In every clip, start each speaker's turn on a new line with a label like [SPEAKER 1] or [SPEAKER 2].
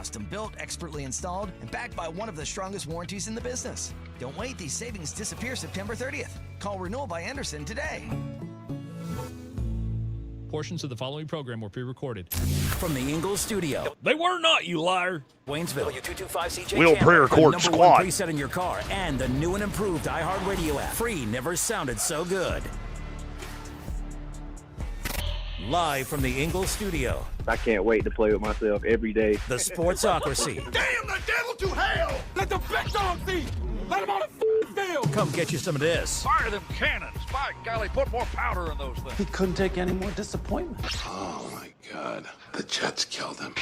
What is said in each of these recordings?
[SPEAKER 1] custom built, expertly installed, and backed by one of the strongest warranties in the business. Don't wait, these savings disappear September 30th. Call Renewal by Anderson today.
[SPEAKER 2] Portions of the following program were pre-recorded.
[SPEAKER 3] From the Ingles studio.
[SPEAKER 2] They were not, you liar.
[SPEAKER 3] Waynesville, W225CJ.
[SPEAKER 4] We'll pre-record squad.
[SPEAKER 3] Preset in your car and the new and improved iHeartRadio app. Free never sounded so good. Live from the Ingles studio.
[SPEAKER 5] I can't wait to play with myself every day.
[SPEAKER 3] The Sportsocracy.
[SPEAKER 6] Damn the devil to hell! Let the big dog see! Let him on the field!
[SPEAKER 3] Come get you some of this.
[SPEAKER 6] Fire them cannons! By golly, put more powder in those things.
[SPEAKER 7] He couldn't take any more disappointment.
[SPEAKER 8] Oh my God, the Jets killed him.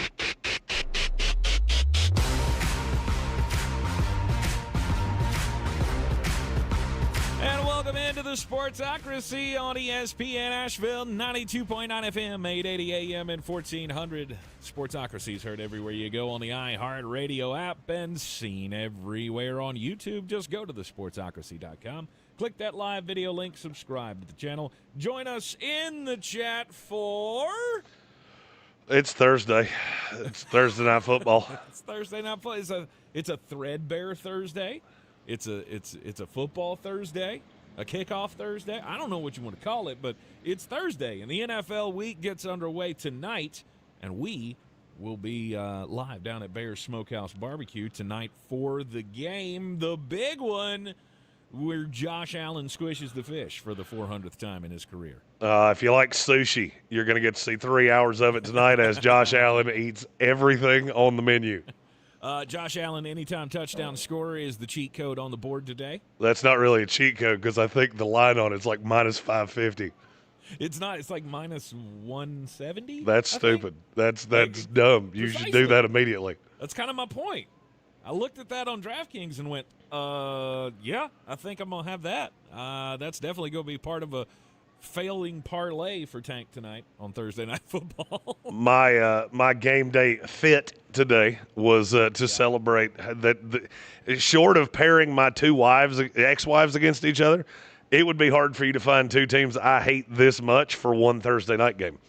[SPEAKER 2] And welcome into the Sportsocracy on ESPN Asheville, 92.9 FM, 880 AM, and 1400. Sportsocracy is heard everywhere you go on the iHeartRadio app and seen everywhere on YouTube. Just go to thesportsocracy.com. Click that live video link, subscribe to the channel. Join us in the chat for...
[SPEAKER 4] It's Thursday. It's Thursday Night Football.
[SPEAKER 2] It's Thursday Night Football. It's a Threadbare Thursday. It's a football Thursday, a kickoff Thursday. I don't know what you want to call it, but it's Thursday, and the NFL week gets underway tonight, and we will be live down at Bear's Smokehouse Barbecue tonight for the game, the big one, where Josh Allen squishes the fish for the 400th time in his career.
[SPEAKER 4] If you like sushi, you're going to get to see 3 hours of it tonight as Josh Allen eats everything on the menu.
[SPEAKER 2] Josh Allen, anytime touchdown scorer, is the cheat code on the board today.
[SPEAKER 4] That's not really a cheat code because I think the line on it's like minus 550.
[SPEAKER 2] It's not. It's like minus 170.
[SPEAKER 4] That's stupid. That's dumb. You should do that immediately.
[SPEAKER 2] That's kind of my point. I looked at that on DraftKings and went, yeah, I think I'm going to have that. That's definitely going to be part of a failing parlay for Tank tonight on Thursday Night Football.
[SPEAKER 4] My game day fit today was to celebrate that. Short of pairing my two ex-wives against each other, it would be hard for you to find two teams I hate this much for one Thursday night game.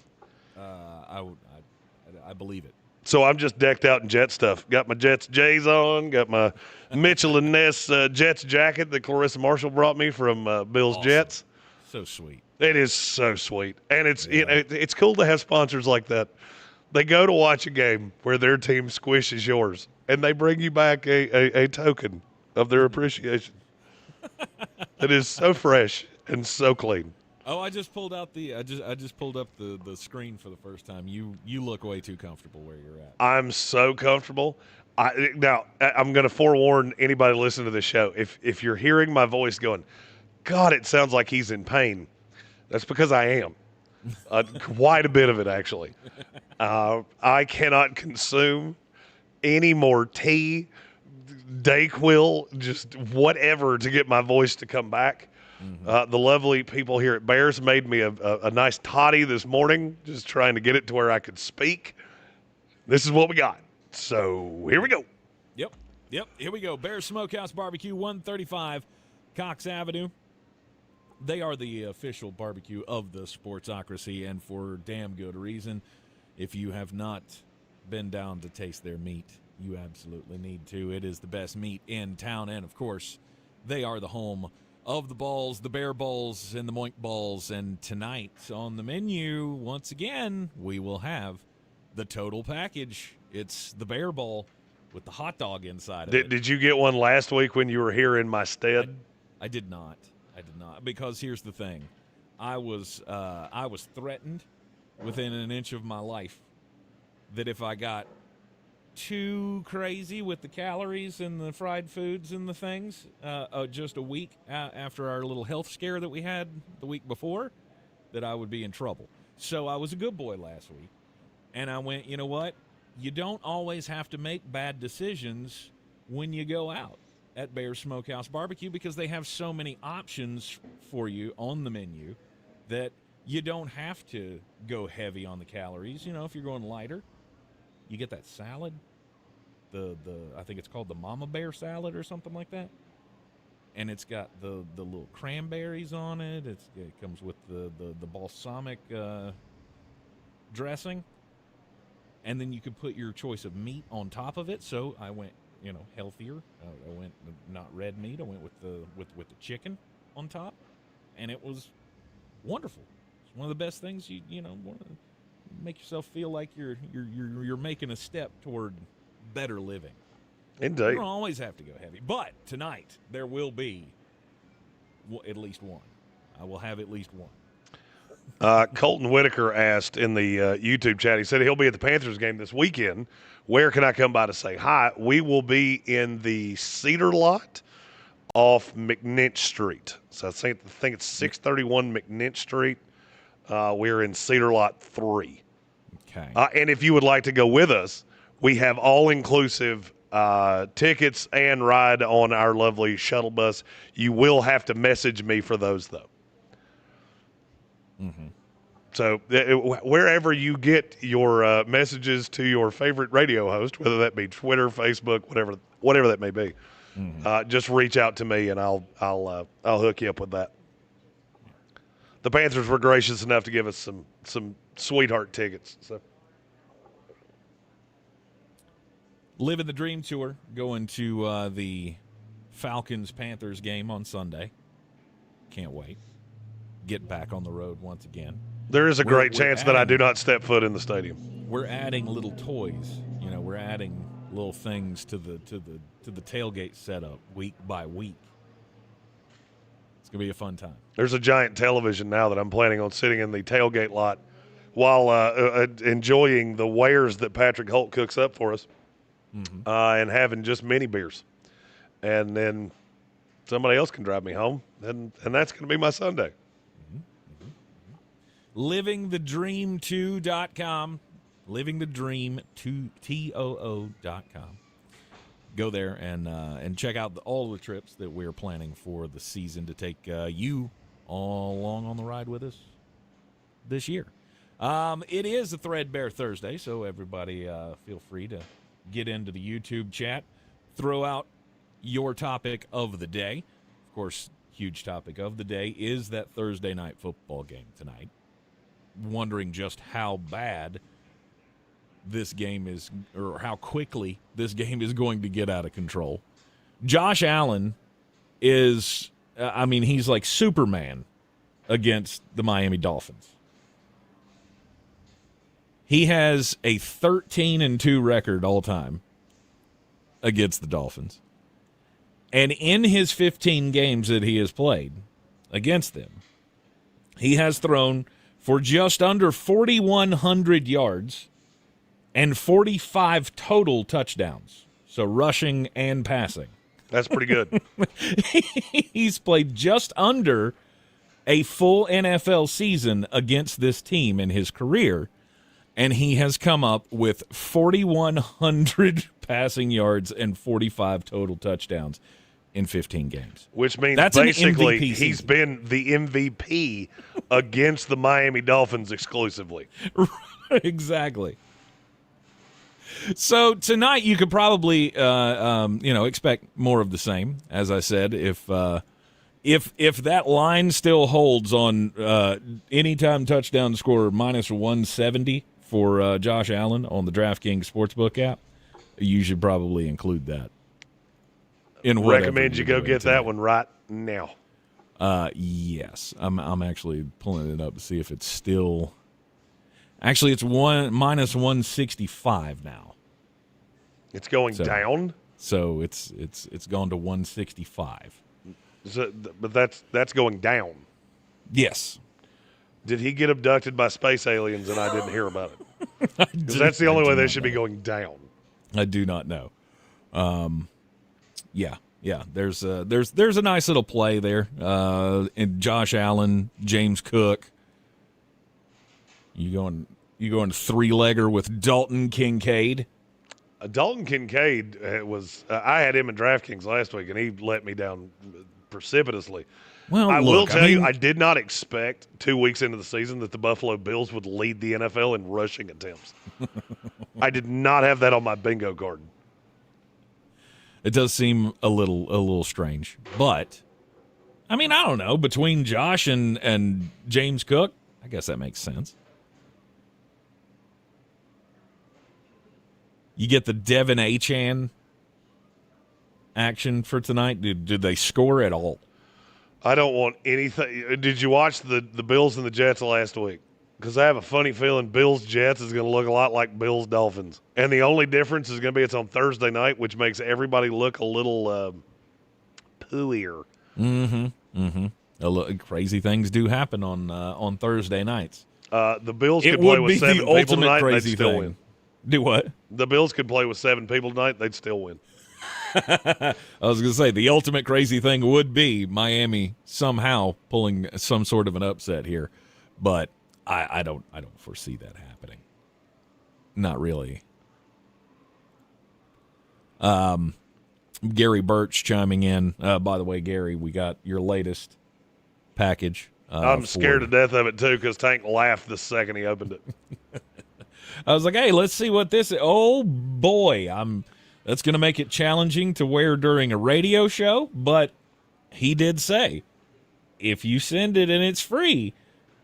[SPEAKER 2] I believe it.
[SPEAKER 4] So I'm just decked out in Jet stuff. Got my Jets J's on. Got my Mitchell and Ness Jets jacket that Clarissa Marshall brought me from Bill's
[SPEAKER 2] Awesome.
[SPEAKER 4] Jets.
[SPEAKER 2] So sweet.
[SPEAKER 4] It is so sweet. And it's cool to have sponsors like that. They go to watch a game where their team squishes yours, and they bring you back a token of their appreciation. It is so fresh and so clean.
[SPEAKER 2] Oh, I just pulled out I just pulled up the screen for the first time. You look way too comfortable where you're at.
[SPEAKER 4] I'm so comfortable. Now, I'm going to forewarn anybody listening to this show. If you're hearing my voice going, God, it sounds like he's in pain, that's because I am. Quite a bit of it, actually. I cannot consume any more tea, Dayquil, just whatever to get my voice to come back. Mm-hmm. The lovely people here at Bears made me a nice toddy this morning, just trying to get it to where I could speak. This is what we got. So here we go.
[SPEAKER 2] Yep. Here we go. Bears Smokehouse Barbecue, 135 Cox Avenue. They are the official barbecue of the Sportsocracy, and for damn good reason. If you have not been down to taste their meat, you absolutely need to. It is the best meat in town, and, of course, they are the home of the balls, the bear balls, and the moink balls. And tonight on the menu, once again, we will have the total package. It's the bear ball with the hot dog inside of it.
[SPEAKER 4] Did you get one last week when you were here in my stead?
[SPEAKER 2] I did not. Because here's the thing. I was threatened within an inch of my life that if I got too crazy with the calories and the fried foods and the things just a week after our little health scare that we had the week before, that I would be in trouble. So I was a good boy last week, and I went, you know what? You don't always have to make bad decisions when you go out at Bear's Smokehouse Barbecue, because they have so many options for you on the menu that you don't have to go heavy on the calories. You know, if you're going lighter, you get that salad, the I think it's called the Mama Bear salad or something like that, and it's got the little cranberries on it. It comes with the balsamic dressing. and then you could put your choice of meat on top of it. So I went, healthier. I went not red meat. I went with the chicken on top, and it was wonderful. It's one of the best things you want to make yourself feel like you're making a step toward better living.
[SPEAKER 4] Indeed.
[SPEAKER 2] You don't always have to go heavy, but tonight there will be at least one. I will have at least one.
[SPEAKER 4] Colton Whitaker asked in the YouTube chat, he said he'll be at the Panthers game this weekend. Where can I come by to say hi? We will be in the Cedar Lot off McNinch Street. So I think it's 631 McNinch Street. We're in Cedar Lot 3.
[SPEAKER 2] Okay.
[SPEAKER 4] And if you would like to go with us, we have all-inclusive tickets and ride on our lovely shuttle bus. You will have to message me for those, though.
[SPEAKER 2] Mm-hmm.
[SPEAKER 4] So wherever you get your messages to your favorite radio host, whether that be Twitter, Facebook, whatever that may be, just reach out to me and I'll hook you up with that. The Panthers were gracious enough to give us some sweetheart tickets. So.
[SPEAKER 2] Living the Dream Tour, going to the Falcons-Panthers game on Sunday. Can't wait. Get back on the road once again.
[SPEAKER 4] There is a great chance that I do not step foot in the stadium.
[SPEAKER 2] We're adding little toys. We're adding little things to the tailgate setup week by week. It's gonna be a fun time.
[SPEAKER 4] There's a giant television now that I'm planning on sitting in the tailgate lot while enjoying the wares that Patrick Holt cooks up for us, and having just mini beers, and then somebody else can drive me home, and that's going to be my Sunday.
[SPEAKER 2] LivingTheDream2.com. LivingTheDream2TOO.com. Go there and check out all the trips that we're planning for the season to take you all along on the ride with us this year. It is a Threadbare Thursday, so everybody feel free to get into the YouTube chat, throw out your topic of the day. Of course, huge topic of the day is that Thursday night football game tonight. Wondering just how bad this game is, or how quickly this game is going to get out of control. Josh Allen is, he's like Superman against the Miami Dolphins. He has a 13-2 record all time against the Dolphins. And in his 15 games that he has played against them, he has thrown for just under 4,100 yards and 45 total touchdowns. So rushing and passing.
[SPEAKER 4] That's pretty good.
[SPEAKER 2] He's played just under a full NFL season against this team in his career, and he has come up with 4,100 passing yards and 45 total touchdowns in 15 games.
[SPEAKER 4] Which means
[SPEAKER 2] that's
[SPEAKER 4] basically
[SPEAKER 2] season.
[SPEAKER 4] he's been the MVP against the Miami Dolphins exclusively.
[SPEAKER 2] Exactly. So tonight you could probably expect more of the same. As I said, if that line still holds on anytime touchdown scorer minus 170 for Josh Allen on the DraftKings Sportsbook app, you should probably include that.
[SPEAKER 4] Recommend you go get that one right now.
[SPEAKER 2] Yes, I'm actually pulling it up to see if it's still. Actually, it's minus 165 now.
[SPEAKER 4] It's going down.
[SPEAKER 2] So it's gone to 165.
[SPEAKER 4] But that's going down.
[SPEAKER 2] Yes.
[SPEAKER 4] Did he get abducted by space aliens and I didn't hear about it? Because that's the only way they should be going down.
[SPEAKER 2] I do not know. Yeah. There's a nice little play there. And Josh Allen, James Cook. You going three-legger with Dalton Kincaid?
[SPEAKER 4] Dalton Kincaid was. I had him in DraftKings last week, and he let me down precipitously.
[SPEAKER 2] Well,
[SPEAKER 4] I will tell you, I did not expect 2 weeks into the season that the Buffalo Bills would lead the NFL in rushing attempts. I did not have that on my bingo card.
[SPEAKER 2] It does seem a little strange, but I don't know. Between Josh and James Cook, I guess that makes sense. you get the Devin Achane action for tonight. Did they score at all?
[SPEAKER 4] I don't want anything. Did you watch the Bills and the Jets last week? Because I have a funny feeling Bills-Jets is going to look a lot like Bills-Dolphins. And the only difference is going to be it's on Thursday night, which makes everybody look a little pooier.
[SPEAKER 2] Crazy things do happen on Thursday nights.
[SPEAKER 4] The Bills could play with 7 people tonight, they'd still win.
[SPEAKER 2] Do what?
[SPEAKER 4] The Bills could play with 7 people tonight, they'd still win.
[SPEAKER 2] I was going to say, the ultimate crazy thing would be Miami somehow pulling some sort of an upset here. But I don't foresee that happening. Not really. Gary Birch chiming in. By the way, Gary, we got your latest package.
[SPEAKER 4] I'm scared to death of it, too, because Tank laughed the second he opened it.
[SPEAKER 2] I was like, hey, let's see what this is. Oh, boy. That's going to make it challenging to wear during a radio show, but he did say, if you send it and it's free,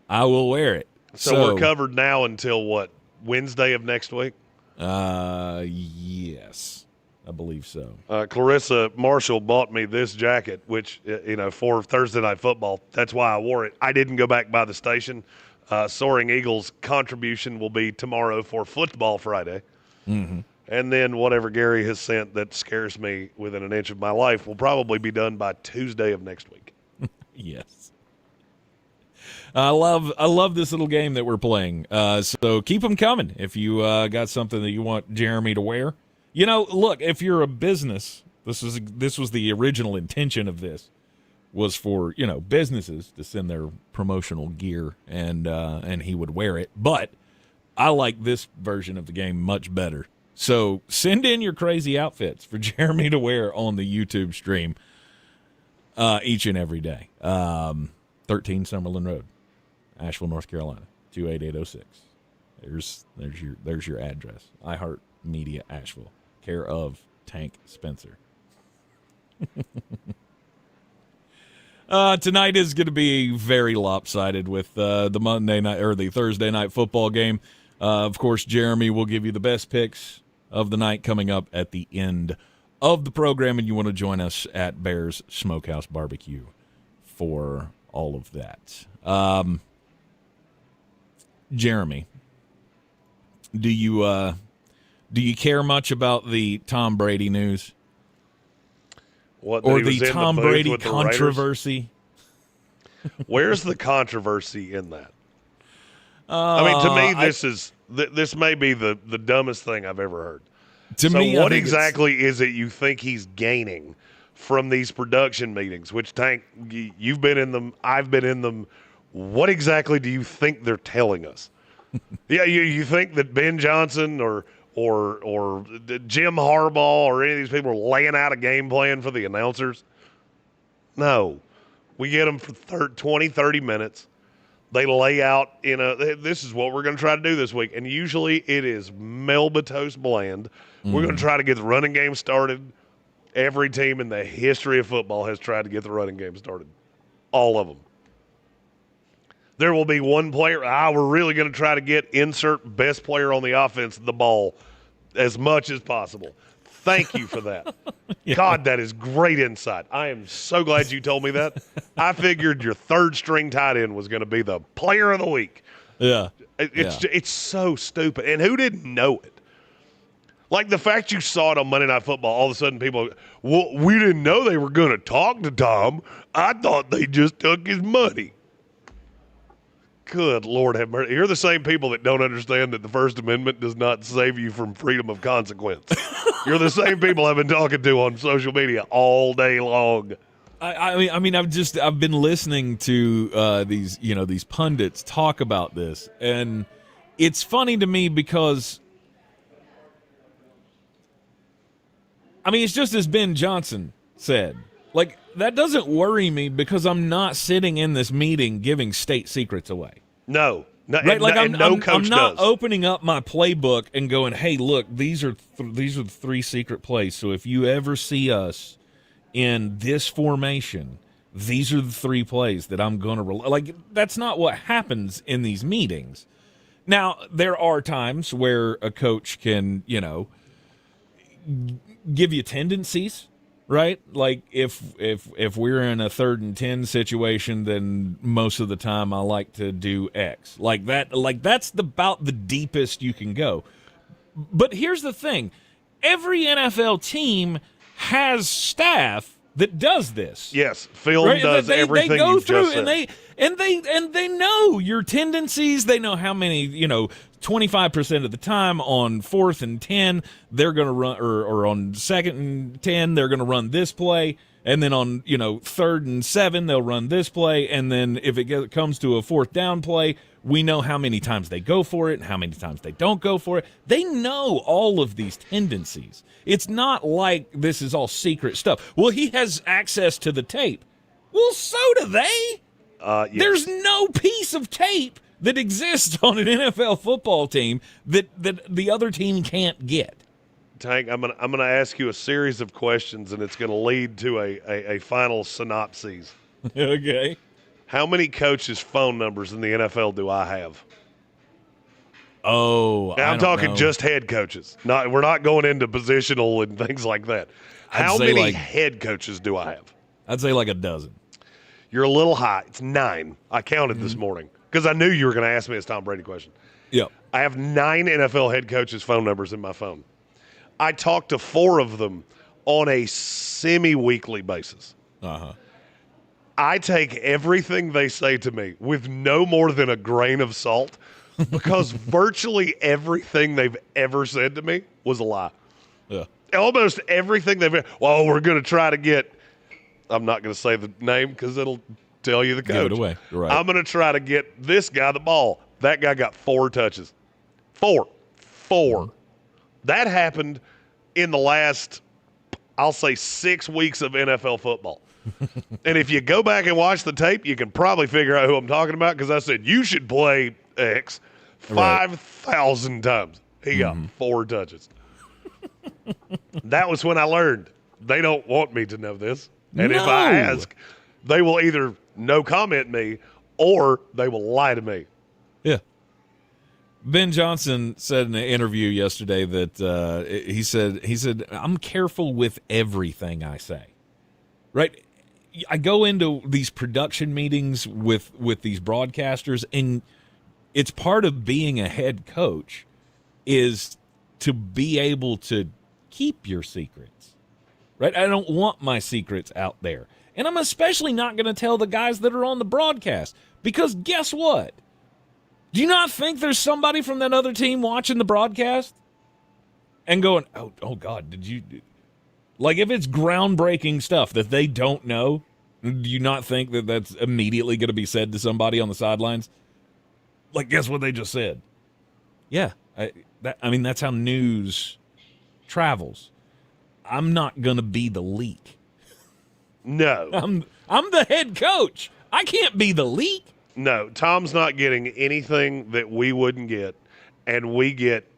[SPEAKER 2] I will wear it.
[SPEAKER 4] So we're covered now until what, Wednesday of next week?
[SPEAKER 2] Yes, I believe so.
[SPEAKER 4] Clarissa Marshall bought me this jacket, which, for Thursday Night Football. That's why I wore it. I didn't go back by the station. Soaring Eagles contribution will be tomorrow for Football Friday.
[SPEAKER 2] Mm-hmm.
[SPEAKER 4] And then whatever Gary has sent that scares me within an inch of my life will probably be done by Tuesday of next week.
[SPEAKER 2] Yes. I love this little game that we're playing. So keep them coming if you got something that you want Jeremy to wear. Look, if you're a business, this was the original intention of this, was for, businesses to send their promotional gear and he would wear it. But I like this version of the game much better. So send in your crazy outfits for Jeremy to wear on the YouTube stream each and every day. 13 Summerlin Road, Asheville, North Carolina, 28806. There's your address. iHeart Media Asheville, care of Tank Spencer. Tonight is going to be very lopsided with the Monday night or the Thursday night football game. Of course, Jeremy will give you the best picks of the night coming up at the end of the program, and you want to join us at Bears Smokehouse Barbecue for all of that. Jeremy, do you care much about the Tom Brady news?
[SPEAKER 4] What,
[SPEAKER 2] or the Tom Brady controversy?
[SPEAKER 4] Where's the controversy in that? To me, this may be the dumbest thing I've ever heard. What exactly is it you think he's gaining from these production meetings? Which, Tank, you've been in them, I've been in them. What exactly do you think they're telling us? Yeah, you think that Ben Johnson or Jim Harbaugh or any of these people are laying out a game plan for the announcers? No. We get them for 20, 30 minutes. They lay out this is what we're going to try to do this week. And usually it is Melba toast bland. Mm-hmm. We're going to try to get the running game started. Every team in the history of football has tried to get the running game started. All of them. There will be one player, we're really going to try to insert best player on the offense the ball as much as possible. Thank you for that. Yeah. God, that is great insight. I am so glad you told me that. I figured your third string tight end was going to be the player of the week.
[SPEAKER 2] Yeah.
[SPEAKER 4] It's so stupid. And who didn't know it? Like the fact you saw it on Monday Night Football, all of a sudden people, well, we didn't know they were going to talk to Tom. I thought they just took his money. Good Lord have mercy. You're the same people that don't understand that the First Amendment does not save you from freedom of consequence. You're the same people I've been talking to on social media all day long.
[SPEAKER 2] I've been listening to these pundits talk about this, and it's funny to me because it's just as Ben Johnson said. Like, that doesn't worry me because I'm not sitting in this meeting giving state secrets away.
[SPEAKER 4] No.
[SPEAKER 2] Right? Like, I'm not
[SPEAKER 4] does.
[SPEAKER 2] opening up my playbook and going, hey, look, these are the 3 secret plays. So if you ever see us in this formation, these are the 3 plays that I'm going to like. That's not what happens in these meetings. Now, there are times where a coach can, give you tendencies, right? Like if we're in a 3rd and 10 situation, then most of the time I like to do X. Like that. Like that's about the deepest you can go. But here's the thing: every NFL team has staff that does this.
[SPEAKER 4] Yes, film
[SPEAKER 2] right?
[SPEAKER 4] does everything
[SPEAKER 2] they go
[SPEAKER 4] you've
[SPEAKER 2] through
[SPEAKER 4] just said.
[SPEAKER 2] and they know your tendencies. They know how many, 25% of the time on 4th and 10 they're going to run, or on 2nd and 10 they're going to run this play, and then on 3rd and 7 they'll run this play, and then if it comes to a 4th down play, we know how many times they go for it and how many times they don't go for it. They know all of these tendencies. It's not like this is all secret stuff. Well, he has access to the tape. Well, so do they.
[SPEAKER 4] Yes.
[SPEAKER 2] There's no piece of tape that exists on an NFL football team that the other team can't get.
[SPEAKER 4] Tank, I'm gonna ask you a series of questions, and it's going to lead to a final synopsis.
[SPEAKER 2] Okay.
[SPEAKER 4] How many coaches' phone numbers in the NFL do I have?
[SPEAKER 2] Oh,
[SPEAKER 4] Now, I'm talking
[SPEAKER 2] know.
[SPEAKER 4] just head coaches. We're not going into positional and things like that. How many head coaches do I have?
[SPEAKER 2] I'd say like a dozen.
[SPEAKER 4] You're a little high. It's 9. I counted this morning because I knew you were going to ask me this Tom Brady question.
[SPEAKER 2] Yep.
[SPEAKER 4] I have 9 NFL head coaches' phone numbers in my phone. I talk to 4 of them on a semi-weekly basis.
[SPEAKER 2] Uh-huh.
[SPEAKER 4] I take everything they say to me with no more than a grain of salt because virtually everything they've ever said to me was a lie.
[SPEAKER 2] Yeah.
[SPEAKER 4] Almost everything they've – well, we're going to try to get – I'm not going to say the name because it'll tell you the coach.
[SPEAKER 2] Give it away. Right.
[SPEAKER 4] I'm going to try to get this guy the ball. That guy got 4 touches. 4. That happened in the last, I'll say, 6 weeks of NFL football. And if you go back and watch the tape, you can probably figure out who I'm talking about because I said, you should play X 5,000 times. He got 4 touches. That was when I learned they don't want me to know this. And if I ask, they will either no comment me or they will lie to me.
[SPEAKER 2] Yeah. Ben Johnson said in an interview yesterday that he said, I'm careful with everything I say. Right? I go into these production meetings with these broadcasters, and it's part of being a head coach is to be able to keep your secrets. Right? I don't want my secrets out there. And I'm especially not going to tell the guys that are on the broadcast because guess what? Do you not think there's somebody from that other team watching the broadcast and going, oh God, did you – like if it's groundbreaking stuff that they don't know, do you not think that that's immediately going to be said to somebody on the sidelines? Like, guess what they just said? Yeah. I mean, that's how news travels. I'm not going to be the leak.
[SPEAKER 4] No.
[SPEAKER 2] I'm the head coach. I can't be the leak.
[SPEAKER 4] No, Tom's not getting anything that we wouldn't get, and we get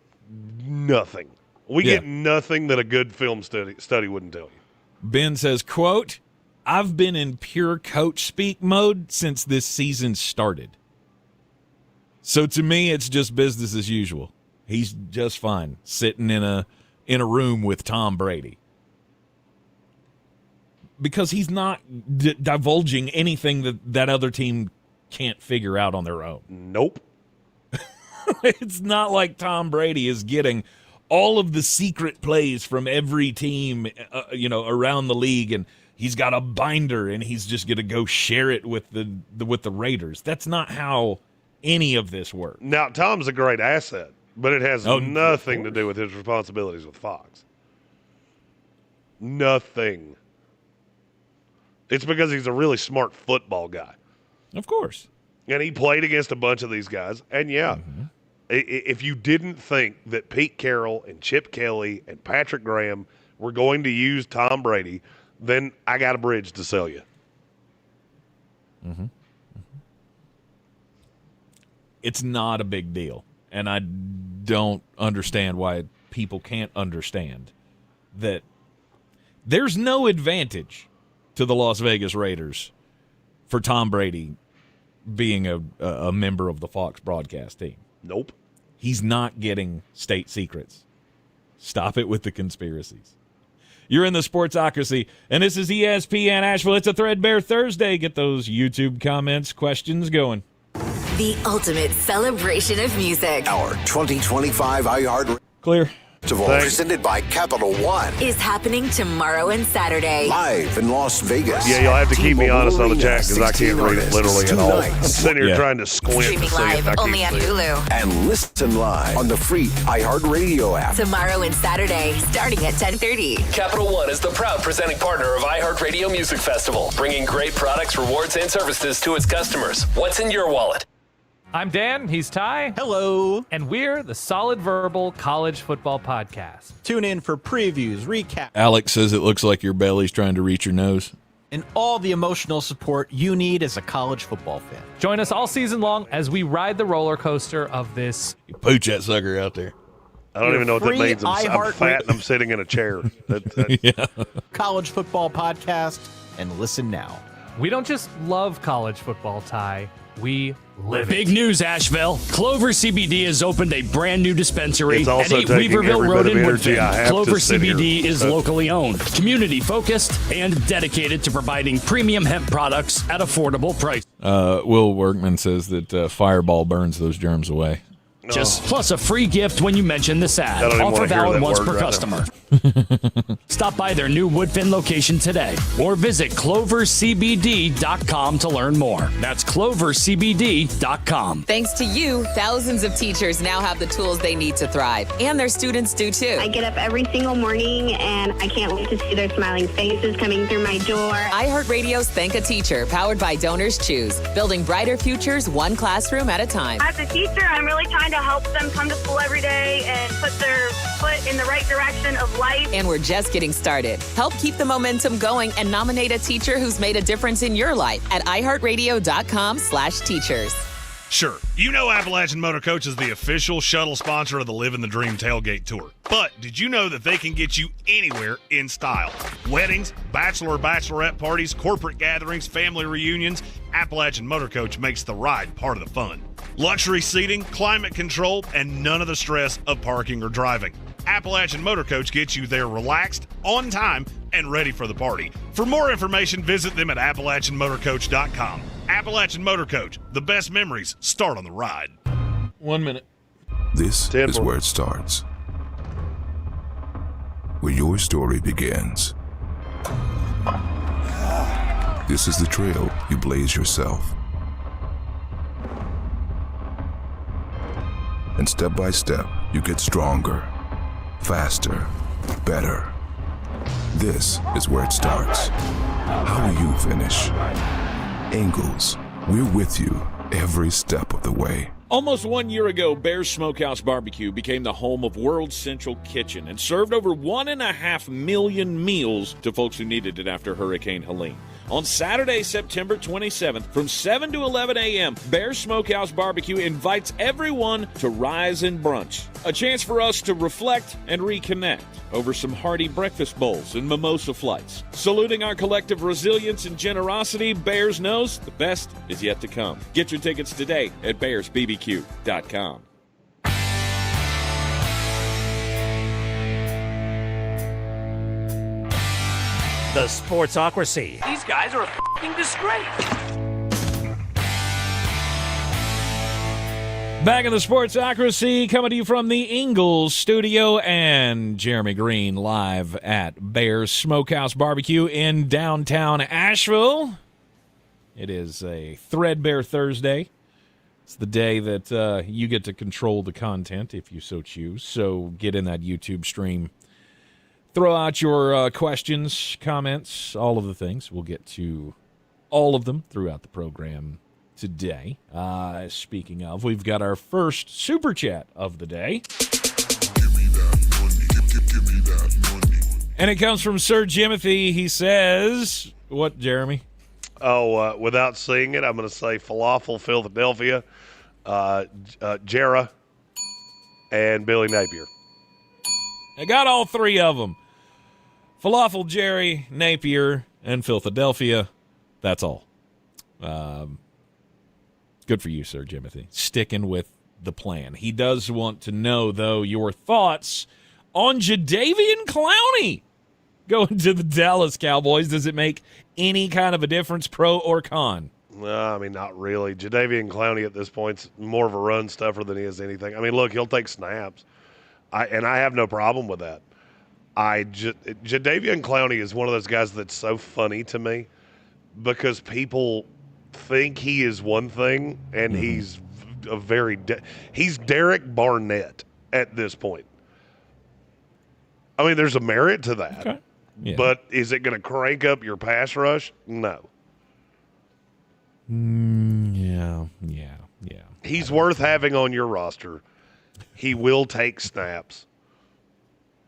[SPEAKER 4] nothing. We get nothing that a good film study wouldn't tell you.
[SPEAKER 2] Ben says, quote, I've been in pure coach speak mode since this season started. So to me, it's just business as usual. He's just fine sitting in a room with Tom Brady. Because he's not divulging anything that other team can't figure out on their own.
[SPEAKER 4] Nope.
[SPEAKER 2] It's not like Tom Brady is getting all of the secret plays from every team, around the league, and he's got a binder and he's just going to go share it with the Raiders. That's not how any of this works.
[SPEAKER 4] Now, Tom's a great asset, but it has nothing to do with his responsibilities with Fox. Nothing. It's because he's a really smart football guy.
[SPEAKER 2] Of course.
[SPEAKER 4] And he played against a bunch of these guys. And, if you didn't think that Pete Carroll and Chip Kelly and Patrick Graham were going to use Tom Brady, then I got a bridge to sell you.
[SPEAKER 2] Mm-hmm. It's not a big deal. And I don't understand why people can't understand that there's no advantage to the Las Vegas Raiders for Tom Brady being a member of the Fox broadcast team.
[SPEAKER 4] Nope.
[SPEAKER 2] He's not getting state secrets. Stop it with the conspiracies. You're in the Sportsocracy, and this is ESPN Asheville. It's a Threadbare Thursday. Get those YouTube comments, questions going.
[SPEAKER 9] The ultimate celebration of music.
[SPEAKER 10] Our 2025 iHeart
[SPEAKER 2] Clear.
[SPEAKER 10] Festival, presented by Capital One,
[SPEAKER 9] is happening tomorrow and Saturday.
[SPEAKER 10] Live in Las Vegas.
[SPEAKER 4] Yeah, you'll have to keep me honest on the chat because I can't read it literally at all. I'm sitting here trying to squint.
[SPEAKER 9] Streaming
[SPEAKER 4] to see
[SPEAKER 9] live
[SPEAKER 4] if I
[SPEAKER 9] only on Hulu.
[SPEAKER 10] And listen live on the free iHeartRadio app.
[SPEAKER 9] Tomorrow and Saturday, starting at 10:30.
[SPEAKER 11] Capital One is the proud presenting partner of iHeartRadio Music Festival, bringing great products, rewards, and services to its customers. What's in your wallet?
[SPEAKER 12] I'm Dan, he's Ty.
[SPEAKER 13] Hello.
[SPEAKER 12] And we're the Solid Verbal College Football Podcast.
[SPEAKER 13] Tune in for previews, recaps.
[SPEAKER 2] Alex says it looks like your belly's trying to reach your nose.
[SPEAKER 13] And all the emotional support you need as a college football fan.
[SPEAKER 12] Join us all season long as we ride the roller coaster of this.
[SPEAKER 2] You pooch that sucker out there.
[SPEAKER 4] I don't even know what that means. I'm fat and I'm sitting in a chair.
[SPEAKER 2] Yeah.
[SPEAKER 13] College Football Podcast, and listen now.
[SPEAKER 12] We don't just love college football, Ty. We live
[SPEAKER 14] Big news, Asheville. Clover CBD has opened a brand new dispensary
[SPEAKER 4] It's
[SPEAKER 14] at
[SPEAKER 4] also
[SPEAKER 14] 8
[SPEAKER 4] taking
[SPEAKER 14] Weaverville
[SPEAKER 4] every
[SPEAKER 14] Road
[SPEAKER 4] bit of
[SPEAKER 14] in
[SPEAKER 4] energy I
[SPEAKER 14] Woodfin.
[SPEAKER 4] have
[SPEAKER 14] Clover
[SPEAKER 4] to sit
[SPEAKER 14] CBD
[SPEAKER 4] here.
[SPEAKER 14] is locally owned, community-focused, and dedicated to providing premium hemp products at affordable price.
[SPEAKER 2] Will Workman says that Fireball burns those germs away.
[SPEAKER 14] Just plus a free gift when you mention this ad. Offer valid once per customer. Stop by their new Woodfin location today or visit clovercbd.com to learn more. That's clovercbd.com.
[SPEAKER 15] Thanks to you, thousands of teachers now have the tools they need to thrive, and their students do too.
[SPEAKER 16] I get up every single morning and I can't wait to see their smiling faces coming through my door.
[SPEAKER 15] iHeartRadio's Thank a Teacher, powered by Donors Choose, building brighter futures one classroom at a time.
[SPEAKER 17] As a teacher, I'm really trying to help them come to school every day and put their foot in the right direction of life.
[SPEAKER 15] And we're just getting started. Help keep the momentum going and nominate a teacher who's made a difference in your life at iHeartRadio.com/teachers.
[SPEAKER 18] Sure, you know Appalachian Motor Coach is the official shuttle sponsor of the Living the Dream Tailgate Tour. But did you know that they can get you anywhere in style? Weddings, bachelorette parties, corporate gatherings, family reunions, Appalachian Motor Coach makes the ride part of the fun. Luxury seating, climate control, and none of the stress of parking or driving. Appalachian Motor Coach gets you there relaxed, on time, and ready for the party. For more information, visit them at AppalachianMotorCoach.com. Appalachian Motor Coach, the best memories start on the ride.
[SPEAKER 2] 1 minute.
[SPEAKER 19] This is where it starts. Where your story begins. This is the trail you blaze yourself. And step by step, you get stronger, faster, better. This is where it starts. How will you finish? Ingles, we're with you every step of the way.
[SPEAKER 2] Almost 1 year ago, Bear's Smokehouse Barbecue became the home of World Central Kitchen and served over 1.5 million meals to folks who needed it after Hurricane Helene. On Saturday, September 27th, from 7 to 11 a.m., Bear's Smokehouse Barbecue invites everyone to rise and brunch. A chance for us to reflect and reconnect over some hearty breakfast bowls and mimosa flights. Saluting our collective resilience and generosity, Bears knows the best is yet to come. Get your tickets today at bearsbbq.com.
[SPEAKER 3] The Sportsocracy.
[SPEAKER 6] These guys are a f***ing disgrace.
[SPEAKER 2] Back in the Sportsocracy, coming to you from the Ingles studio, and Jeremy Green live at Bear's Smokehouse Barbecue in downtown Asheville. It is a Threadbare Thursday. It's the day that you get to control the content if you so choose. So get in that YouTube stream. Throw out your questions, comments, all of the things. We'll get to all of them throughout the program today. Speaking of, we've got our first super chat of the day.
[SPEAKER 19] Give me that money. Give me that money.
[SPEAKER 2] And it comes from Sir Jimothy. He says, what, Jeremy?
[SPEAKER 4] Oh, without seeing it, I'm going to say Falafel Philadelphia, Jarrah, and Billy Napier.
[SPEAKER 2] I got all three of them. Falafel, Jerry, Napier, and Philadelphia. That's all. Good for you, Sir Jimothy. Sticking with the plan. He does want to know, though, your thoughts on Jadeveon Clowney going to the Dallas Cowboys. Does it make any kind of a difference, pro or con?
[SPEAKER 4] I mean, not really. Jadeveon Clowney at this point's more of a run stuffer than he is anything. I mean, look, he'll take snaps, and I have no problem with that. Jadeveon Clowney is one of those guys that's so funny to me because people think he is one thing, and he's he's Derek Barnett at this point. I mean, there's a merit to that.
[SPEAKER 2] Okay. Yeah.
[SPEAKER 4] But is it going to crank up your pass rush? No.
[SPEAKER 2] Yeah.
[SPEAKER 4] He's worth having on your roster. He will take snaps.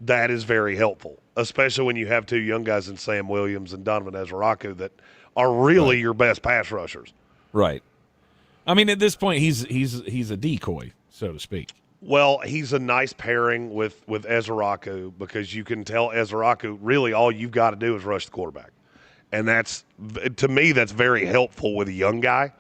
[SPEAKER 4] That is very helpful, especially when you have two young guys in Sam Williams and Donovan Ezraku that are really your best pass rushers.
[SPEAKER 2] Right. I mean, at this point, he's a decoy, so to speak.
[SPEAKER 4] Well, he's a nice pairing with Ezraku because you can tell Ezraku really all you've got to do is rush the quarterback. And that's, to me, that's very helpful with a young guy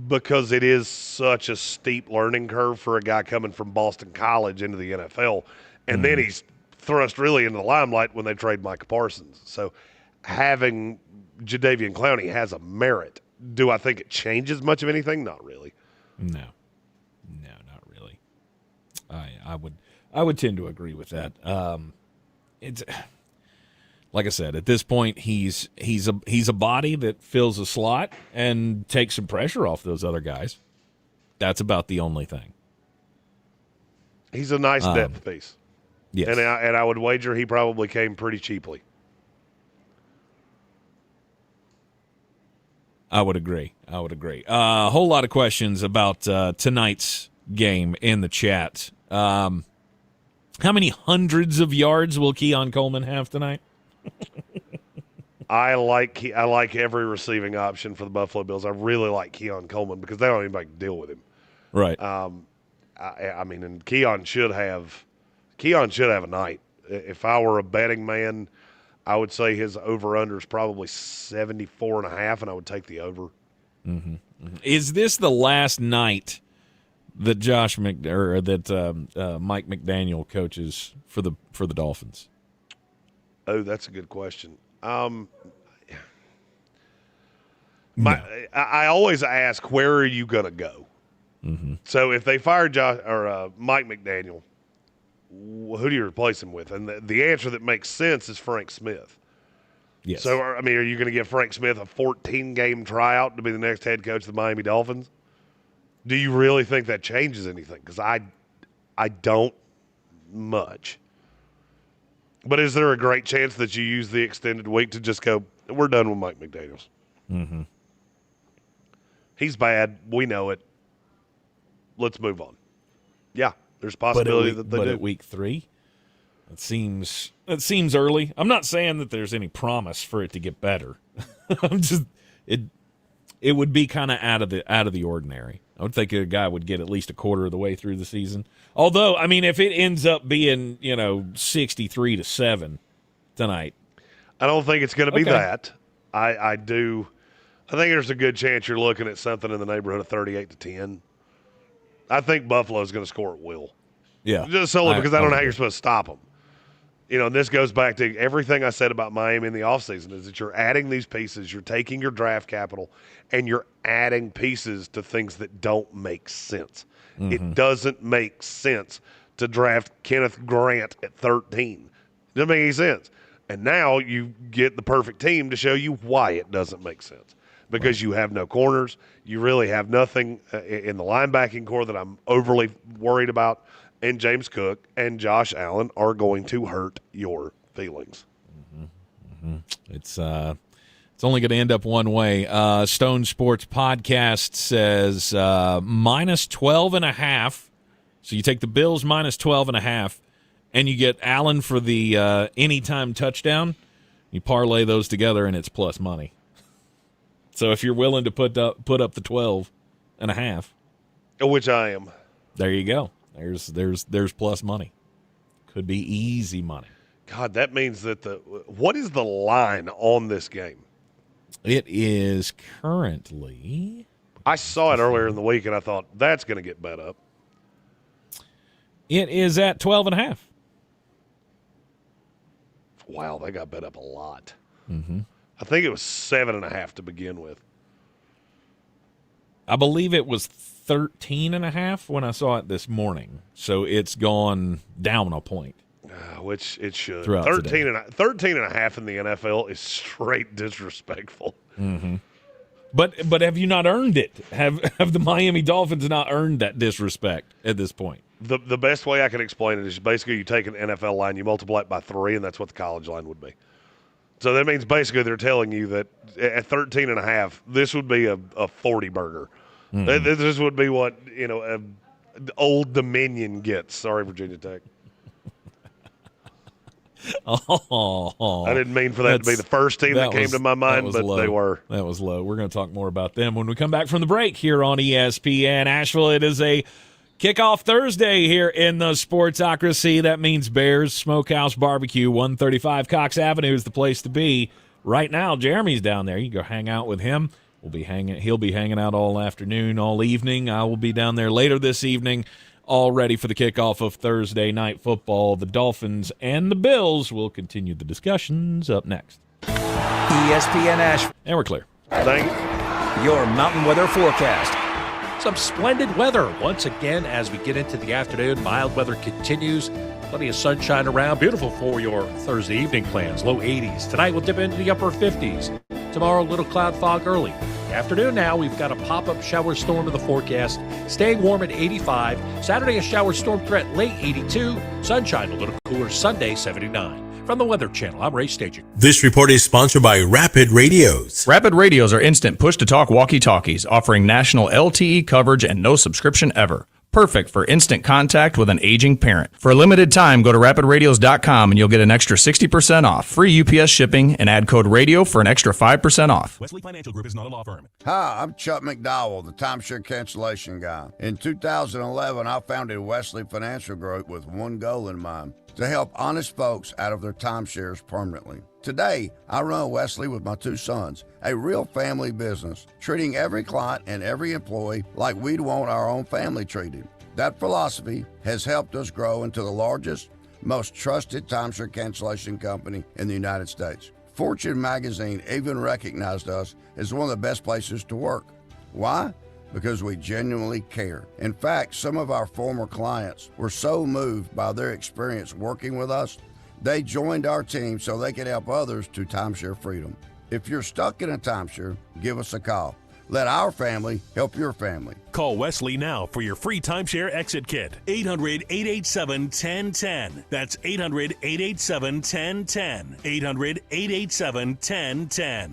[SPEAKER 4] because it is such a steep learning curve for a guy coming from Boston College into the NFL. And then he's thrust really into the limelight when they trade Micah Parsons. So having Jadeveon Clowney has a merit. Do I think it changes much of anything? Not really.
[SPEAKER 2] No, not really. I would tend to agree with that. It's like I said, at this point, he's a body that fills a slot and takes some pressure off those other guys. That's about the only thing.
[SPEAKER 4] He's a nice depth piece.
[SPEAKER 2] Yes.
[SPEAKER 4] And I would wager he probably came pretty cheaply.
[SPEAKER 2] I would agree. A whole lot of questions about tonight's game in the chat. How many hundreds of yards will Keon Coleman have tonight?
[SPEAKER 4] I like every receiving option for the Buffalo Bills. I really like Keon Coleman because they don't even like to deal with him.
[SPEAKER 2] Right.
[SPEAKER 4] I mean, and Keon should have a night. If I were a betting man, I would say his over/under is probably 74.5, and I would take the over.
[SPEAKER 2] Mm-hmm. Is this the last night that Mike McDaniel coaches for the Dolphins?
[SPEAKER 4] Oh, that's a good question. I always ask, where are you going to go?
[SPEAKER 2] Mm-hmm.
[SPEAKER 4] So if they fire Mike McDaniel, who do you replace him with? And the answer that makes sense is Frank Smith.
[SPEAKER 2] Yes.
[SPEAKER 4] So, I mean, are you going to give Frank Smith a 14-game tryout to be the next head coach of the Miami Dolphins? Do you really think that changes anything? Because I don't much. But is there a great chance that you use the extended week to just go, we're done with Mike McDaniels?
[SPEAKER 2] Mm-hmm.
[SPEAKER 4] He's bad. We know it. Let's move on. Yeah, there's a possibility that they do.
[SPEAKER 2] But at week 3, it seems early. I'm not saying that there's any promise for it to get better. It would be kind of out of the ordinary. I would think a guy would get at least a quarter of the way through the season. Although, I mean, if it ends up being 63-7 tonight,
[SPEAKER 4] I don't think it's going to be that. I think there's a good chance you're looking at something in the neighborhood of 38-10. I think Buffalo's going to score at will.
[SPEAKER 2] Yeah.
[SPEAKER 4] Just solely because I don't know how you're supposed to stop them. And this goes back to everything I said about Miami in the offseason is that you're adding these pieces, you're taking your draft capital, and you're adding pieces to things that don't make sense. Mm-hmm. It doesn't make sense to draft Kenneth Grant at 13. It doesn't make any sense. And now you get the perfect team to show you why it doesn't make sense. Because you have no corners. You really have nothing in the linebacking core that I'm overly worried about. And James Cook and Josh Allen are going to hurt your feelings.
[SPEAKER 2] Mm-hmm. Mm-hmm. It's only going to end up one way. Stone Sports Podcast says minus 12.5. So you take the Bills minus 12.5, and you get Allen for the anytime touchdown. You parlay those together, and it's plus money. So if you're willing to put up the 12.5,
[SPEAKER 4] which I am,
[SPEAKER 2] there you go. There's plus money. Could be easy money.
[SPEAKER 4] God, that means that what is the line on this game?
[SPEAKER 2] It is currently.
[SPEAKER 4] I saw it earlier in the week, and I thought that's going to get bet up.
[SPEAKER 2] It is at 12.5.
[SPEAKER 4] Wow, they got bet up a lot.
[SPEAKER 2] Mm-hmm.
[SPEAKER 4] I think it was 7.5 to begin with.
[SPEAKER 2] I believe it was 13.5 when I saw it this morning. So it's gone down a point.
[SPEAKER 4] Which it should.
[SPEAKER 2] 13
[SPEAKER 4] and a half in the NFL is straight disrespectful.
[SPEAKER 2] Mm-hmm. But have you not earned it? Have the Miami Dolphins not earned that disrespect at this point?
[SPEAKER 4] The best way I can explain it is basically you take an NFL line, you multiply it by 3, and that's what the college line would be. So that means basically they're telling you that at 13.5, this would be a 40 burger. Mm-hmm. This would be what Old Dominion gets. Sorry, Virginia Tech. I didn't mean for that to be the first team that came to my mind, but
[SPEAKER 2] low.
[SPEAKER 4] They were.
[SPEAKER 2] That was low. We're going to talk more about them when we come back from the break here on ESPN Asheville. It is a kickoff Thursday here in the Sportsocracy. That means Bears Smokehouse Barbecue, 135 Cox Avenue is the place to be. Right now, Jeremy's down there. You can go hang out with him. He'll be hanging out all afternoon, all evening. I will be down there later this evening, all ready for the kickoff of Thursday night football. The Dolphins and the Bills will continue the discussions up next.
[SPEAKER 3] ESPN Asheville.
[SPEAKER 2] And we're clear.
[SPEAKER 4] Thank you.
[SPEAKER 3] Your mountain weather forecast.
[SPEAKER 20] Some splendid weather once again as we get into the afternoon. Mild weather continues. Plenty of sunshine around. Beautiful for your Thursday evening plans. Low 80s. Tonight we'll dip into the upper 50s. Tomorrow, little cloud fog early. Afternoon now, we've got a pop-up shower storm in the forecast. Staying warm at 85. Saturday, a shower storm threat late 82. Sunshine a little cooler Sunday, 79. From the Weather Channel, I'm Ray Staging.
[SPEAKER 21] This report is sponsored by Rapid Radios.
[SPEAKER 22] Rapid Radios are instant push-to-talk walkie-talkies, offering national LTE coverage and no subscription ever. Perfect for instant contact with an aging parent. For a limited time, go to rapidradios.com and you'll get an extra 60% off, free UPS shipping, and add code RADIO for an extra 5% off.
[SPEAKER 23] Wesley Financial Group is not a law firm.
[SPEAKER 24] Hi, I'm Chuck McDowell, the timeshare cancellation guy. In 2011, I founded Wesley Financial Group with one goal in mind: to help honest folks out of their timeshares permanently. Today, I run Wesley with my 2 sons, a real family business, treating every client and every employee like we'd want our own family treated. That philosophy has helped us grow into the largest, most trusted timeshare cancellation company in the United States. Fortune magazine even recognized us as one of the best places to work. Why? Because we genuinely care. In fact, some of our former clients were so moved by their experience working with us, they joined our team so they could help others to timeshare freedom. If you're stuck in a timeshare, give us a call. Let our family help your family.
[SPEAKER 23] Call Wesley now for your free timeshare exit kit. 800-887-1010. That's 800-887-1010. 800-887-1010.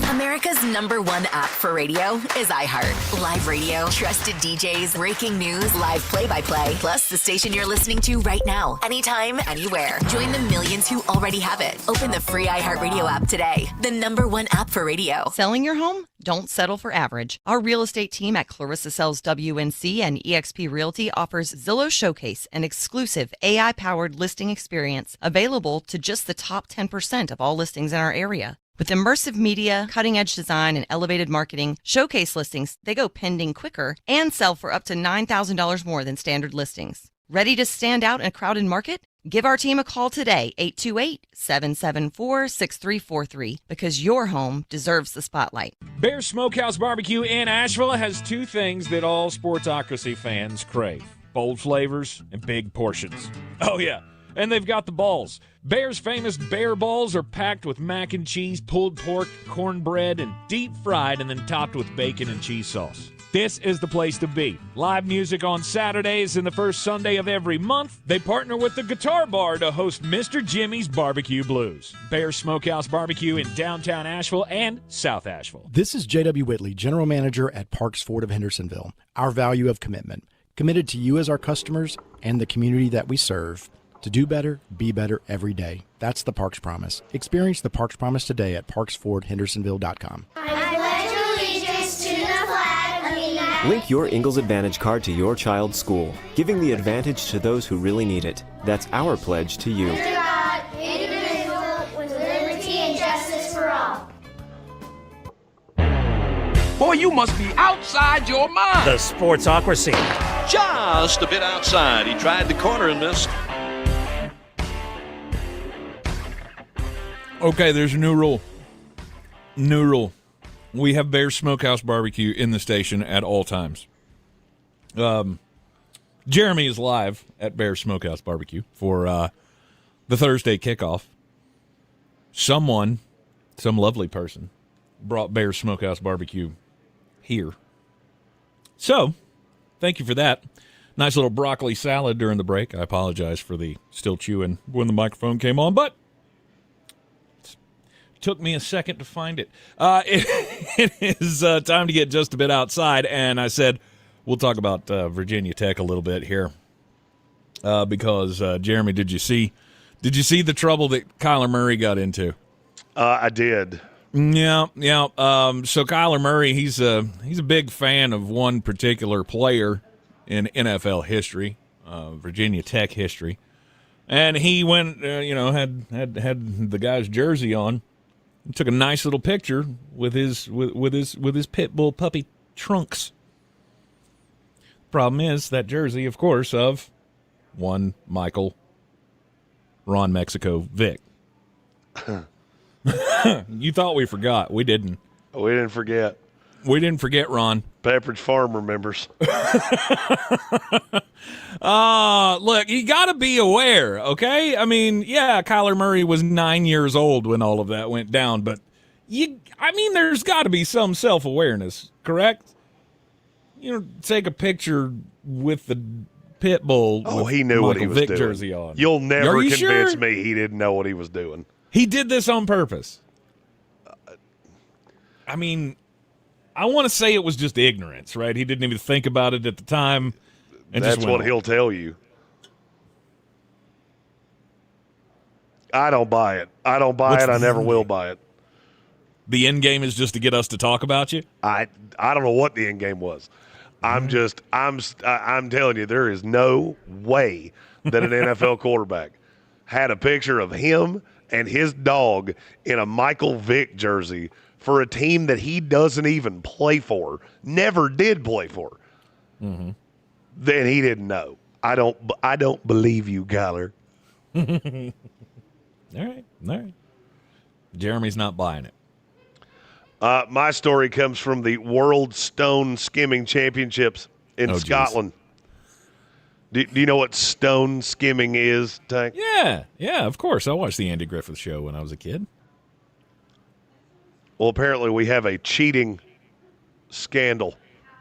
[SPEAKER 9] America's #1 app for radio is iHeart. Live radio, trusted DJs, breaking news, live play-by-play, plus the station you're listening to right now, anytime, anywhere. Join the millions who already have it. Open the free iHeart Radio app today. The #1 app for radio.
[SPEAKER 25] Selling your home? Don't settle for average. Our real estate team at Clarissa Sells WNC and eXp Realty offers Zillow Showcase, an exclusive AI-powered listing experience available to just the top 10% of all listings in our area. With immersive media, cutting-edge design, and elevated marketing, Showcase listings, they go pending quicker and sell for up to $9,000 more than standard listings. Ready to stand out in a crowded market? Give our team a call today, 828-774-6343, because your home deserves the spotlight.
[SPEAKER 2] Bears Smokehouse Barbecue in Asheville has 2 things that all Sportsocracy fans crave: bold flavors and big portions. Oh, yeah. And they've got the balls. Bear's famous bear balls are packed with mac and cheese, pulled pork, cornbread, and deep fried and then topped with bacon and cheese sauce. This is the place to be. Live music on Saturdays and the first Sunday of every month. They partner with the Guitar Bar to host Mr. Jimmy's Barbecue Blues. Bear Smokehouse Barbecue in downtown Asheville and South Asheville.
[SPEAKER 26] This is J.W. Whitley, General Manager at Parks Ford of Hendersonville. Our value of commitment. Committed to you as our customers and the community that we serve. To do better, be better every day. That's the Parks Promise. Experience the Parks Promise today at parksfordhendersonville.com.
[SPEAKER 27] I pledge allegiance to the flag of the United
[SPEAKER 28] Link your Ingles Advantage card to your child's school, giving the advantage to those who really need it. That's our pledge to you.
[SPEAKER 27] Under God, indivisible, with liberty and justice for all.
[SPEAKER 6] Boy, you must be outside your mind.
[SPEAKER 3] The Sportsocracy.
[SPEAKER 1] just a bit outside. He tried the corner and missed.
[SPEAKER 2] Okay, there's a new rule. New rule. We have Bear's Smokehouse barbecue in the station at all times. Jeremy is live at Bear's Smokehouse barbecue for the Thursday kickoff. Some lovely person, brought Bear's Smokehouse barbecue here. So, thank you for that. Nice little broccoli salad during the break. I apologize for the still chewing when the microphone came on, but it took me a second to find it. It is time to get just a bit outside, and I said we'll talk about Virginia Tech a little bit here because, Jeremy, did you see the trouble that Kyler Murray got into?
[SPEAKER 4] I did.
[SPEAKER 2] Yeah. So Kyler Murray, he's a big fan of one particular player in NFL history, Virginia Tech history, and he went, had the guy's jersey on, and took a nice little picture with his pit bull puppy Trunks. Problem is that jersey, of course, of one Michael Ron Mexico Vick. You thought we forgot. We didn't.
[SPEAKER 4] We didn't forget.
[SPEAKER 2] We didn't forget, Ron.
[SPEAKER 4] Pepperidge Farm remembers.
[SPEAKER 2] Look, you got to be aware, okay? I mean, yeah, Kyler Murray was 9 years old when all of that went down, but there's got to be some self-awareness, correct? Take a picture with the pit bull.
[SPEAKER 4] Oh, he knew what he was
[SPEAKER 2] Vick
[SPEAKER 4] doing.
[SPEAKER 2] Jersey on.
[SPEAKER 4] You'll never convince
[SPEAKER 2] sure?
[SPEAKER 4] me he didn't know what he was doing.
[SPEAKER 2] He did this on purpose. I want to say it was just ignorance, right? He didn't even think about it at the time. And
[SPEAKER 4] that's what he'll tell you. I don't buy it. I never will buy it.
[SPEAKER 2] The end game is just to get us to talk about you?
[SPEAKER 4] I don't know what the end game was. I'm telling you, there is no way that an NFL quarterback had a picture of him and his dog in a Michael Vick jersey for a team that he doesn't even play for, never did play for.
[SPEAKER 2] Mm-hmm.
[SPEAKER 4] Then he didn't know. I don't believe you, Kyler.
[SPEAKER 2] All right. Jeremy's not buying it.
[SPEAKER 4] My story comes from the World Stone Skimming Championships in Scotland. Do you know what stone skimming is, Tank?
[SPEAKER 2] Yeah, of course. I watched the Andy Griffith Show when I was a kid.
[SPEAKER 4] Well, apparently we have a cheating scandal.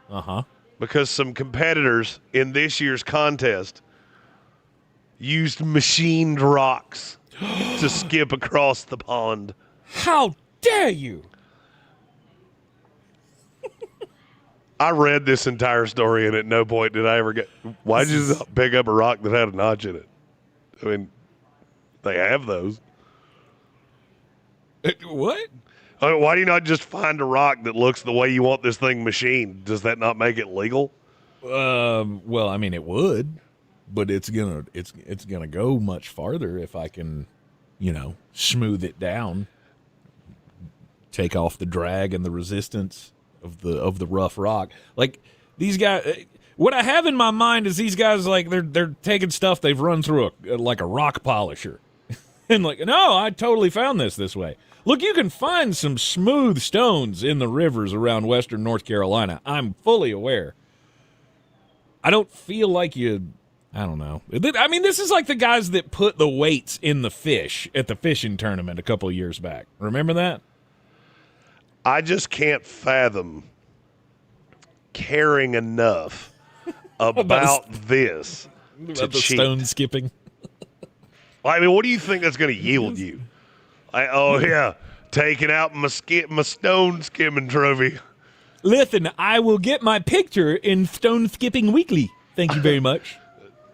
[SPEAKER 2] Uh-huh.
[SPEAKER 4] Because some competitors in this year's contest used machined rocks to skip across the pond.
[SPEAKER 2] How dare you!
[SPEAKER 4] I read this entire story, and at no point did I ever get, why did you pick up a rock that had a notch in it? I mean, they have those.
[SPEAKER 2] What?
[SPEAKER 4] I mean, why do you not just find a rock that looks the way you want this thing machined? Does that not make it legal?
[SPEAKER 2] Well, it would, but it's gonna go much farther if I can, smooth it down, take off the drag and the resistance of the rough rock. Like these guys, what I have in my mind is these guys like they're taking stuff they've run through like a rock polisher, and like, no, I totally found this way. Look, you can find some smooth stones in the rivers around western North Carolina. I'm fully aware. I don't feel like I don't know. This is like the guys that put the weights in the fish at the fishing tournament a couple of years back. Remember that?
[SPEAKER 4] I just can't fathom caring enough about this
[SPEAKER 2] about the cheat. Stone skipping.
[SPEAKER 4] What do you think that's going to yield you? Taking out my stone skimming trophy.
[SPEAKER 2] Listen, I will get my picture in Stone Skipping Weekly. Thank you very much.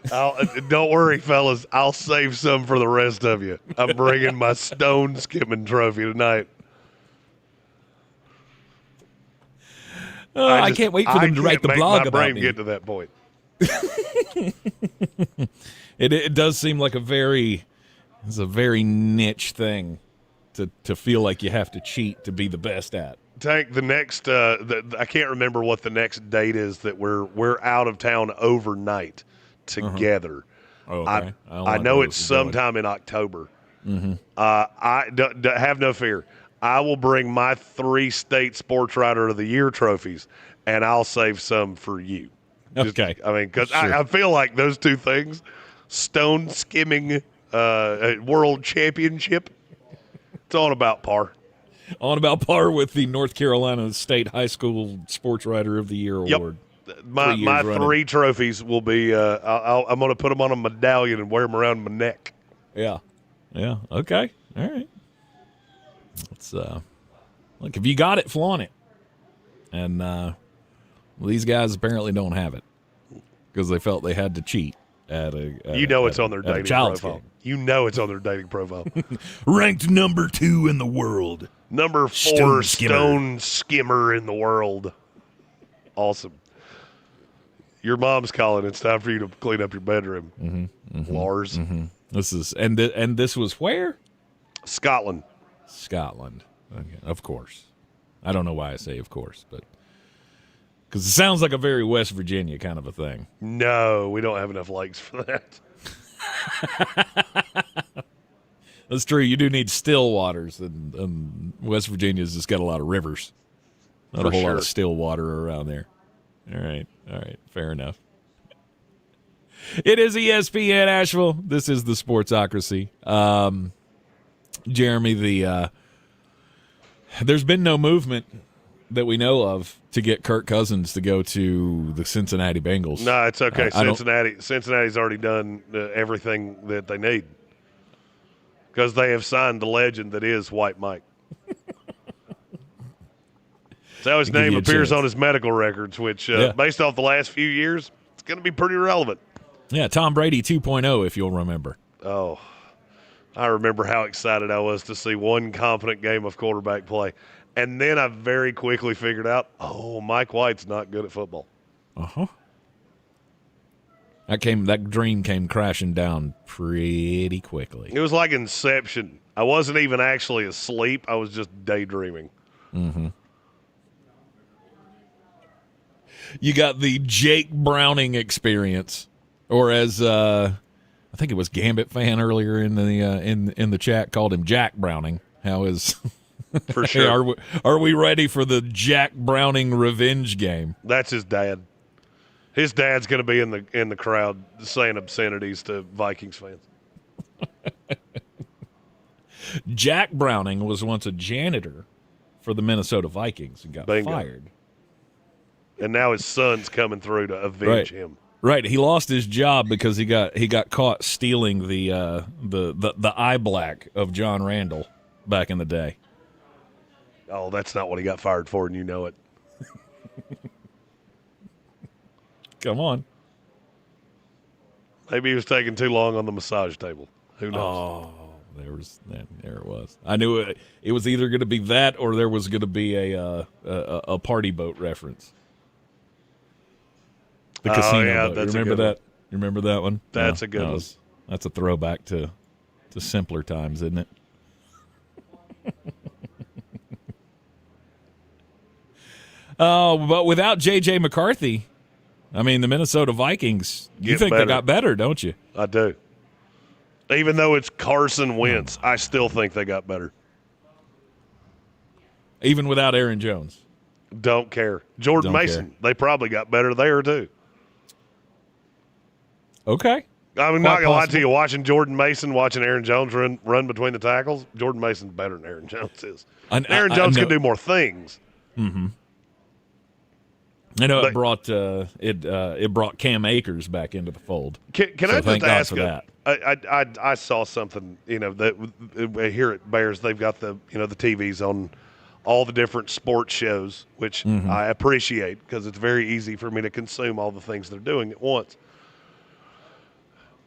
[SPEAKER 4] Don't worry, fellas. I'll save some for the rest of you. I'm bringing my stone skimming trophy tonight.
[SPEAKER 2] I can't wait for them to write the blog about me.
[SPEAKER 4] My brain get to that point.
[SPEAKER 2] It does seem like it's a very niche thing to feel like you have to cheat to be the best at.
[SPEAKER 4] Tank, the next I can't remember what the next date is that we're out of town overnight together.
[SPEAKER 2] Oh, okay.
[SPEAKER 4] I know it's sometime in October.
[SPEAKER 2] Mm-hmm.
[SPEAKER 4] I have no fear. I will bring my 3-state Sports Writer of the Year trophies, and I'll save some for you.
[SPEAKER 2] Okay.
[SPEAKER 4] I mean, because
[SPEAKER 2] Sure.
[SPEAKER 4] I feel like those two things, stone skimming world championship, it's on about par.
[SPEAKER 2] On about par with the North Carolina State High School Sports Writer of the Year award.
[SPEAKER 4] My 3 trophies will be. I'm going to put them on a medallion and wear them around my neck.
[SPEAKER 2] Yeah. Okay. All right. Let's look. If you got it, flaunt it. And well, these guys apparently don't have it because they felt they had to cheat at a.
[SPEAKER 4] It's on their dating profile.
[SPEAKER 2] Game.
[SPEAKER 4] You know it's on their dating profile.
[SPEAKER 2] Ranked number 2 in the world.
[SPEAKER 4] Number 4 stone skimmer in the world. Awesome. Your mom's calling. It's time for you to clean up your bedroom.
[SPEAKER 2] Mm-hmm.
[SPEAKER 4] Lars.
[SPEAKER 2] Mm-hmm. This is and this was where?
[SPEAKER 4] Scotland.
[SPEAKER 2] Okay, of course. I don't know why I say of course, but because it sounds like a very West Virginia kind of a thing.
[SPEAKER 4] No, we don't have enough lakes for that.
[SPEAKER 2] That's true. You do need still waters, and West Virginia's just got a lot of rivers. Not a whole lot of still water around there. All right. Fair enough. It is ESPN Asheville. This is the Sportsocracy. Jeremy, there's been no movement that we know of to get Kirk Cousins to go to the Cincinnati Bengals.
[SPEAKER 4] No, it's okay. Cincinnati's already done everything that they need because they have signed the legend that is White Mike. So his name appears on his medical records, which, based off the last few years, it's going to be pretty relevant.
[SPEAKER 2] Yeah, Tom Brady 2.0, if you'll remember.
[SPEAKER 4] Oh, I remember how excited I was to see one confident game of quarterback play. And then I very quickly figured out, Mike White's not good at football.
[SPEAKER 2] Uh-huh. That dream came crashing down pretty quickly.
[SPEAKER 4] It was like Inception. I wasn't even actually asleep. I was just daydreaming.
[SPEAKER 2] Mm-hmm. You got the Jake Browning experience, or as I think it was Gambit fan earlier in the chat called him Jack Browning. How is
[SPEAKER 4] for sure?
[SPEAKER 2] Are we ready for the Jack Browning revenge game?
[SPEAKER 4] That's his dad. His dad's going to be in the crowd saying obscenities to Vikings fans.
[SPEAKER 2] Jack Browning was once a janitor for the Minnesota Vikings and got fired.
[SPEAKER 4] And now his son's coming through to avenge him.
[SPEAKER 2] Right, he lost his job because he got caught stealing the eye black of John Randall back in the day.
[SPEAKER 4] Oh, that's not what he got fired for, and you know it.
[SPEAKER 2] Come on.
[SPEAKER 4] Maybe he was taking too long on the massage table. Who knows?
[SPEAKER 2] Oh, there it was. I knew it was either going to be that or there was going to be a party boat reference. The casino boat.
[SPEAKER 4] That's
[SPEAKER 2] you remember that? You remember that one?
[SPEAKER 4] That's a good one.
[SPEAKER 2] That's a throwback to simpler times, isn't it? Oh, but without J.J. McCarthy, I mean, the Minnesota Vikings, you think they got better, don't you?
[SPEAKER 4] I do. Even though it's Carson Wentz, I still think they got better.
[SPEAKER 2] Even without Aaron Jones?
[SPEAKER 4] Don't care. Jordan Mason, they probably got better there, too.
[SPEAKER 2] Okay.
[SPEAKER 4] I'm not going to lie to you. Watching Jordan Mason, watching Aaron Jones run between the tackles, Jordan Mason's better than Aaron Jones is. Aaron Jones can do more things.
[SPEAKER 2] Mm-hmm. I know it brought Cam Akers back into the fold.
[SPEAKER 4] Can I just ask that? I saw something, that here at Bears they've got the TVs on all the different sports shows, which I appreciate because it's very easy for me to consume all the things they're doing at once.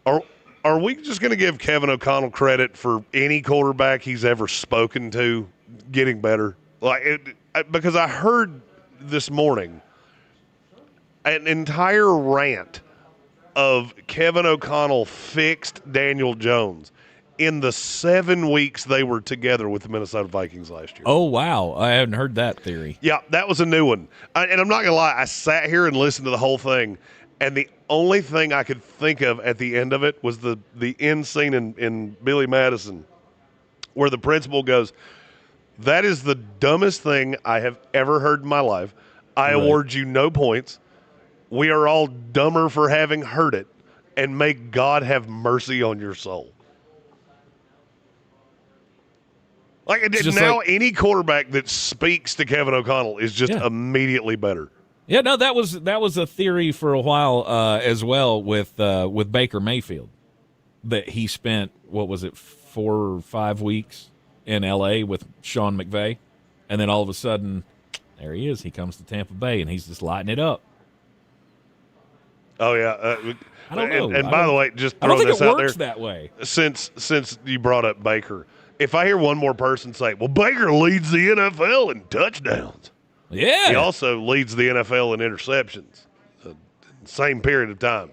[SPEAKER 4] Are we just going to give Kevin O'Connell credit for any quarterback he's ever spoken to getting better? Because I heard this morning an entire rant of Kevin O'Connell fixed Daniel Jones in the 7 weeks they were together with the Minnesota Vikings last year.
[SPEAKER 2] Oh, wow. I haven't heard that theory.
[SPEAKER 4] Yeah, that was a new one. And I'm not going to lie, I sat here and listened to the whole thing, and the only thing I could think of at the end of it was the end scene in Billy Madison where the principal goes, "That is the dumbest thing I have ever heard in my life. I award you no points. We are all dumber for having heard it, and may God have mercy on your soul." Any quarterback that speaks to Kevin O'Connell is just immediately better.
[SPEAKER 2] Yeah, no, that was a theory for a while as well with Baker Mayfield, that he spent, 4 or 5 weeks in L.A. with Sean McVay, and then all of a sudden, there he is. He comes to Tampa Bay, and he's just lighting it up.
[SPEAKER 4] Oh yeah,
[SPEAKER 2] I don't know.
[SPEAKER 4] And by the way, just
[SPEAKER 2] I don't
[SPEAKER 4] throwing
[SPEAKER 2] think
[SPEAKER 4] this
[SPEAKER 2] it
[SPEAKER 4] out
[SPEAKER 2] works
[SPEAKER 4] there,
[SPEAKER 2] that way.
[SPEAKER 4] Since you brought up Baker, if I hear one more person say, "Well, Baker leads the NFL in touchdowns,"
[SPEAKER 2] yeah,
[SPEAKER 4] he also leads the NFL in interceptions, same period of time.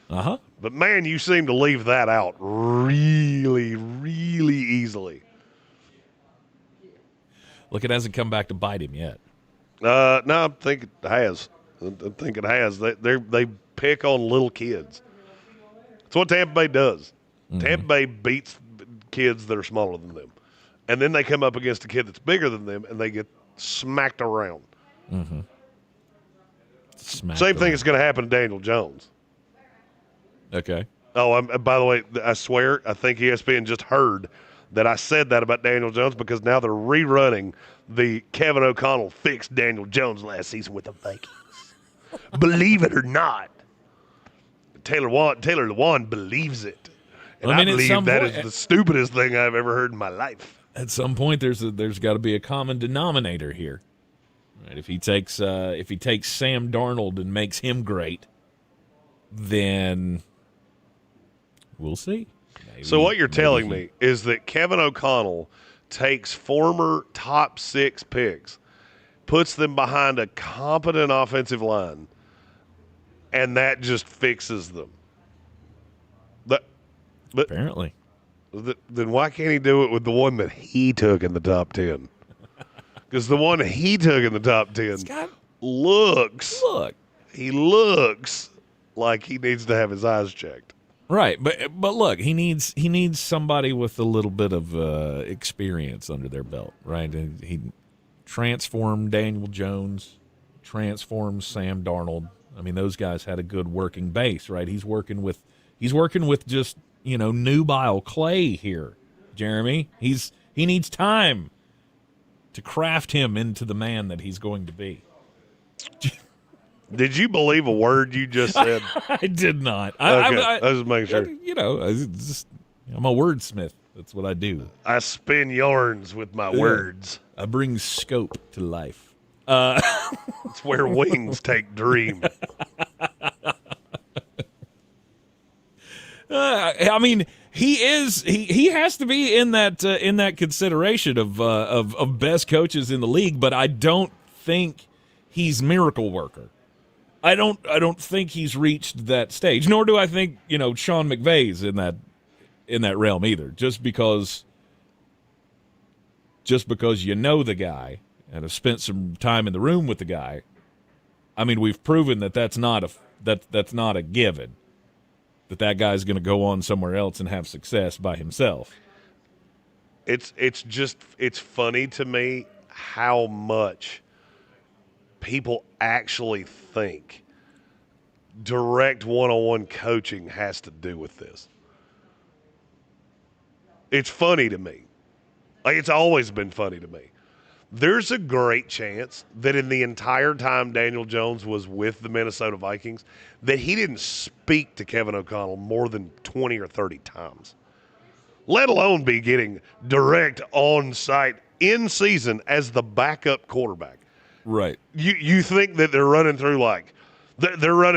[SPEAKER 2] Uh-huh.
[SPEAKER 4] But man, you seem to leave that out really, really easily.
[SPEAKER 2] Look, it hasn't come back to bite him yet.
[SPEAKER 4] No, I think it has. They pick on little kids. That's what Tampa Bay does. Mm-hmm. Tampa Bay beats kids that are smaller than them. And then they come up against a kid that's bigger than them, and they get smacked around.
[SPEAKER 2] Mm-hmm.
[SPEAKER 4] Same thing is going to happen to Daniel Jones.
[SPEAKER 2] Okay.
[SPEAKER 4] Oh, by the way, I swear, I think ESPN just heard that I said that about Daniel Jones because now they're rerunning the Kevin O'Connell fixed Daniel Jones last season with the Vikings. Believe it or not, Taylor Lewan believes it. And I believe that is the stupidest thing I've ever heard in my life.
[SPEAKER 2] At some point, there's got to be a common denominator here. Right? If he takes Sam Darnold and makes him great, then we'll see. Maybe,
[SPEAKER 4] so what you're telling me is that Kevin O'Connell takes former top 6 picks, puts them behind a competent offensive line, and that just fixes them. But
[SPEAKER 2] apparently.
[SPEAKER 4] Then why can't he do it with the one that he took in the top 10? Because the one he took in the top 10 looks like he needs to have his eyes checked.
[SPEAKER 2] Right, but look, he needs somebody with a little bit of experience under their belt, right? And he transformed Daniel Jones, transformed Sam Darnold. I mean, those guys had a good working base, right? He's working with just, nubile clay here, Jeremy. He needs time to craft him into the man that he's going to be.
[SPEAKER 4] Did you believe a word you just said?
[SPEAKER 2] I did not.
[SPEAKER 4] Okay, I was just making sure.
[SPEAKER 2] I'm a wordsmith. That's what I do.
[SPEAKER 4] I spin yarns with my words.
[SPEAKER 2] I bring scope to life.
[SPEAKER 4] It's where wings take dream.
[SPEAKER 2] I mean, he has to be in that consideration of best coaches in the league, but I don't think he's miracle worker. I don't think he's reached that stage, nor do I think, Sean McVay's in that realm either. Just because you know the guy and have spent some time in the room with the guy, I mean, we've proven that's not a given. That guy's going to go on somewhere else and have success by himself.
[SPEAKER 4] It's funny to me how much people actually think direct one-on-one coaching has to do with this. It's funny to me. Like, it's always been funny to me. There's a great chance that in the entire time Daniel Jones was with the Minnesota Vikings, that he didn't speak to Kevin O'Connell more than 20 or 30 times, let alone be getting direct on-site in season as the backup quarterback.
[SPEAKER 2] Right.
[SPEAKER 4] You think that they're running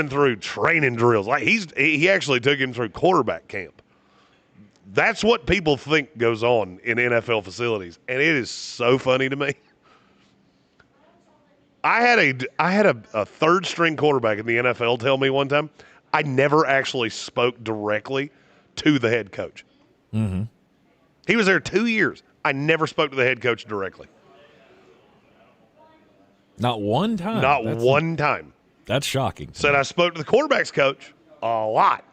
[SPEAKER 4] through training drills. Like he actually took him through quarterback camp. That's what people think goes on in NFL facilities, and it is so funny to me. I had a third string quarterback in the NFL tell me one time I never actually spoke directly to the head coach.
[SPEAKER 2] Mm-hmm.
[SPEAKER 4] He was there 2 years. I never spoke to the head coach directly.
[SPEAKER 2] Not one time?
[SPEAKER 4] Not one time.
[SPEAKER 2] That's shocking.
[SPEAKER 4] Said I spoke to the quarterback's coach a lot.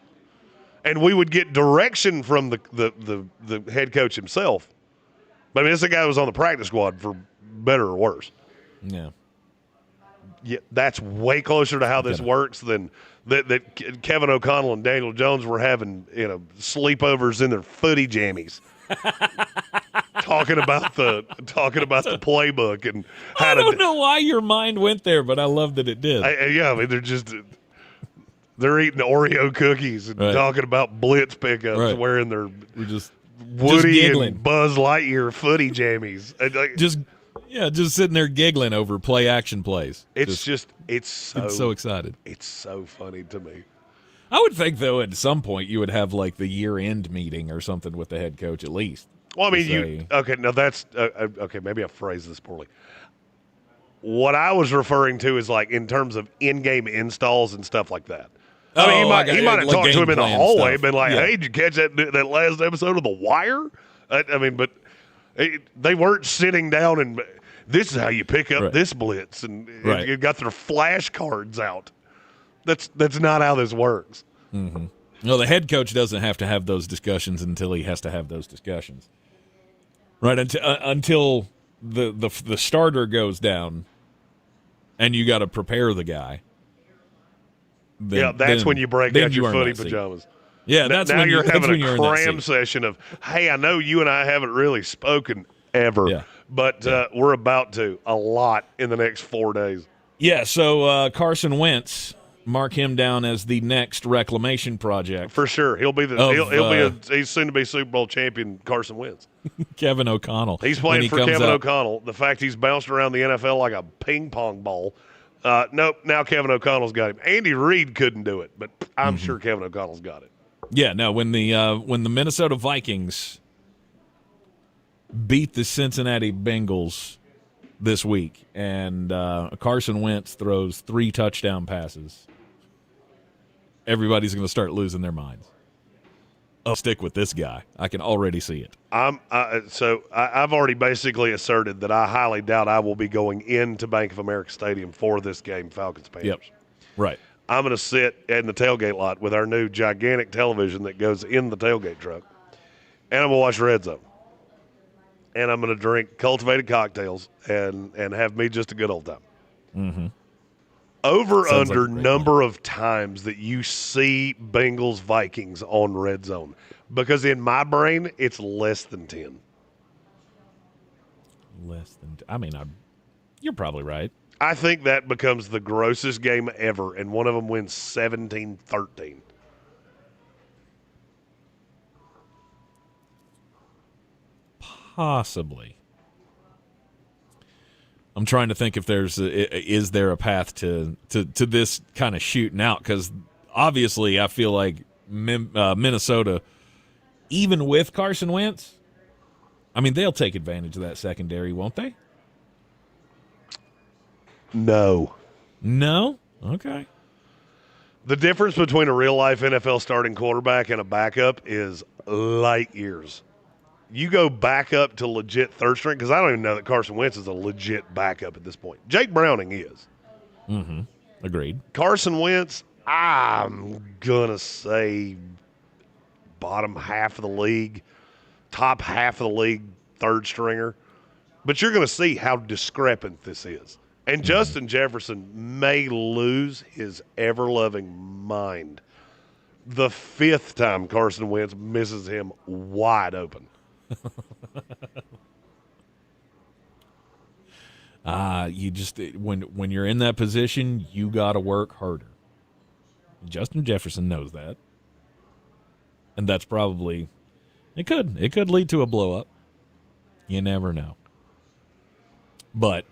[SPEAKER 4] And we would get direction from the head coach himself. But I mean, this is a guy who was on the practice squad for better or worse.
[SPEAKER 2] Yeah.
[SPEAKER 4] Yeah, that's way closer to how this works than that Kevin O'Connell and Daniel Jones were having, sleepovers in their footy jammies. talking about the playbook and how
[SPEAKER 2] I don't know why your mind went there, but I love that it did.
[SPEAKER 4] They're eating Oreo cookies and talking about blitz pickups, wearing their Woody and Buzz Lightyear footy jammies.
[SPEAKER 2] Just sitting there giggling over play action plays.
[SPEAKER 4] It's so
[SPEAKER 2] excited.
[SPEAKER 4] It's so funny to me.
[SPEAKER 2] I would think, though, at some point you would have like the year-end meeting or something with the head coach at least.
[SPEAKER 4] Well, I mean, that's okay. Maybe I phrased this poorly. What I was referring to is like in terms of in-game installs and stuff like that. I mean, he might have talked to him in the hallway, been like, "Hey, did you catch that last episode of The Wire?" I mean, but they weren't sitting down and this is how you pick up this blitz, and you got their flashcards out. That's not how this works.
[SPEAKER 2] Mm-hmm. No, the head coach doesn't have to have those discussions until he has to have those discussions. Right, until the starter goes down, and you got to prepare the guy.
[SPEAKER 4] That's when you break out your footy pajamas.
[SPEAKER 2] Yeah,
[SPEAKER 4] now you're having a cram session of, hey, I know you and I haven't really spoken ever, but we're about to a lot in the next 4 days.
[SPEAKER 2] Yeah, so Carson Wentz, mark him down as the next reclamation project.
[SPEAKER 4] For sure. He'll be he's soon to be Super Bowl champion Carson Wentz.
[SPEAKER 2] Kevin O'Connell.
[SPEAKER 4] He's playing for Kevin O'Connell. The fact he's bounced around the NFL like a ping pong ball. Nope, now Kevin O'Connell's got him. Andy Reid couldn't do it, but I'm sure Kevin O'Connell's got it.
[SPEAKER 2] Yeah, no, when the Minnesota Vikings beat the Cincinnati Bengals this week and Carson Wentz throws 3 touchdown passes, everybody's going to start losing their minds. I'll stick with this guy. I can already see it.
[SPEAKER 4] I've already basically asserted that I highly doubt I will be going into Bank of America Stadium for this game, Falcons-Panthers.
[SPEAKER 2] Yep. Right.
[SPEAKER 4] I'm going to sit in the tailgate lot with our new gigantic television that goes in the tailgate truck, and I'm going to watch Red Zone. And I'm going to drink cultivated cocktails and have me just a good old time.
[SPEAKER 2] Mm-hmm.
[SPEAKER 4] Over-under number of times that you see Bengals-Vikings on Red Zone. Because in my brain, it's less than 10.
[SPEAKER 2] You're probably right.
[SPEAKER 4] I think that becomes the grossest game ever, and one of them wins 17-13.
[SPEAKER 2] Possibly. I'm trying to think if is there a path to this kind of shooting out, because obviously I feel like Minnesota, even with Carson Wentz, I mean, they'll take advantage of that secondary, won't they?
[SPEAKER 4] No.
[SPEAKER 2] Okay.
[SPEAKER 4] The difference between a real-life NFL starting quarterback and a backup is light years. You go back up to legit third string, because I don't even know that Carson Wentz is a legit backup at this point. Jake Browning is.
[SPEAKER 2] Mm-hmm. Agreed.
[SPEAKER 4] Carson Wentz, I'm going to say bottom half of the league, top half of the league, third stringer. But you're going to see how discrepant this is. And Justin Jefferson may lose his ever-loving mind the 5th time Carson Wentz misses him wide open.
[SPEAKER 2] You just when you're in that position, you got to work harder. Justin Jefferson knows that, and that's probably it. Could lead to a blow up. You never know. But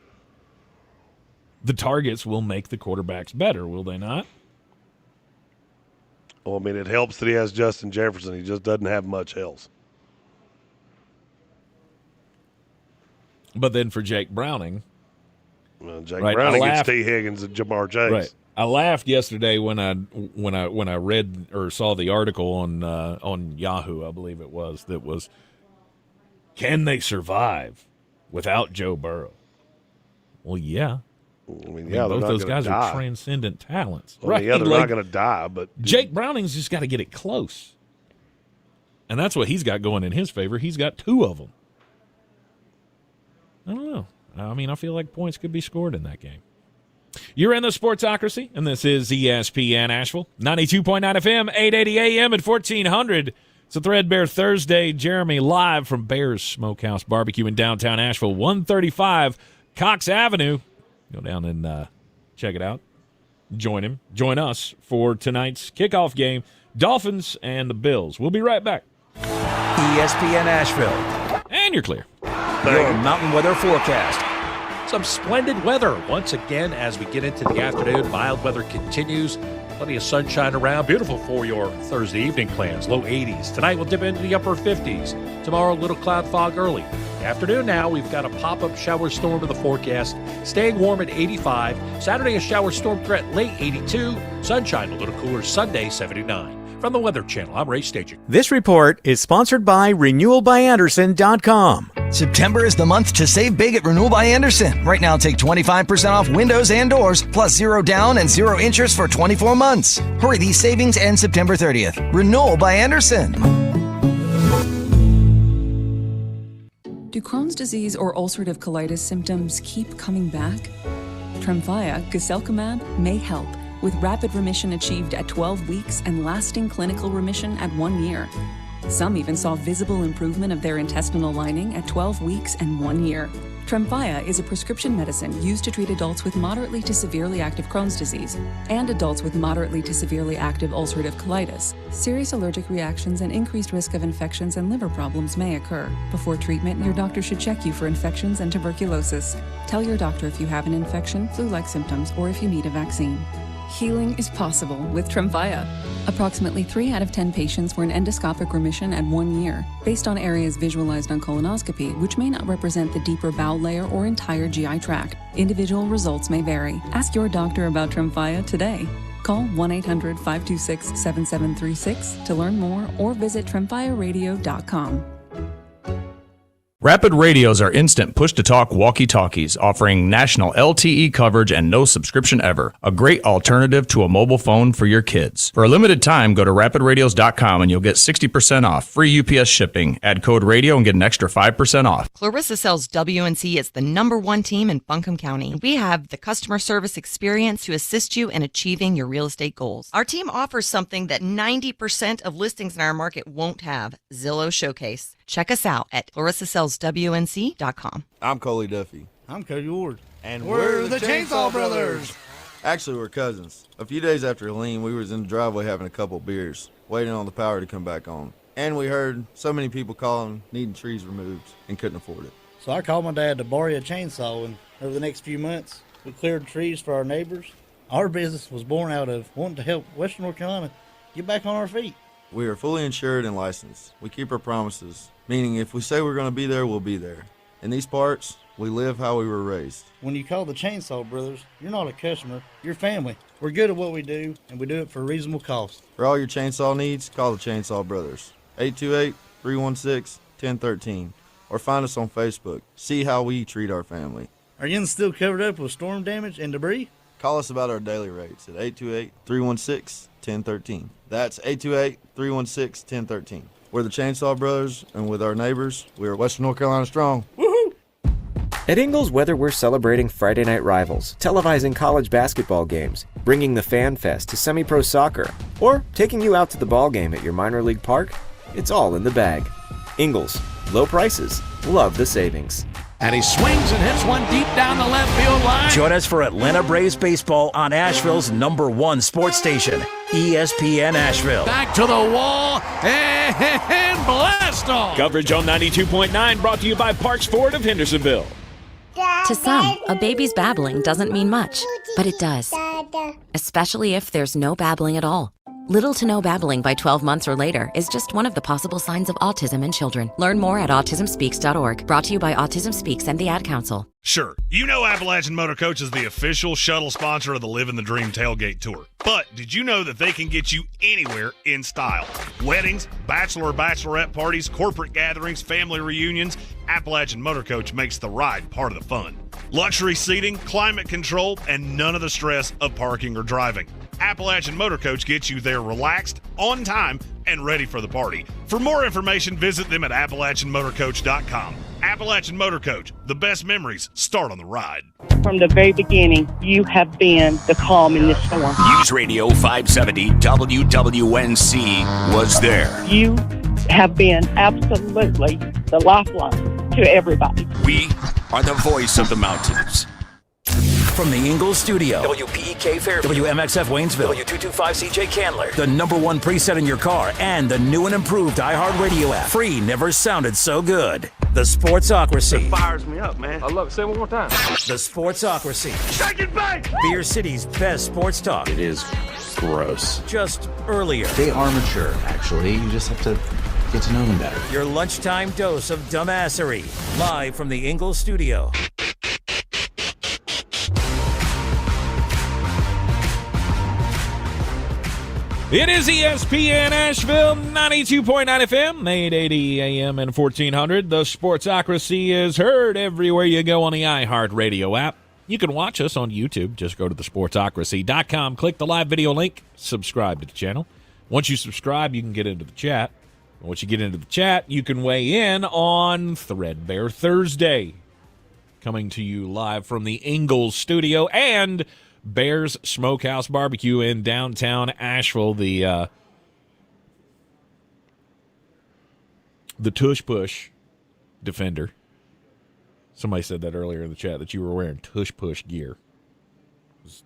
[SPEAKER 2] the targets will make the quarterbacks better, will they not?
[SPEAKER 4] Well, I mean, it helps that he has Justin Jefferson. He just doesn't have much else.
[SPEAKER 2] But then for Jake Browning,
[SPEAKER 4] Browning gets T. Higgins and Jamar Chase.
[SPEAKER 2] Right. I laughed yesterday when I read or saw the article on Yahoo, I believe it was, that was Can they survive without Joe Burrow? Well, yeah.
[SPEAKER 4] I mean, both
[SPEAKER 2] those guys are transcendent talents.
[SPEAKER 4] Well, right? Yeah, they're not going to die, but
[SPEAKER 2] Jake Browning's just got to get it close. And that's what he's got going in his favor. He's got 2 of them. I don't know. I mean, I feel like points could be scored in that game. You're in the Sportsocracy, and this is ESPN Asheville. 92.9 FM, 880 AM at 1400. It's a Threadbare Thursday. Jeremy live from Bear's Smokehouse Barbecue in downtown Asheville, 135 Cox Avenue. Go down and check it out. Join him. Join us for tonight's kickoff game, Dolphins and the Bills. We'll be right back.
[SPEAKER 3] ESPN Asheville.
[SPEAKER 2] And you're clear.
[SPEAKER 3] Your mountain weather forecast.
[SPEAKER 20] Some splendid weather once again as we get into the afternoon. Mild weather continues. Plenty of sunshine around. Beautiful for your Thursday evening plans. Low 80s. Tonight we'll dip into the upper 50s. Tomorrow, a little cloud fog early. Afternoon now, we've got a pop-up shower storm in the forecast. Staying warm at 85. Saturday, a shower storm threat late 82. Sunshine a little cooler Sunday, 79. From the Weather Channel, I'm Ray Staging.
[SPEAKER 5] This report is sponsored by RenewalByAnderson.com.
[SPEAKER 7] September is the month to save big at Renewal by Anderson. Right now, take 25% off windows and doors, plus 0 down and 0 interest for 24 months. Hurry, these savings end September 30th. Renewal by Anderson.
[SPEAKER 8] Do Crohn's disease or ulcerative colitis symptoms keep coming back? Tremfya, guselkumab, may help, with rapid remission achieved at 12 weeks and lasting clinical remission at 1 year. Some even saw visible improvement of their intestinal lining at 12 weeks and 1 year. Tremfya is a prescription medicine used to treat adults with moderately to severely active Crohn's disease and adults with moderately to severely active ulcerative colitis. Serious allergic reactions and increased risk of infections and liver problems may occur. Before treatment, your doctor should check you for infections and tuberculosis. Tell your doctor if you have an infection, flu-like symptoms, or if you need a vaccine. Healing is possible with Tremfya. Approximately 3 out of 10 patients were in endoscopic remission at 1 year, based on areas visualized on colonoscopy, which may not represent the deeper bowel layer or entire GI tract. Individual results may vary. Ask your doctor about Tremfya today. Call 1-800-526-7736 to learn more or visit tremfyaradio.com.
[SPEAKER 22] Rapid Radios are instant push-to-talk walkie-talkies offering national LTE coverage and no subscription ever. A great alternative to a mobile phone for your kids. For a limited time, go to rapidradios.com and you'll get 60% off. Free UPS shipping. Add code radio and get an extra 5% off.
[SPEAKER 25] Clarissa Sells WNC is the #1 team in Buncombe County. We have the customer service experience to assist you in achieving your real estate goals. Our team offers something that 90% of listings in our market won't have, Zillow Showcase. Check us out at clarissasellswnc.com.
[SPEAKER 10] I'm Coley Duffy.
[SPEAKER 11] I'm Cody Ward.
[SPEAKER 10] And we're the Chainsaw Brothers. Actually, we're cousins. A few days after Helene, we was in the driveway having a couple beers, waiting on the power to come back on. And we heard so many people calling, needing trees removed, and couldn't afford it.
[SPEAKER 11] So I called my dad to borrow a chainsaw, and over the next few months, we cleared trees for our neighbors. Our business was born out of wanting to help Western North Carolina get back on our feet.
[SPEAKER 10] We are fully insured and licensed. We keep our promises, meaning if we say we're going to be there, we'll be there. In these parts, we live how we were raised.
[SPEAKER 11] When you call the Chainsaw Brothers, you're not a customer, you're family. We're good at what we do, and we do it for a reasonable cost.
[SPEAKER 10] For all your chainsaw needs, call the Chainsaw Brothers. 828-316-1013. Or find us on Facebook. See how we treat our family.
[SPEAKER 11] Are you still covered up with storm damage and debris?
[SPEAKER 10] Call us about our daily rates at 828-316-1013. That's 828-316-1013. We're the Chainsaw Brothers, and with our neighbors, we are Western North Carolina strong.
[SPEAKER 11] Woohoo!
[SPEAKER 28] At Ingles, whether we're celebrating Friday night rivals, televising college basketball games, bringing the Fan Fest to semi-pro soccer, or taking you out to the ball game at your minor league park, it's all in the bag. Ingles, low prices, love the savings.
[SPEAKER 3] And he swings and hits one deep down the left field line. Join us for Atlanta Braves baseball on Asheville's #1 sports station, ESPN Asheville.
[SPEAKER 2] Back to the wall and blast off. Coverage on 92.9 brought to you by Parks Ford of Hendersonville.
[SPEAKER 12] To some, a baby's babbling doesn't mean much, but it does. Especially if there's no babbling at all. Little to no babbling by 12 months or later is just one of the possible signs of autism in children. Learn more at autismspeaks.org. Brought to you by Autism Speaks and the Ad Council.
[SPEAKER 13] Sure, you know Appalachian Motor Coach is the official shuttle sponsor of the Living the Dream Tailgate Tour. But did you know that they can get you anywhere in style? Weddings, bachelor or bachelorette parties, corporate gatherings, family reunions, Appalachian Motor Coach makes the ride part of the fun. Luxury seating, climate control, and none of the stress of parking or driving. Appalachian Motor Coach gets you there relaxed, on time, and ready for the party. For more information, visit them at AppalachianMotorCoach.com. Appalachian Motor Coach, the best memories start on the ride.
[SPEAKER 14] From the very beginning, you have been the calm in this storm.
[SPEAKER 3] News Radio 570 WWNC was there.
[SPEAKER 14] You have been absolutely the lifeline to everybody.
[SPEAKER 3] We are the voice of the mountains. From the Ingles studio, WPEK Fairview, WMXF Waynesville, W225CJ Candler, the #1 preset in your car, and the new and improved iHeartRadio app. Free never sounded so good. The Sportsocracy.
[SPEAKER 6] It fires me up, man. I love it. Say it one more time.
[SPEAKER 3] The Sportsocracy.
[SPEAKER 6] Shake it back!
[SPEAKER 3] Beer City's best sports talk.
[SPEAKER 15] It is gross.
[SPEAKER 3] Just earlier.
[SPEAKER 15] They are mature, actually. You just have to get to know them better.
[SPEAKER 3] Your lunchtime dose of dumbassery. Live from the Ingles studio.
[SPEAKER 2] It is ESPN Asheville, 92.9 FM, 880 AM and 1400. The Sportsocracy is heard everywhere you go on the iHeartRadio app. You can watch us on YouTube. Just go to thesportsocracy.com, click the live video link, subscribe to the channel. Once you subscribe, you can get into the chat. Once you get into the chat, you can weigh in on Threadbare Thursday, coming to you live from the Ingles studio and Bears Smokehouse Barbecue in downtown Asheville. The tush push defender. Somebody said that earlier in the chat that you were wearing tush push gear. Because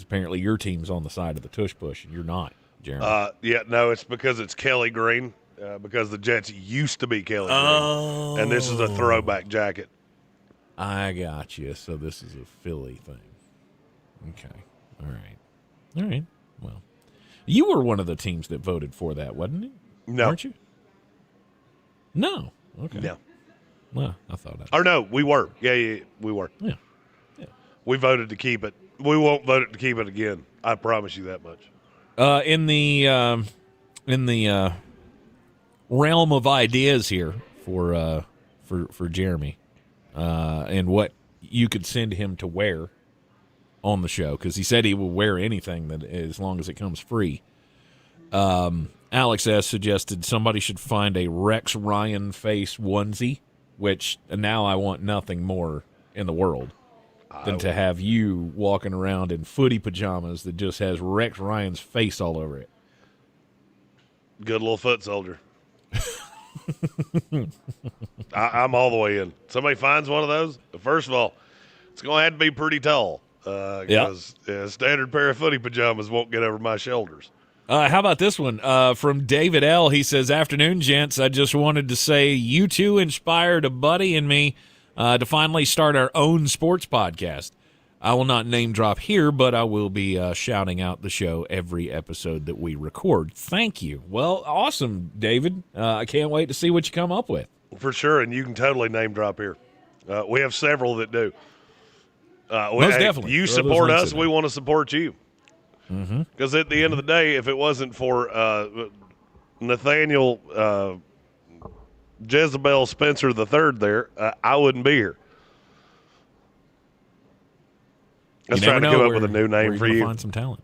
[SPEAKER 2] apparently your team's on the side of the tush push and you're not, Jeremy.
[SPEAKER 4] Yeah, no, it's because it's Kelly Green. Because the Jets used to be Kelly Green, and this is a throwback jacket.
[SPEAKER 2] I got you. So this is a Philly thing. Okay. All right. Well, you were one of the teams that voted for that, wasn't it?
[SPEAKER 4] No.
[SPEAKER 2] Weren't you? No. Okay.
[SPEAKER 4] No.
[SPEAKER 2] Well, I thought I.
[SPEAKER 4] Or no, we were. Yeah, we were.
[SPEAKER 2] Yeah.
[SPEAKER 4] We voted to keep it. We won't vote to keep it again. I promise you that much.
[SPEAKER 2] In the realm of ideas here for Jeremy, and what you could send him to wear on the show, because he said he will wear anything that as long as it comes free. Alex S. suggested somebody should find a Rex Ryan face onesie, which now I want nothing more in the world than to have you walking around in footy pajamas that just has Rex Ryan's face all over it.
[SPEAKER 4] Good little foot soldier. I'm all the way in. Somebody finds one of those, first of all, it's going to have to be pretty tall. Because a standard pair of footy pajamas won't get over my shoulders.
[SPEAKER 2] How about this one from David L.? He says, "Afternoon, gents. I just wanted to say you two inspired a buddy and me to finally start our own sports podcast. I will not name drop here, but I will be shouting out the show every episode that we record. Thank you." Well, awesome, David. I can't wait to see what you come up with.
[SPEAKER 4] For sure, and you can totally name drop here. We have several that do.
[SPEAKER 2] Most definitely.
[SPEAKER 4] You support us, we want to support you. Because at the end of the day, if it wasn't for Nathaniel Jezebel Spencer III there, I wouldn't be here. Let's try to come up with a new name for you.
[SPEAKER 2] Find some talent.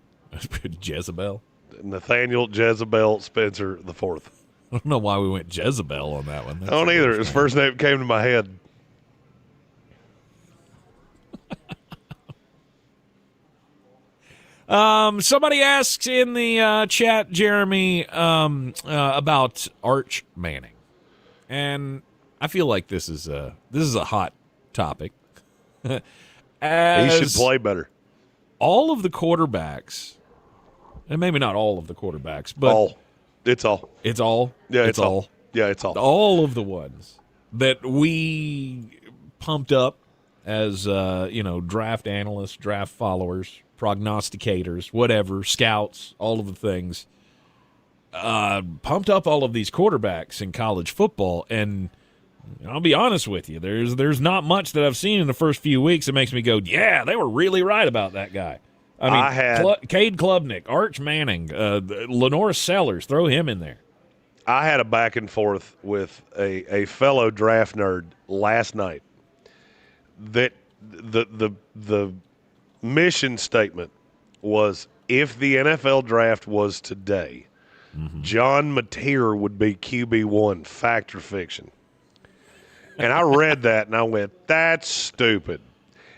[SPEAKER 2] Jezebel.
[SPEAKER 4] Nathaniel Jezebel Spencer IV.
[SPEAKER 2] I don't know why we went Jezebel on that one.
[SPEAKER 4] I don't either. His first name came to my head.
[SPEAKER 2] Somebody asks in the chat, Jeremy, about Arch Manning, and I feel like this is a hot topic.
[SPEAKER 4] He should play better.
[SPEAKER 2] All of the quarterbacks, and maybe not all of the quarterbacks, but
[SPEAKER 4] it's all.
[SPEAKER 2] Yeah,
[SPEAKER 4] it's all. Yeah, it's all.
[SPEAKER 2] All of the ones that we pumped up as draft analysts, draft followers, prognosticators, whatever, scouts, all of the things. pumped up all of these quarterbacks in college football, and I'll be honest with you, there's not much that I've seen in the first few weeks that makes me go, yeah, they were really right about that guy. I mean, Cade Klubnik, Arch Manning, Lenore Sellers, throw him in there.
[SPEAKER 4] I had a back and forth with a fellow draft nerd last night that the mission statement was, if the NFL draft was today, John Mateer would be QB1, fact or fiction. And I read that and I went, that's stupid.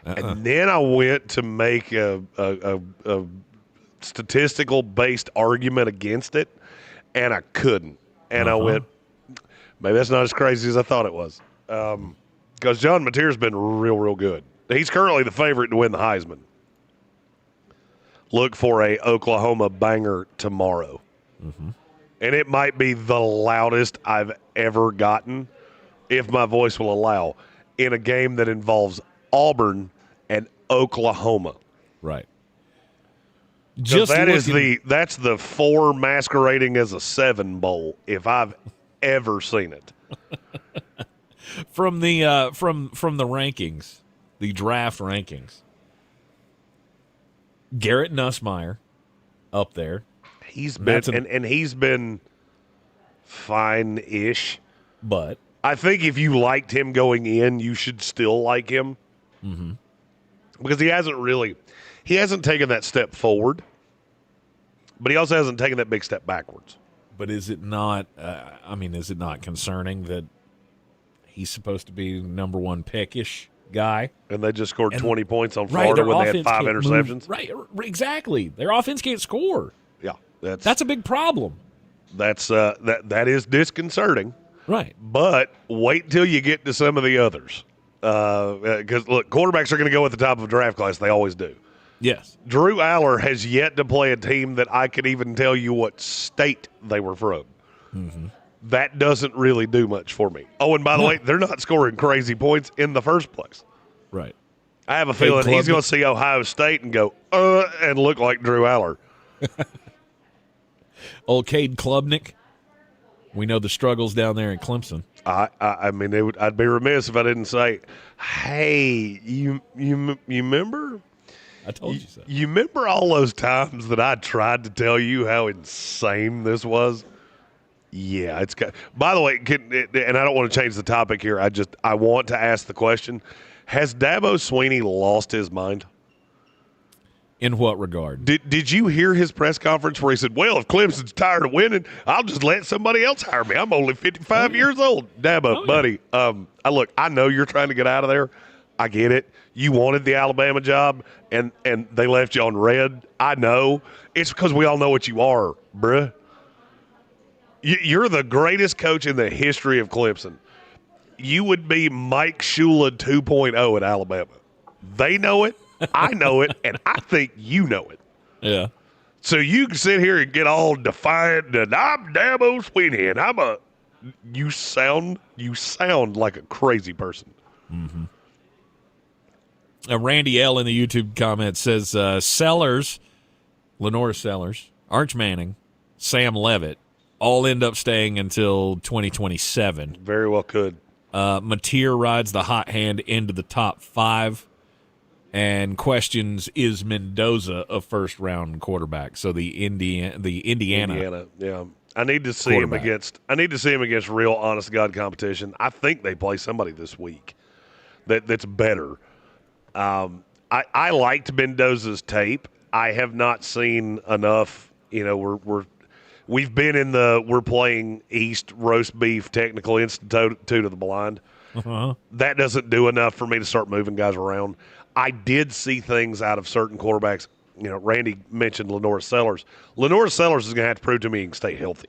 [SPEAKER 4] And then I went to make a statistical based argument against it, and I couldn't. And I went, maybe that's not as crazy as I thought it was. Because John Mateer's been real good. He's currently the favorite to win the Heisman. Look for a Oklahoma banger tomorrow. And it might be the loudest I've ever gotten, if my voice will allow, in a game that involves Auburn and Oklahoma.
[SPEAKER 2] Right.
[SPEAKER 4] That's the 4 masquerading as a 7 bowl, if I've ever seen it.
[SPEAKER 2] From the from the rankings, the draft rankings, Garrett Nussmeier up there.
[SPEAKER 4] He's been and he's been fine-ish,
[SPEAKER 2] but
[SPEAKER 4] I think if you liked him going in, you should still like him, because he hasn't taken that step forward, but he also hasn't taken that big step backwards.
[SPEAKER 2] But is it not? Is it not concerning that he's supposed to be number 1 pick-ish guy,
[SPEAKER 4] and they just scored 20 points on Florida when they had 5 interceptions?
[SPEAKER 2] Right, exactly. Their offense can't score.
[SPEAKER 4] Yeah,
[SPEAKER 2] that's a big problem.
[SPEAKER 4] That is disconcerting.
[SPEAKER 2] Right.
[SPEAKER 4] But wait until you get to some of the others. Because, look, quarterbacks are going to go at the top of a draft class. They always do.
[SPEAKER 2] Yes.
[SPEAKER 4] Drew Aller has yet to play a team that I could even tell you what state they were from. That doesn't really do much for me. Oh, and by the way, they're not scoring crazy points in the first place.
[SPEAKER 2] Right.
[SPEAKER 4] I have a feeling he's going to see Ohio State and go, and look like Drew Aller.
[SPEAKER 2] Old Cade Klubnik. We know the struggles down there in Clemson.
[SPEAKER 4] I'd be remiss if I didn't say, hey, you remember?
[SPEAKER 2] I told you so.
[SPEAKER 4] You remember all those times that I tried to tell you how insane this was? Yeah, it's got. By the way, and I don't want to change the topic here. I want to ask the question: has Dabo Swinney lost his mind?
[SPEAKER 2] In what regard?
[SPEAKER 4] Did you hear his press conference where he said, well, if Clemson's tired of winning, I'll just let somebody else hire me. I'm only 55 years old. Dabo, buddy, I know you're trying to get out of there. I get it. You wanted the Alabama job, and they left you on red. I know. It's because we all know what you are, bruh. You're the greatest coach in the history of Clemson. You would be Mike Shula 2.0 at Alabama. They know it. I know it, and I think you know it.
[SPEAKER 2] Yeah.
[SPEAKER 4] So you can sit here and get all defiant, and I'm Dabo Swinney, and you sound like a crazy person.
[SPEAKER 2] Randy L. in the YouTube comments says Lenore Sellers, Arch Manning, Sam Levitt all end up staying until 2027.
[SPEAKER 4] Very well could.
[SPEAKER 2] Mateer rides the hot hand into the top 5. And questions, is Mendoza a first-round quarterback? So the Indiana,
[SPEAKER 4] yeah. I need to see him against real, honest-to-God competition. I think they play somebody this week that's better. I liked Mendoza's tape. I have not seen enough. You know, we've been in we're playing East roast beef technical institute of the blind. That doesn't do enough for me to start moving guys around. I did see things out of certain quarterbacks. You know, Randy mentioned Lenore Sellers. Lenore Sellers is going to have to prove to me he can stay healthy.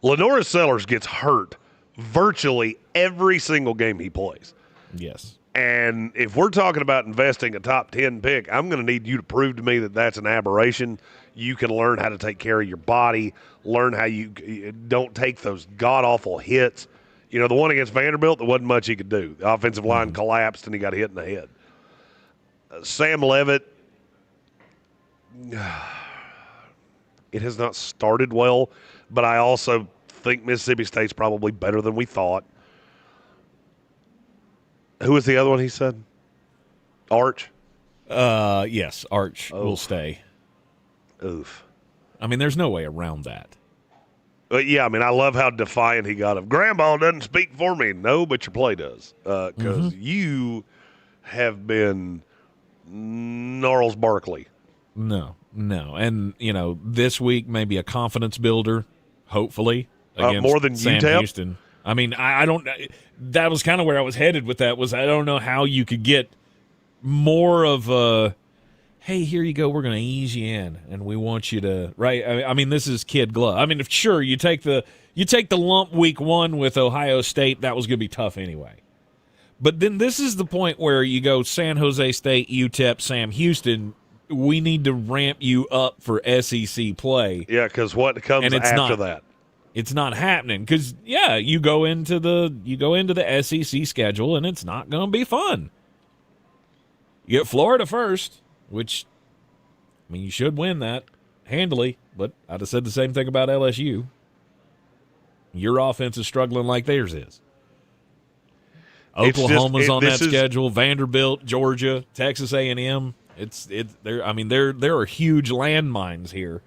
[SPEAKER 4] Lenore Sellers gets hurt virtually every single game he plays.
[SPEAKER 2] Yes.
[SPEAKER 4] And if we're talking about investing a top 10 pick, I'm going to need you to prove to me that that's an aberration. You can learn how to take care of your body, learn how you don't take those god-awful hits. You know, the one against Vanderbilt, there wasn't much he could do. The offensive line collapsed, and he got hit in the head. Sam Levitt, It has not started well, but I also think Mississippi State's probably better than we thought. Who was the other one he said? Arch?
[SPEAKER 2] Yes, Arch will stay.
[SPEAKER 4] Oof.
[SPEAKER 2] I mean, there's no way around that.
[SPEAKER 4] But yeah, I mean, I love how defiant he got of Grandma doesn't speak for me. No, but your play does. Because you have been Gnarls Barkley.
[SPEAKER 2] No. And, this week maybe a confidence builder, hopefully, against
[SPEAKER 4] more than
[SPEAKER 2] Sam
[SPEAKER 4] UTEP?
[SPEAKER 2] Houston. I mean, I don't – that was kind of where I was headed with that was I don't know how you could get more of a – hey, here you go, we're going to ease you in, and we want you to – right? I mean, this is kid glove. I mean, sure, you take the lump week 1 with Ohio State, that was going to be tough anyway. But then this is the point where you go San Jose State, UTEP, Sam Houston, we need to ramp you up for SEC play.
[SPEAKER 4] Yeah, because what comes after that?
[SPEAKER 2] It's not happening because, yeah, you go into the SEC schedule, and it's not going to be fun. You get Florida first, which, I mean, you should win that handily, but I'd have said the same thing about LSU. Your offense is struggling like theirs is. Oklahoma's on that schedule. Vanderbilt, Georgia, Texas A&M. There are huge landmines here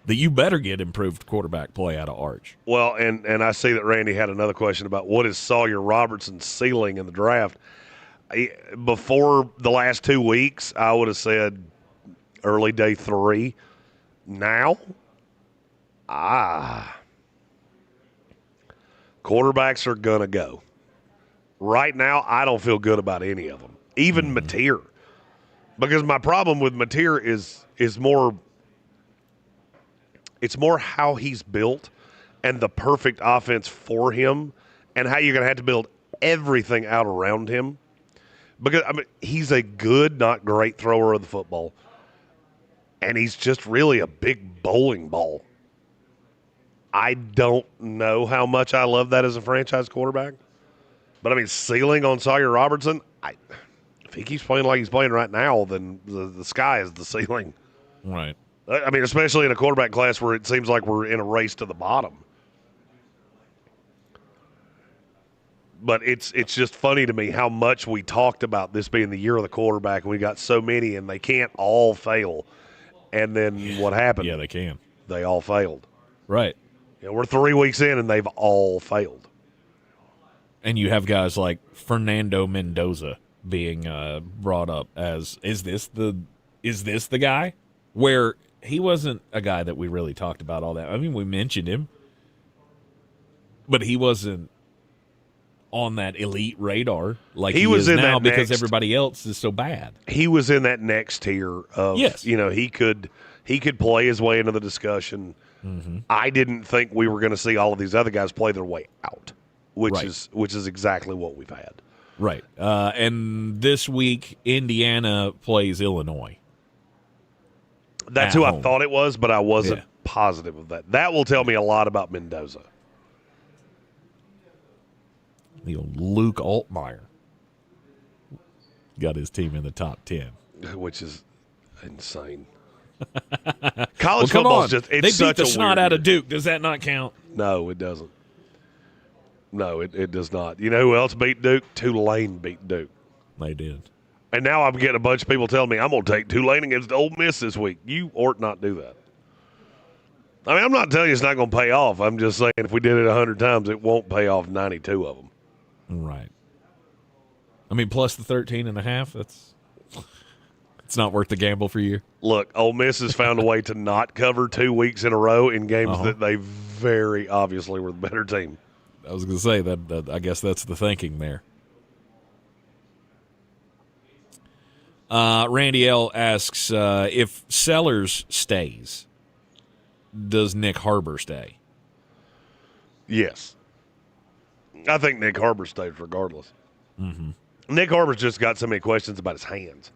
[SPEAKER 2] that you better get improved quarterback play out of Arch.
[SPEAKER 4] Well, and I see that Randy had another question about what is Sawyer Robertson's ceiling in the draft. Before the last 2 weeks, I would have said early day 3. Now, quarterbacks are going to go. Right now, I don't feel good about any of them, even Mateer. Because my problem with Mateer is more – it's more how he's built and the perfect offense for him and how you're going to have to build everything out around him. Because, I mean, he's a good, not great thrower of the football. And he's just really a big bowling ball. I don't know how much I love that as a franchise quarterback. But, I mean, ceiling on Sawyer Robertson, if he keeps playing like he's playing right now, then the sky is the ceiling.
[SPEAKER 2] Right.
[SPEAKER 4] I mean, especially in a quarterback class where it seems like we're in a race to the bottom. But it's just funny to me how much we talked about this being the year of the quarterback, and we got so many, and they can't all fail. And then what happened?
[SPEAKER 2] Yeah, they can.
[SPEAKER 4] They all failed.
[SPEAKER 2] Right.
[SPEAKER 4] Yeah, we're 3 weeks in, and they've all failed.
[SPEAKER 2] And you have guys like Fernando Mendoza being brought up as is this the guy? Where he wasn't a guy that we really talked about all that. I mean, we mentioned him, but he wasn't on that elite radar like he was now because everybody else is so bad.
[SPEAKER 4] He was in that next tier of,
[SPEAKER 2] yes.
[SPEAKER 4] He could play his way into the discussion.
[SPEAKER 2] Mm-hmm.
[SPEAKER 4] I didn't think we were going to see all of these other guys play their way out, which is exactly what we've had.
[SPEAKER 2] Right. And this week, Indiana plays Illinois.
[SPEAKER 4] That's who I thought it was, but I wasn't positive of that. That will tell me a lot about Mendoza.
[SPEAKER 2] The old Luke Altmaier got his team in the top 10.
[SPEAKER 4] Which is insane. College football is just
[SPEAKER 2] they beat the snot out of Duke. Does that not count?
[SPEAKER 4] No, it doesn't. No, it does not. You know who else beat Duke? Tulane beat Duke.
[SPEAKER 2] They did.
[SPEAKER 4] And now I'm getting a bunch of people telling me I'm going to take Tulane against Ole Miss this week. You ought not do that. I mean, I'm not telling you it's not going to pay off. I'm just saying if we did it 100 times, it won't pay off 92 of them.
[SPEAKER 2] Right. I mean, plus the 13.5, it's not worth the gamble for you.
[SPEAKER 4] Look, Ole Miss has found a way to not cover 2 weeks in a row in games that they very obviously were the better team.
[SPEAKER 2] I was going to say that I guess that's the thinking there. Randy L. asks, if Sellers stays, does Nick Harbor stay?
[SPEAKER 4] Yes. I think Nick Harbor stays regardless.
[SPEAKER 2] Mm-hmm.
[SPEAKER 4] Nick Harbor's just got so many questions about his hands.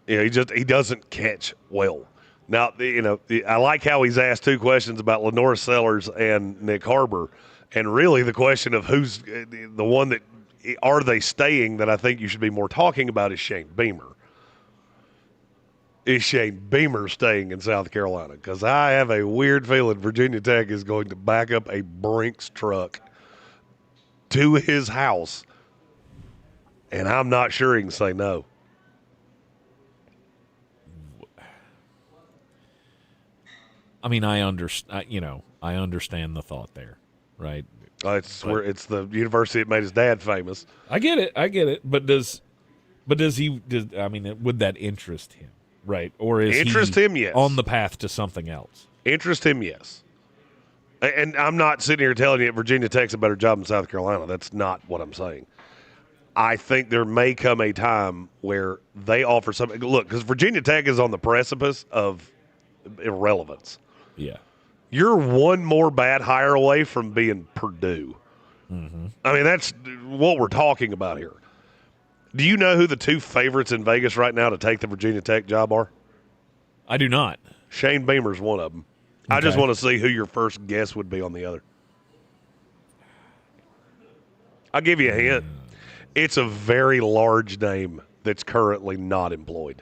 [SPEAKER 4] He doesn't catch well. Now, I like how he's asked 2 questions about Lenore Sellers and Nick Harbor, and really the question of who's the one that are they staying that I think you should be more talking about is Shane Beamer. is Shane Beamer staying in South Carolina? Because I have a weird feeling Virginia Tech is going to back up a Brinks truck to his house, and I'm not sure he can say no.
[SPEAKER 2] I mean, I understand the thought there, right?
[SPEAKER 4] It's the university that made his dad famous.
[SPEAKER 2] I get it. But does he? Would that interest him, right? Or is
[SPEAKER 4] him? Yes.
[SPEAKER 2] On the path to something else?
[SPEAKER 4] Interest him, yes. And I'm not sitting here telling you that Virginia Tech's a better job in South Carolina. That's not what I'm saying. I think there may come a time where they offer something. Look, because Virginia Tech is on the precipice of irrelevance.
[SPEAKER 2] Yeah.
[SPEAKER 4] You're one more bad hire away from being Purdue.
[SPEAKER 2] Mm-hmm.
[SPEAKER 4] I mean, that's what we're talking about here. Do you know who the two favorites in Vegas right now to take the Virginia Tech job are?
[SPEAKER 2] I do not.
[SPEAKER 4] Shane Beamer's one of them. Okay. I just want to see who your first guess would be on the other. I'll give you a hint. It's a very large name that's currently not employed.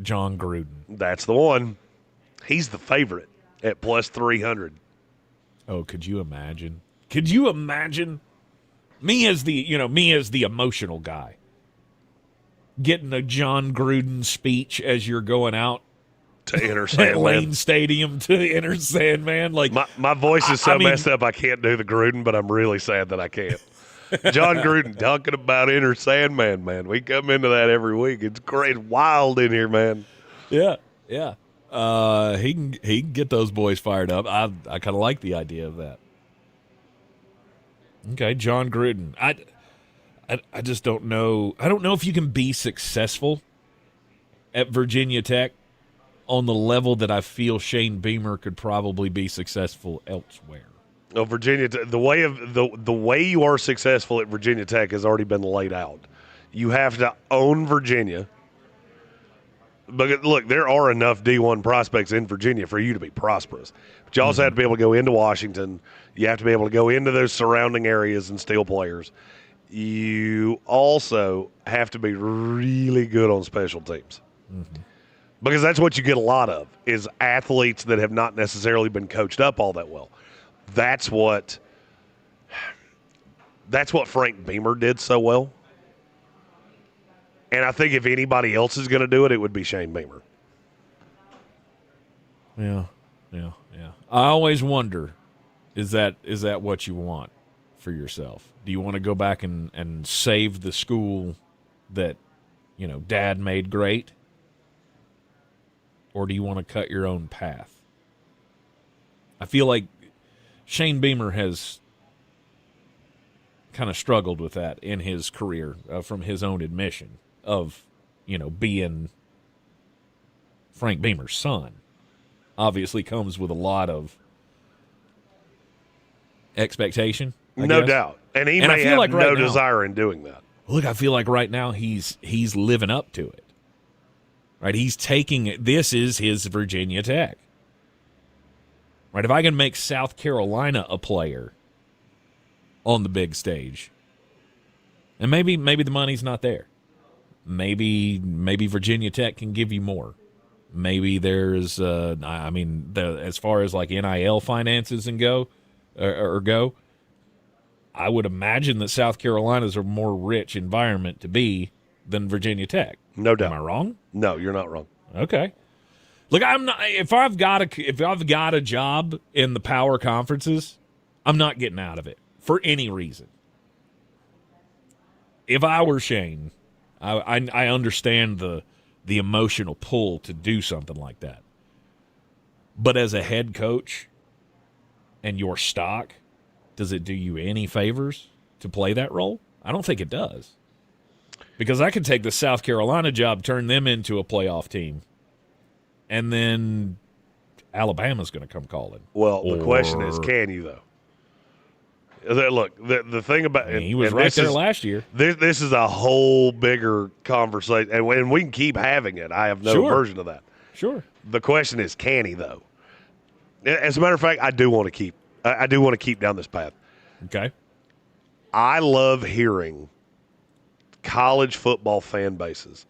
[SPEAKER 2] John Gruden.
[SPEAKER 4] That's the one. He's the favorite at plus 300.
[SPEAKER 2] Oh, could you imagine? Could you imagine me as the emotional guy getting a John Gruden speech as you're going out
[SPEAKER 4] to Enter Sandman.
[SPEAKER 2] Lane Stadium to Enter Sandman? Like
[SPEAKER 4] my voice is messed up I can't do the Gruden, but I'm really sad that I can't. John Gruden talking about Enter Sandman, man. We come into that every week. It's great, wild in here, man.
[SPEAKER 2] Yeah. He can get those boys fired up. I kind of like the idea of that. Okay, John Gruden. I just don't know. I don't know if you can be successful at Virginia Tech on the level that I feel Shane Beamer could probably be successful elsewhere.
[SPEAKER 4] Oh, Virginia, the way you are successful at Virginia Tech has already been laid out. You have to own Virginia. But look, there are enough D1 prospects in Virginia for you to be prosperous. But you also have to be able to go into Washington. You have to be able to go into those surrounding areas and steal players. You also have to be really good on special teams.
[SPEAKER 2] Mm-hmm.
[SPEAKER 4] Because that's what you get a lot of, is athletes that have not necessarily been coached up all that well. That's what Frank Beamer did so well. And I think if anybody else is going to do it, it would be Shane Beamer.
[SPEAKER 2] Yeah. I always wonder, is that what you want for yourself? Do you want to go back and save the school that, Dad made great? Or do you want to cut your own path? I feel like Shane Beamer has kind of struggled with that in his career, from his own admission of, being Frank Beamer's son. Obviously comes with a lot of expectation.
[SPEAKER 4] No doubt. And he may have no desire in doing that.
[SPEAKER 2] Look, I feel like right now he's living up to it. Right? He's taking it. This is his Virginia Tech. Right? If I can make South Carolina a player on the big stage, and maybe the money's not there. Maybe Virginia Tech can give you more. Maybe there's, as far as like NIL finances and go, I would imagine that South Carolina's a more rich environment to be than Virginia Tech.
[SPEAKER 4] No doubt.
[SPEAKER 2] Am I wrong?
[SPEAKER 4] No, you're not wrong.
[SPEAKER 2] Okay. Look, I'm not. If I've got a job in the power conferences, I'm not getting out of it for any reason. If I were Shane, I understand the emotional pull to do something like that. But as a head coach and your stock, does it do you any favors to play that role? I don't think it does. Because I could take the South Carolina job, turn them into a playoff team, and then Alabama's going to come calling.
[SPEAKER 4] Well, the question is, can you, though? Look, the thing about
[SPEAKER 2] he was right there last year.
[SPEAKER 4] This is a whole bigger conversation, and we can keep having it. I have no version of that.
[SPEAKER 2] Sure.
[SPEAKER 4] The question is, can he, though? As a matter of fact, I do want to keep down this path.
[SPEAKER 2] Okay.
[SPEAKER 4] I love hearing college football fan bases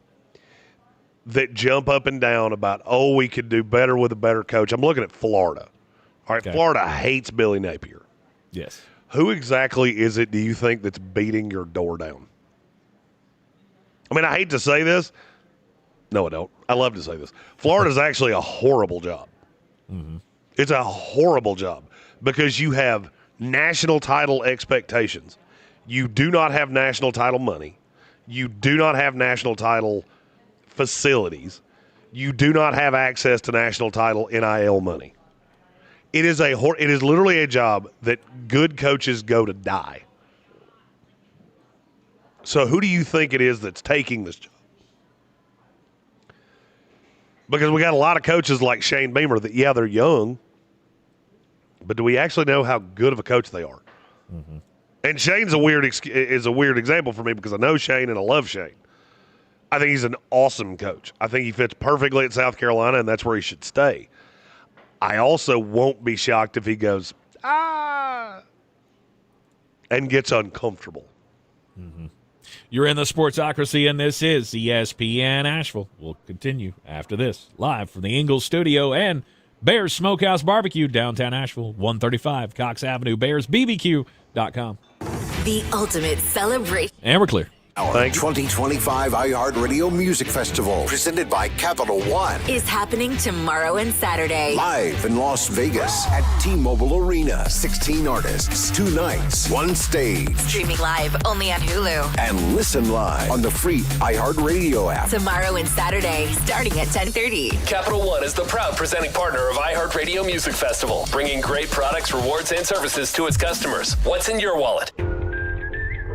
[SPEAKER 4] that jump up and down about, oh, we could do better with a better coach. I'm looking at Florida. All right,
[SPEAKER 2] Okay.
[SPEAKER 4] Florida hates Billy Napier.
[SPEAKER 2] Yes.
[SPEAKER 4] Who exactly is it, do you think, that's beating your door down? I mean, I hate to say this. No, I don't. I love to say this. Florida's actually a horrible job.
[SPEAKER 2] Mm-hmm.
[SPEAKER 4] It's a horrible job because you have national title expectations. You do not have national title money. You do not have national title facilities. You do not have access to national title NIL money. It is literally a job that good coaches go to die. So who do you think it is that's taking this job? Because we got a lot of coaches like Shane Beamer that, yeah, they're young, but do we actually know how good of a coach they are?
[SPEAKER 2] Mm-hmm.
[SPEAKER 4] And Shane's a weird example for me because I know Shane and I love Shane. I think he's an awesome coach. I think he fits perfectly at South Carolina, and that's where he should stay. I also won't be shocked if he goes, and gets uncomfortable.
[SPEAKER 2] Mm-hmm. You're in the Sportsocracy, and this is ESPN Asheville. We'll continue after this, live from the Ingles studio and Bears Smokehouse Barbecue, downtown Asheville, 135 Cox Avenue, BearsBBQ.com.
[SPEAKER 9] The ultimate celebration.
[SPEAKER 2] And we're clear.
[SPEAKER 16] Our 2025 iHeartRadio Music Festival, presented by Capital One,
[SPEAKER 9] is happening tomorrow and Saturday.
[SPEAKER 16] Live in Las Vegas at T-Mobile Arena. 16 artists, 2 nights, 1 stage.
[SPEAKER 9] Streaming live only on Hulu.
[SPEAKER 16] And listen live on the free iHeartRadio app.
[SPEAKER 9] Tomorrow and Saturday, starting at 10:30.
[SPEAKER 17] Capital One is the proud presenting partner of iHeartRadio Music Festival, bringing great products, rewards, and services to its customers. What's in your wallet?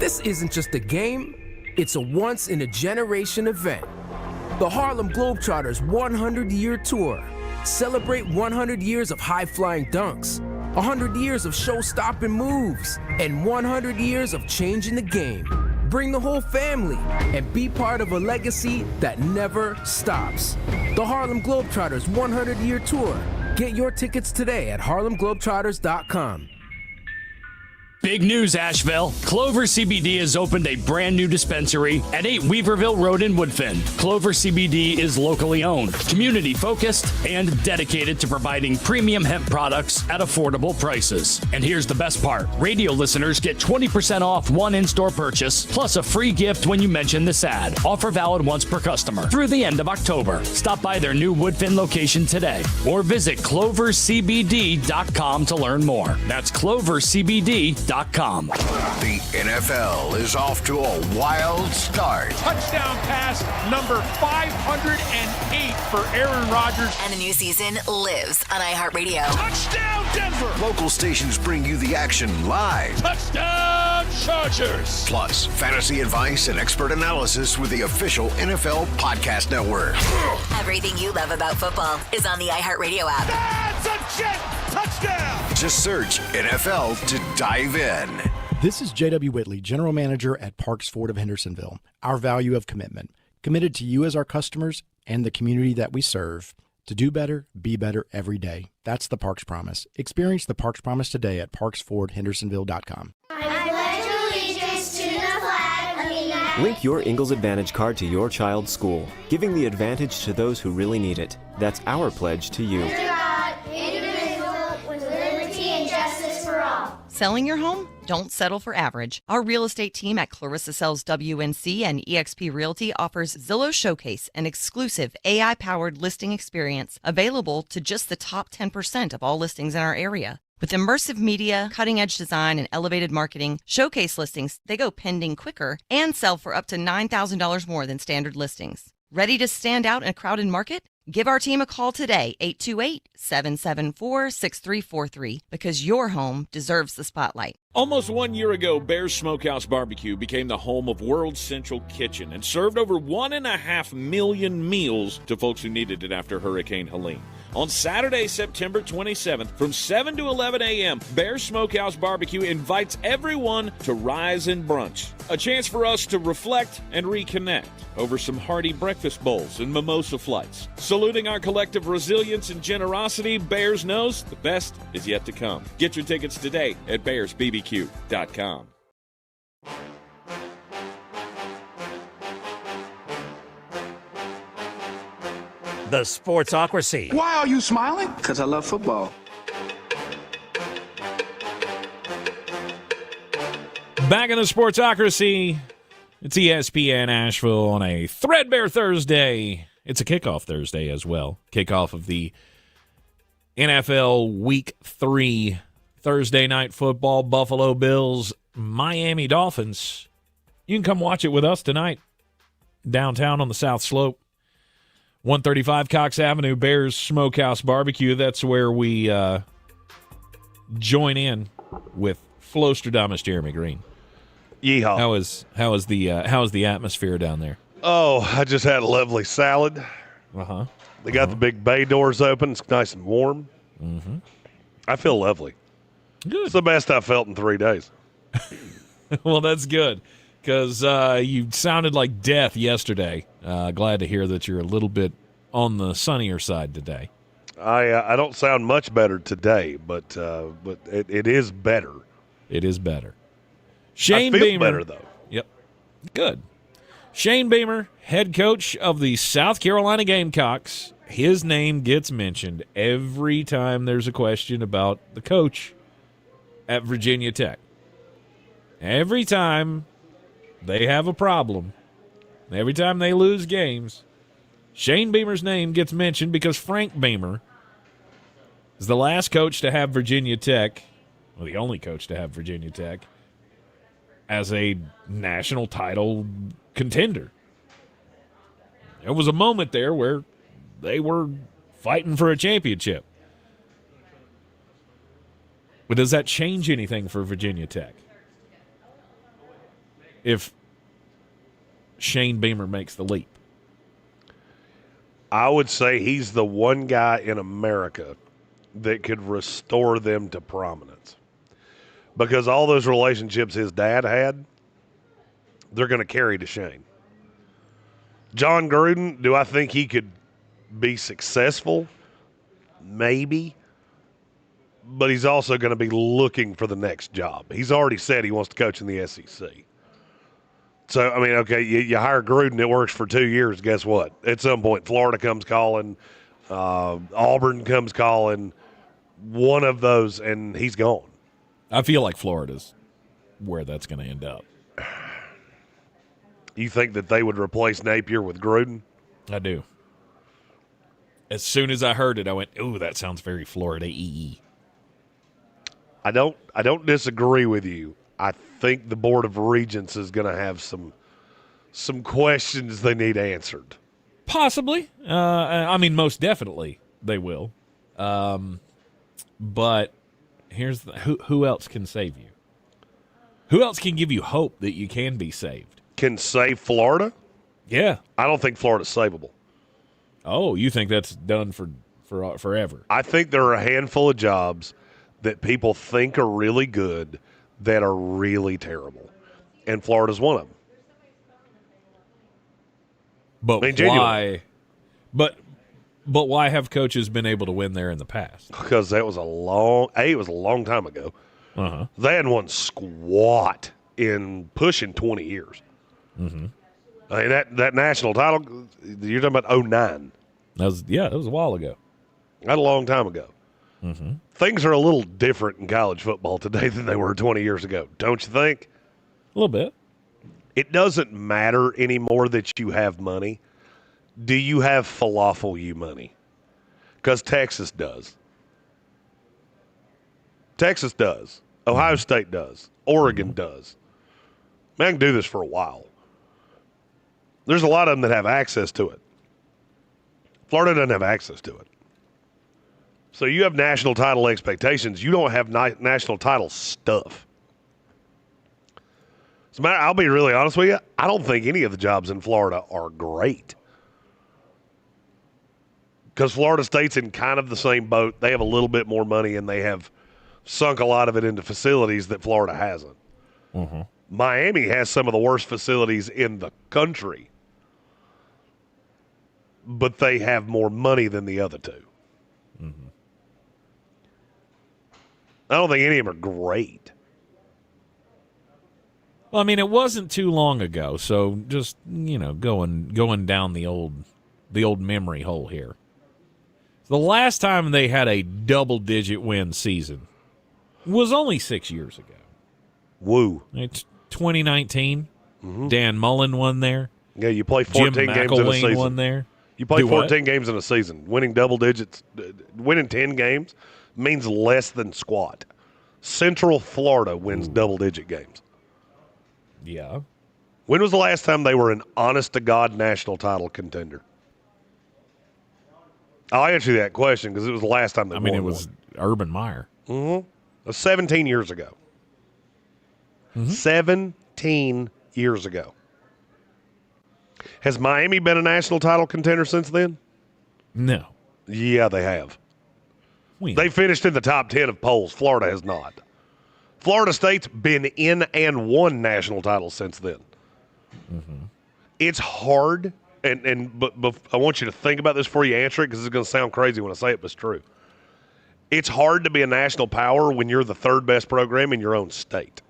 [SPEAKER 18] This isn't just a game. It's a once-in-a-generation event. The Harlem Globetrotters 100-year tour. Celebrate 100 years of high-flying dunks, 100 years of show-stopping moves, and 100 years of changing the game. Bring the whole family and be part of a legacy that never stops. The Harlem Globetrotters 100-year tour. Get your tickets today at harlemglobetrotters.com.
[SPEAKER 19] Big news, Asheville. Clover CBD has opened a brand new dispensary at 8 Weaverville Road in Woodfin. Clover CBD is locally owned, community focused, and dedicated to providing premium hemp products at affordable prices. And here's the best part. Radio listeners get 20% off one in-store purchase, plus a free gift when you mention this ad. Offer valid once per customer through the end of October. Stop by their new Woodfin location today or visit clovercbd.com to learn more. That's clovercbd.com.
[SPEAKER 16] The NFL is off to a wild start.
[SPEAKER 6] Touchdown pass number 508 for Aaron Rodgers.
[SPEAKER 9] And the new season lives on iHeartRadio.
[SPEAKER 6] Touchdown Denver!
[SPEAKER 16] Local stations bring you the action live.
[SPEAKER 6] Touchdown Chargers!
[SPEAKER 16] Plus, fantasy advice and expert analysis with the official NFL Podcast Network.
[SPEAKER 9] Everything you love about football is on the iHeartRadio app.
[SPEAKER 6] That's a jet touchdown!
[SPEAKER 16] Just search NFL to dive in.
[SPEAKER 26] This is J.W. Whitley, General Manager at Parks Ford of Hendersonville. Our value of commitment. Committed to you as our customers and the community that we serve. To do better, be better every day. That's the Parks Promise. Experience the Parks Promise today at parksfordhendersonville.com.
[SPEAKER 27] I pledge allegiance to the flag of the United
[SPEAKER 28] Link your Ingles Advantage card to your child's school, giving the advantage to those who really need it. That's our pledge to you.
[SPEAKER 27] States, God, indivisible, with liberty and justice for all.
[SPEAKER 25] Selling your home? Don't settle for average. Our real estate team at Clarissa Sells WNC and eXp Realty offers Zillow Showcase, an exclusive AI-powered listing experience available to just the top 10% of all listings in our area. With immersive media, cutting-edge design, and elevated marketing, Showcase listings, they go pending quicker and sell for up to $9,000 more than standard listings. Ready to stand out in a crowded market? Give our team a call today, 828-774-6343, because your home deserves the spotlight.
[SPEAKER 2] Almost 1 year ago, Bears Smokehouse Barbecue became the home of World Central Kitchen and served over 1.5 million meals to folks who needed it after Hurricane Helene. On Saturday, September 27th, from 7 to 11 a.m., Bears Smokehouse Barbecue invites everyone to rise and brunch. A chance for us to reflect and reconnect over some hearty breakfast bowls and mimosa flights. Saluting our collective resilience and generosity, Bears knows the best is yet to come. Get your tickets today at BearsBBQ.com.
[SPEAKER 3] The Sportsocracy.
[SPEAKER 6] Why are you smiling?
[SPEAKER 15] Because I love football.
[SPEAKER 2] Back in the Sportsocracy, it's ESPN Asheville on a Threadbare Thursday. It's a kickoff Thursday as well. Kickoff of the NFL Week 3 Thursday night football. Buffalo Bills, Miami Dolphins. You can come watch it with us tonight downtown on the South Slope. 135 Cox Avenue, Bears Smokehouse Barbecue. That's where we join in with Flostradamus Jeremy Green.
[SPEAKER 4] Yeehaw.
[SPEAKER 2] How is the atmosphere down there?
[SPEAKER 4] Oh, I just had a lovely salad.
[SPEAKER 2] Uh-huh.
[SPEAKER 4] They got the big bay doors open. It's nice and warm.
[SPEAKER 2] Mm-hmm.
[SPEAKER 4] I feel lovely.
[SPEAKER 2] Good.
[SPEAKER 4] It's the best I've felt in 3 days.
[SPEAKER 2] Well, that's good because you sounded like death yesterday. Glad to hear that you're a little bit on the sunnier side today.
[SPEAKER 4] I don't sound much better today, but it is better.
[SPEAKER 2] It is better. Shane
[SPEAKER 4] I feel
[SPEAKER 2] Beamer.
[SPEAKER 4] better, though.
[SPEAKER 2] Yep. Good. Shane Beamer, head coach of the South Carolina Gamecocks. His name gets mentioned every time there's a question about the coach at Virginia Tech. Every time they have a problem, every time they lose games, Shane Beamer's name gets mentioned because Frank Beamer is the last coach to have Virginia Tech, well, the only coach to have Virginia Tech, as a national title contender. There was a moment there where they were fighting for a championship. But does that change anything for Virginia Tech? If Shane Beamer makes the leap?
[SPEAKER 4] I would say he's the one guy in America that could restore them to prominence. Because all those relationships his dad had, they're going to carry to Shane. John Gruden, do I think he could be successful? Maybe. But he's also going to be looking for the next job. He's already said he wants to coach in the SEC. So, I mean, okay, you hire Gruden, it works for 2 years. Guess what? At some point, Florida comes calling, Auburn comes calling, one of those, and he's gone.
[SPEAKER 2] I feel like Florida's where that's going to end up.
[SPEAKER 4] You think that they would replace Napier with Gruden?
[SPEAKER 2] I do. As soon as I heard it, I went, ooh, that sounds very Florida-y.
[SPEAKER 4] I don't disagree with you. I think the Board of Regents is going to have some questions they need answered.
[SPEAKER 2] Possibly. I mean, most definitely they will. But here's who else can save you? Who else can give you hope that you can be saved?
[SPEAKER 4] Can save Florida?
[SPEAKER 2] Yeah.
[SPEAKER 4] I don't think Florida's savable.
[SPEAKER 2] Oh, you think that's done for forever?
[SPEAKER 4] I think there are a handful of jobs that people think are really good that are really terrible. And Florida's one of them.
[SPEAKER 2] But
[SPEAKER 4] I mean,
[SPEAKER 2] why? But why have coaches been able to win there in the past?
[SPEAKER 4] Because that was it was a long time ago.
[SPEAKER 2] Uh-huh.
[SPEAKER 4] They hadn't won squat in pushing 20 years.
[SPEAKER 2] Mm-hmm.
[SPEAKER 4] I mean, that national title, you're talking about 2009.
[SPEAKER 2] That was a while ago.
[SPEAKER 4] Not a long time ago.
[SPEAKER 2] Mm-hmm.
[SPEAKER 4] Things are a little different in college football today than they were 20 years ago, don't you think?
[SPEAKER 2] A little bit.
[SPEAKER 4] It doesn't matter anymore that you have money. Do you have falafel you money? Because Texas does. Texas does. Ohio State does. Oregon does. Man, I can do this for a while. There's a lot of them that have access to it. Florida doesn't have access to it. So you have national title expectations. You don't have national title stuff. As a matter, I'll be really honest with you. I don't think any of the jobs in Florida are great. Because Florida State's in kind of the same boat. They have a little bit more money, and they have sunk a lot of it into facilities that Florida hasn't.
[SPEAKER 2] Mm-hmm.
[SPEAKER 4] Miami has some of the worst facilities in the country. But they have more money than the other two.
[SPEAKER 2] Mm-hmm.
[SPEAKER 4] I don't think any of them are great.
[SPEAKER 2] Well, I mean, it wasn't too long ago, so just going down the old memory hole here. The last time they had a double-digit win season was only 6 years ago.
[SPEAKER 4] Woo.
[SPEAKER 2] It's 2019. Dan Mullen won there.
[SPEAKER 4] Yeah, you play 14
[SPEAKER 2] Jim
[SPEAKER 4] games in a
[SPEAKER 2] McElwain
[SPEAKER 4] season.
[SPEAKER 2] won there.
[SPEAKER 4] You play
[SPEAKER 2] Do
[SPEAKER 4] 14
[SPEAKER 2] what?
[SPEAKER 4] games in a season. Winning double digits, winning 10 games means less than squat. Central Florida wins double-digit games.
[SPEAKER 2] Yeah.
[SPEAKER 4] When was the last time they were an honest-to-God national title contender? I'll answer that question because it was the last time they won.
[SPEAKER 2] it was Urban Meyer.
[SPEAKER 4] It was 17 years ago. 17 years ago. Has Miami been a national title contender since then?
[SPEAKER 2] No.
[SPEAKER 4] Yeah, they have. They finished in the top 10 of polls. Florida has not. Florida State's been in and won national titles since then. It's hard, but I want you to think about this before you answer it because it's going to sound crazy when I say it, but it's true. It's hard to be a national power when you're the third best program in your own state.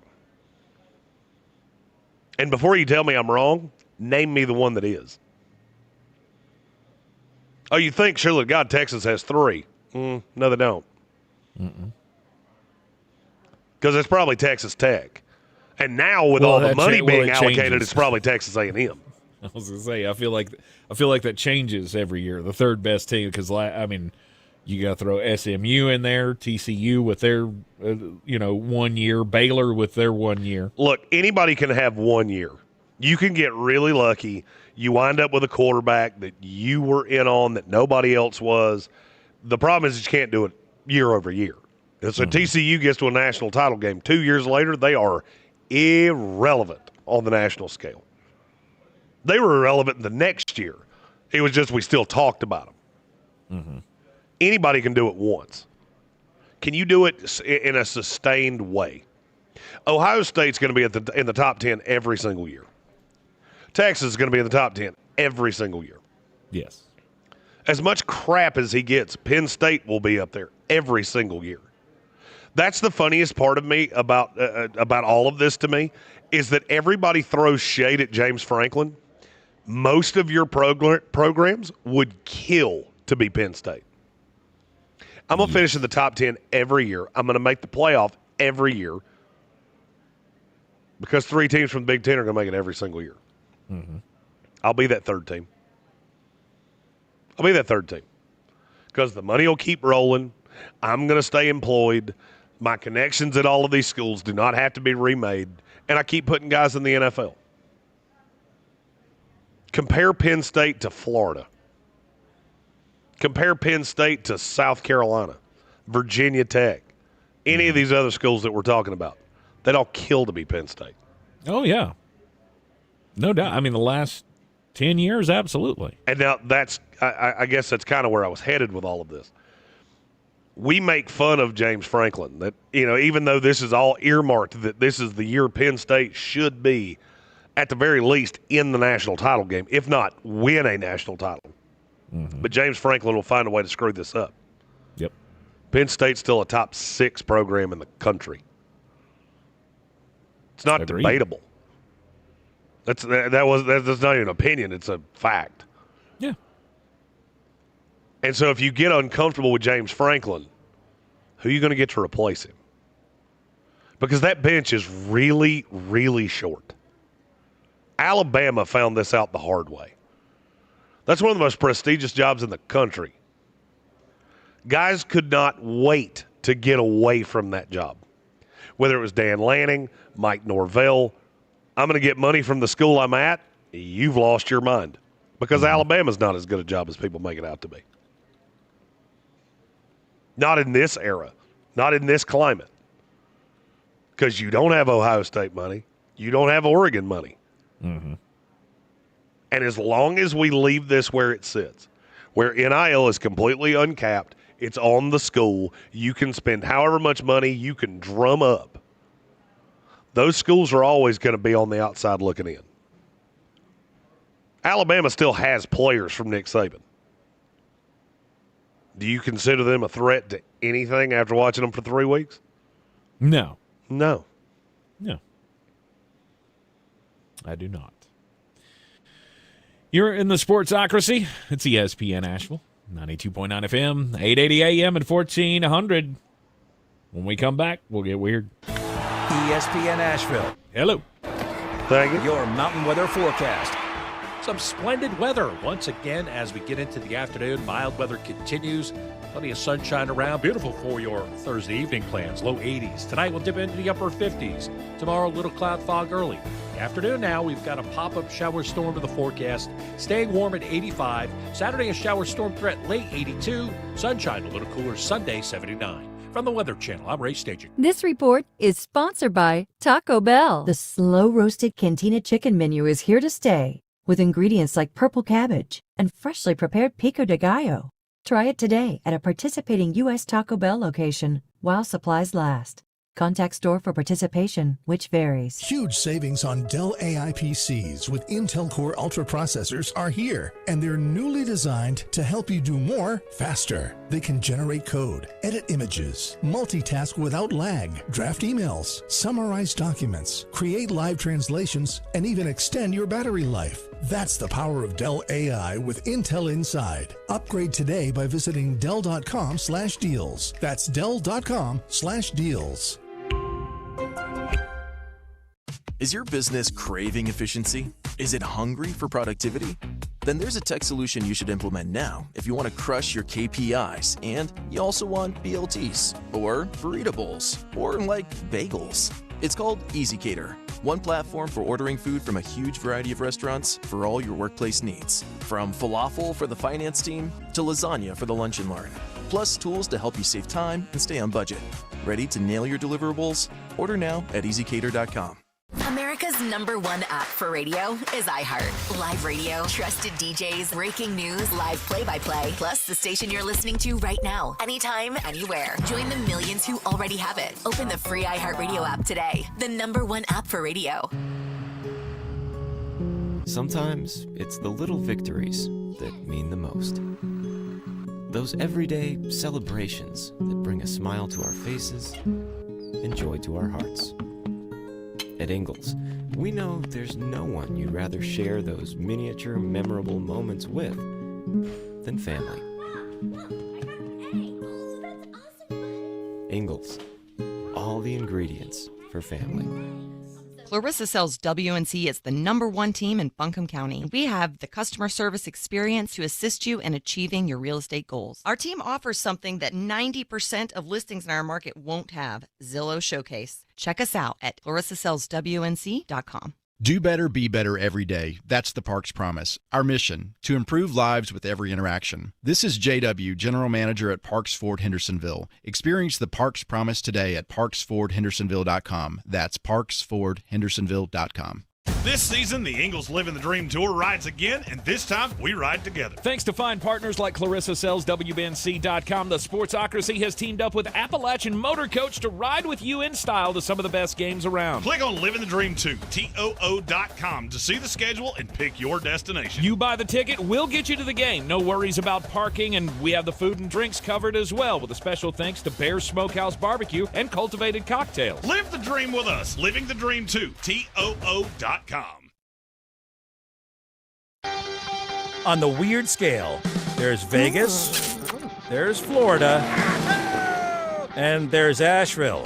[SPEAKER 4] And before you tell me I'm wrong, name me the one that is. Oh, you think, surely God, Texas has 3. No, they don't. Because it's probably Texas Tech. And now with all the money being allocated, it's probably Texas A&M.
[SPEAKER 2] I was going to say, I feel like that changes every year. The third best team, because you got to throw SMU in there, TCU with their 1 year, Baylor with their 1 year.
[SPEAKER 4] Look, anybody can have 1 year. You can get really lucky. You wind up with a quarterback that you were in on that nobody else was. The problem is you can't do it year over year. And so TCU gets to a national title game. 2 years later, they are irrelevant on the national scale. They were irrelevant the next year. It was just we still talked about them. Anybody can do it once. Can you do it in a sustained way? Ohio State's going to be in the top 10 every single year. Texas is going to be in the top 10 every single year.
[SPEAKER 2] Yes.
[SPEAKER 4] As much crap as he gets, Penn State will be up there every single year. That's the funniest part of me about all of this to me is that everybody throws shade at James Franklin. Most of your programs would kill to be Penn State. I'm going to finish in the top 10 every year. I'm going to make the playoff every year because 3 teams from the Big Ten are going to make it every single year. I'll be that third team. Because the money will keep rolling. I'm going to stay employed. My connections at all of these schools do not have to be remade. And I keep putting guys in the NFL. Compare Penn State to Florida. Compare Penn State to South Carolina, Virginia Tech, any of these other schools that we're talking about. They'd all kill to be Penn State.
[SPEAKER 2] Oh, yeah. No doubt. The last 10 years, absolutely.
[SPEAKER 4] And now I guess that's kind of where I was headed with all of this. We make fun of James Franklin that, even though this is all earmarked that this is the year Penn State should be, at the very least, in the national title game, if not win a national title. But James Franklin will find a way to screw this up.
[SPEAKER 2] Yep.
[SPEAKER 4] Penn State's still a top 6 program in the country. It's not debatable. That's not even an opinion. It's a fact.
[SPEAKER 2] Yeah.
[SPEAKER 4] And so if you get uncomfortable with James Franklin, who are you going to get to replace him? Because that bench is really, really short. Alabama found this out the hard way. That's one of the most prestigious jobs in the country. Guys could not wait to get away from that job. Whether it was Dan Lanning, Mike Norvell, I'm going to get money from the school I'm at, you've lost your mind. Because Alabama's not as good a job as people make it out to be. Not in this era. Not in this climate. Because you don't have Ohio State money. You don't have Oregon money. And as long as we leave this where it sits, where NIL is completely uncapped, it's on the school, you can spend however much money you can drum up, those schools are always going to be on the outside looking in. Alabama still has players from Nick Saban. Do you consider them a threat to anything after watching them for 3 weeks?
[SPEAKER 2] No.
[SPEAKER 4] No.
[SPEAKER 2] No. I do not. You're in the Sportsocracy. It's ESPN Asheville, 92.9 FM, 880 AM, and 1400. When we come back, we'll get weird.
[SPEAKER 3] ESPN Asheville.
[SPEAKER 2] Hello.
[SPEAKER 4] Thank you.
[SPEAKER 3] Your mountain weather forecast.
[SPEAKER 1] Some splendid weather once again as we get into the afternoon. Mild weather continues. Plenty of sunshine around. Beautiful for your Thursday evening plans. Low 80s. Tonight we'll dip into the upper 50s. Tomorrow, little cloud fog early. Afternoon now, we've got a pop-up shower storm to the forecast. Staying warm at 85. Saturday, a shower storm threat late 82. Sunshine a little cooler Sunday, 79. From the Weather Channel, I'm Ray Staging.
[SPEAKER 5] This report is sponsored by Taco Bell. The slow-roasted Cantina chicken menu is here to stay, with ingredients like purple cabbage and freshly prepared pico de gallo. Try it today at a participating U.S. Taco Bell location while supplies last. Contact store for participation, which varies.
[SPEAKER 7] Huge savings on Dell AI PCs with Intel Core Ultra processors are here, and they're newly designed to help you do more faster. They can generate code, edit images, multitask without lag, draft emails, summarize documents, create live translations, and even extend your battery life. That's the power of Dell AI with Intel inside. Upgrade today by visiting Dell.com/deals. That's Dell.com/deals.
[SPEAKER 8] Is your business craving efficiency? Is it hungry for productivity? Then there's a tech solution you should implement now if you want to crush your KPIs and you also want BLTs or burrito bowls or like bagels. It's called EasyCater, one platform for ordering food from a huge variety of restaurants for all your workplace needs. From falafel for the finance team to lasagna for the lunch and learn. Plus tools to help you save time and stay on budget. Ready to nail your deliverables? Order now at easycater.com.
[SPEAKER 9] America's #1 app for radio is iHeart. Live radio, trusted DJs, breaking news, live play-by-play, plus the station you're listening to right now, anytime, anywhere. Join the millions who already have it. Open the free iHeart Radio app today. The #1 app for radio.
[SPEAKER 28] Sometimes it's the little victories that mean the most. Those everyday celebrations that bring a smile to our faces and joy to our hearts. At Ingles, we know there's no one you'd rather share those miniature, memorable moments with than family. Ingles, all the ingredients for family.
[SPEAKER 25] Clarissa sells WNC as the #1 team in Buncombe County. We have the customer service experience to assist you in achieving your real estate goals. Our team offers something that 90% of listings in our market won't have, Zillow Showcase. Check us out at clarissasellswnc.com.
[SPEAKER 26] Do better, be better every day. That's the Parks Promise. Our mission, to improve lives with every interaction. This is JW, General Manager at Parks Ford Hendersonville. Experience the Parks Promise today at parksfordhendersonville.com. That's parksfordhendersonville.com.
[SPEAKER 13] This season, the Ingles Living the Dream Tour rides again, and this time we ride together.
[SPEAKER 2] Thanks to fine partners like ClarissaSellsWNC.com, the Sportsocracy has teamed up with Appalachian Motor Coach to ride with you in style to some of the best games around.
[SPEAKER 13] Click on Living the Dream 2, TOO.com, to see the schedule and pick your destination.
[SPEAKER 2] You buy the ticket, we'll get you to the game. No worries about parking, and we have the food and drinks covered as well, with a special thanks to Bear Smokehouse Barbecue and Cultivated Cocktails.
[SPEAKER 13] Live the dream with us. Living the Dream 2, TOO.com.
[SPEAKER 3] On the weird scale, there's Vegas, there's Florida, and there's Asheville.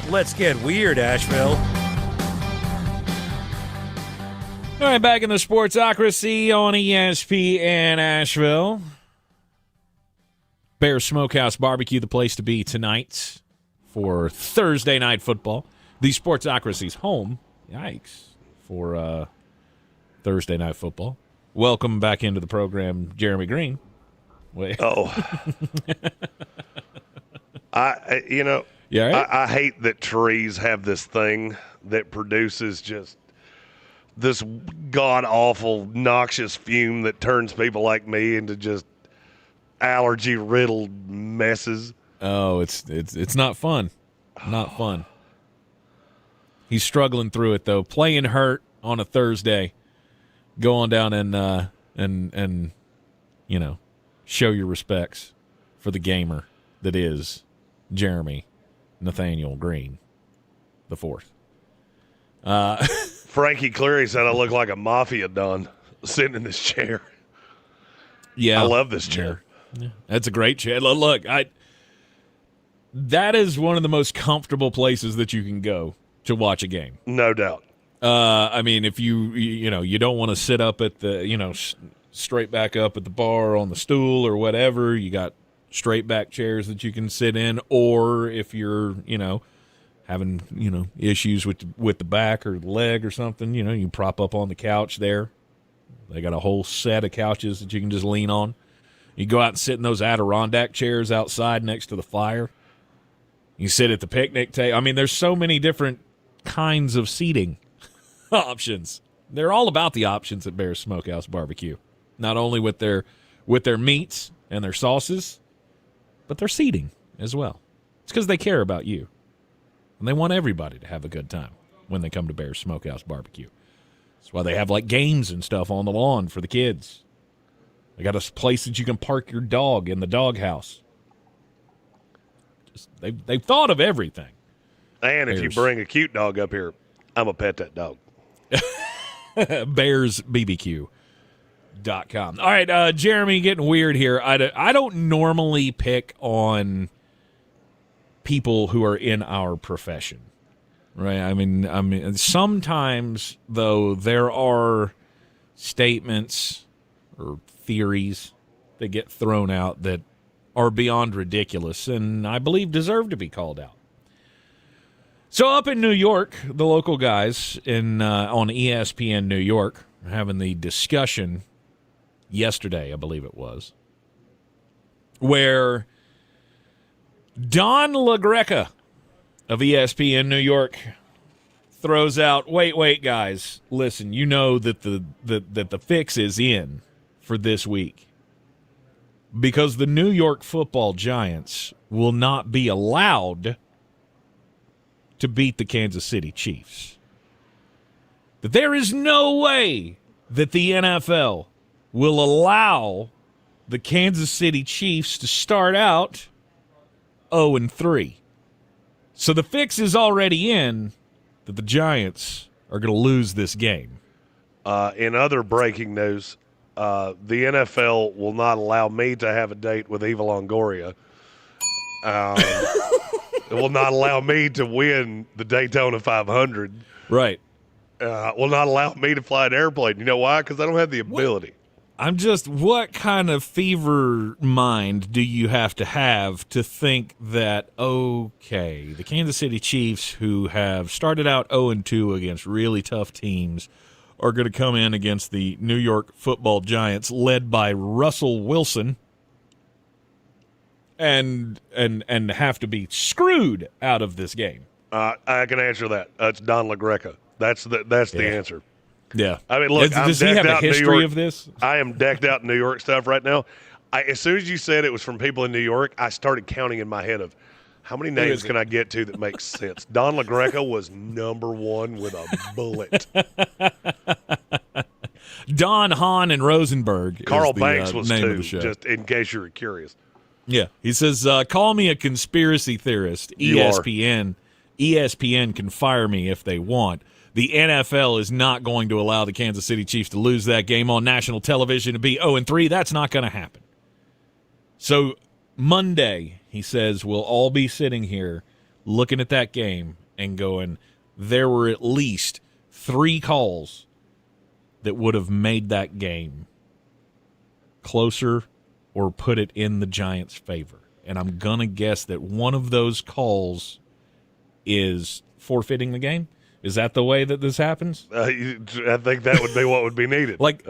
[SPEAKER 3] Let's get weird, Asheville.
[SPEAKER 2] All right, back in the Sportsocracy on ESPN Asheville. Bear Smokehouse Barbecue, the place to be tonight for Thursday night football. The Sportsocracy's home, yikes, for Thursday night football. Welcome back into the program, Jeremy Green. Wait.
[SPEAKER 4] I hate that trees have this thing that produces just this god-awful, noxious fume that turns people like me into just allergy-riddled messes.
[SPEAKER 2] Oh, it's not fun. Not fun. He's struggling through it, though. Playing hurt on a Thursday. Go on down and you know, show your respects for the gamer that is Jeremy Nathaniel Green the fourth.
[SPEAKER 4] Frankie Cleary said I look like a mafia don sitting in this chair.
[SPEAKER 2] Yeah.
[SPEAKER 4] I love this chair.
[SPEAKER 2] Yeah. That's a great chair. Look, that is one of the most comfortable places that you can go to watch a game.
[SPEAKER 4] No doubt.
[SPEAKER 2] I mean, if you don't want to sit up at the, straight back up at the bar on the stool or whatever, you got straight back chairs that you can sit in, or if you're, having, issues with the back or the leg or something, you prop up on the couch there. They got a whole set of couches that you can just lean on. You go out and sit in those Adirondack chairs outside next to the fire. You sit at the picnic table. I mean, there's so many different kinds of seating options. They're all about the options at Bear's Smokehouse Barbecue. Not only with their meats and their sauces, but their seating as well. It's because they care about you. And they want everybody to have a good time when they come to Bear's Smokehouse Barbecue. That's why they have like games and stuff on the lawn for the kids. They got a place that you can park your dog in the doghouse. They've thought of everything.
[SPEAKER 4] And if you bring a cute dog up here, I'm going to pet that dog.
[SPEAKER 2] BearsBBQ.com. All right, Jeremy, getting weird here. I don't normally pick on people who are in our profession, right? I mean, sometimes, though, there are statements or theories that get thrown out that are beyond ridiculous and I believe deserve to be called out. So up in New York, the local guys on ESPN New York are having the discussion yesterday, I believe it was, where Don LaGreca of ESPN New York throws out, wait, guys, listen, you know that the fix is in for this week because the New York Football Giants will not be allowed to beat the Kansas City Chiefs. That there is no way that the NFL will allow the Kansas City Chiefs to start out 0-3. So the fix is already in that the Giants are going to lose this game.
[SPEAKER 4] In other breaking news, the NFL will not allow me to have a date with Eva Longoria. It will not allow me to win the Daytona 500.
[SPEAKER 2] Right.
[SPEAKER 4] Will not allow me to fly an airplane. You know why? Because I don't have the ability.
[SPEAKER 2] What kind of fever mind do you have to think that, okay, the Kansas City Chiefs, who have started out 0-2 against really tough teams, are going to come in against the New York Football Giants led by Russell Wilson and have to be screwed out of this game?
[SPEAKER 4] I can answer that. It's Don LaGreca. That's the answer.
[SPEAKER 2] Yeah.
[SPEAKER 4] I mean, look,
[SPEAKER 2] does he have a history of this?
[SPEAKER 4] I am decked out in New York stuff right now. As soon as you said it was from people in New York, I started counting in my head of how many names can I get to that makes sense. Don LaGreca was number one with a bullet.
[SPEAKER 2] Don, Hahn, and Rosenberg.
[SPEAKER 4] Carl
[SPEAKER 2] is the,
[SPEAKER 4] Banks was
[SPEAKER 2] name
[SPEAKER 4] too,
[SPEAKER 2] of the show.
[SPEAKER 4] just in case you were curious.
[SPEAKER 2] Yeah. He says, call me a conspiracy theorist. ESPN can fire me if they want. The NFL is not going to allow the Kansas City Chiefs to lose that game on national television to be 0-3. That's not going to happen. So Monday, he says, we'll all be sitting here looking at that game and going, there were at least 3 calls that would have made that game closer or put it in the Giants' favor. And I'm going to guess that one of those calls is forfeiting the game. Is that the way that this happens?
[SPEAKER 4] I think that would be what would be needed.
[SPEAKER 2] Like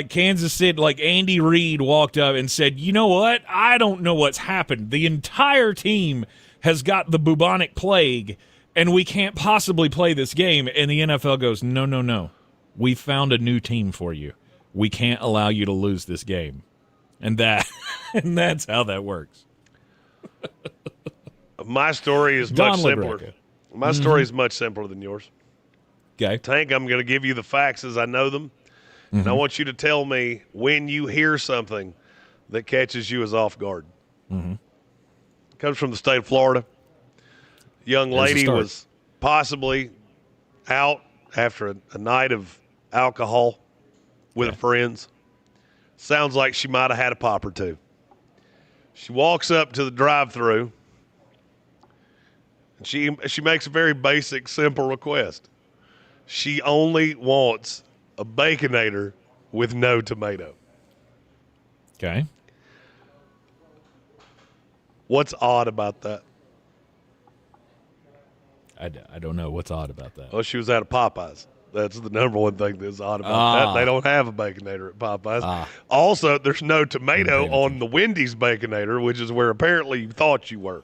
[SPEAKER 2] Kansas City, like Andy Reid walked up and said, you know what? I don't know what's happened. The entire team has got the bubonic plague, and we can't possibly play this game. And the NFL goes, no. We found a new team for you. We can't allow you to lose this game. And that's how that works.
[SPEAKER 4] My story is much simpler. My story is much simpler than yours.
[SPEAKER 2] Okay.
[SPEAKER 4] Tank, I'm going to give you the facts as I know them. And I want you to tell me when you hear something that catches you as off guard. It comes from the state of Florida. Young lady was possibly out after a night of alcohol with her friends. Sounds like she might have had a pop or two. She walks up to the drive-thru, and she makes a very basic, simple request. She only wants a Baconator with no tomato.
[SPEAKER 2] Okay.
[SPEAKER 4] What's odd about that?
[SPEAKER 2] I don't know what's odd about that.
[SPEAKER 4] Well, she was at a Popeyes. That's the number one thing that's odd about that. They don't have a Baconator at Popeyes. Also, there's no tomato on the Wendy's Baconator, which is where apparently you thought you were.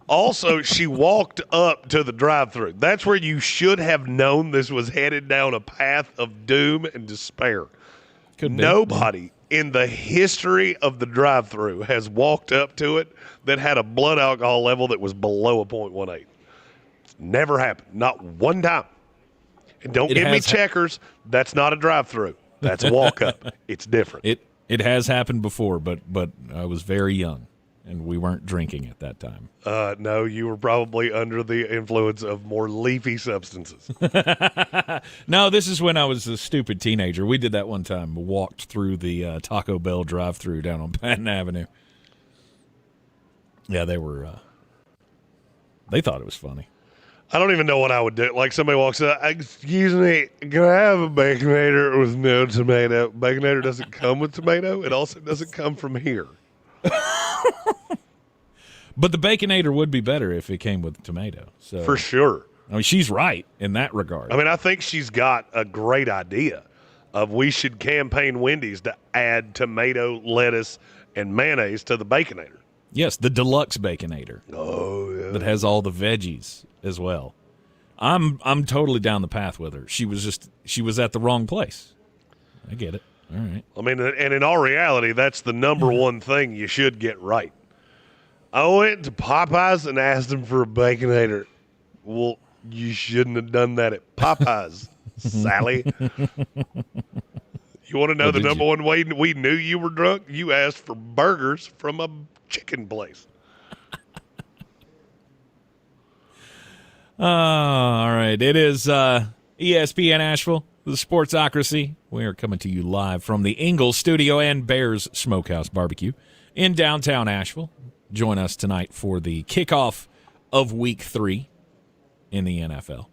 [SPEAKER 4] Also, she walked up to the drive-thru. That's where you should have known this was headed down a path of doom and despair. Nobody in the history of the drive-thru has walked up to it that had a blood alcohol level that was below a 0.18. It's never happened. Not one time. And don't give me checkers. That's not a drive-thru. That's a walk-up. It's different.
[SPEAKER 2] It has happened before, but I was very young, and we weren't drinking at that time.
[SPEAKER 4] No, you were probably under the influence of more leafy substances.
[SPEAKER 2] No, this is when I was a stupid teenager. We did that one time. We walked through the Taco Bell drive-thru down on Patton Avenue. Yeah, they thought it was funny.
[SPEAKER 4] I don't even know what I would do. Like somebody walks up, excuse me, can I have a Baconator with no tomato? Baconator doesn't come with tomato. It also doesn't come from here.
[SPEAKER 2] But the Baconator would be better if it came with tomato. So
[SPEAKER 4] for sure.
[SPEAKER 2] I mean, she's right in that regard.
[SPEAKER 4] I mean, I think she's got a great idea of we should campaign Wendy's to add tomato, lettuce, and mayonnaise to the Baconator.
[SPEAKER 2] Yes, the deluxe Baconator.
[SPEAKER 4] Oh, yeah.
[SPEAKER 2] That has all the veggies as well. I'm totally down the path with her. She was at the wrong place. I get it. All right.
[SPEAKER 4] I mean, and in all reality, that's the number one thing you should get right. I went to Popeyes and asked them for a Baconator. Well, you shouldn't have done that at Popeyes, Sally. You want to know the number one way we knew you were drunk? You asked for burgers from a chicken place.
[SPEAKER 2] All right. It is ESPN Asheville, the Sportsocracy. We are coming to you live from the Ingles studio and Bears Smokehouse Barbecue in downtown Asheville. Join us tonight for the kickoff of Week 3 in the NFL.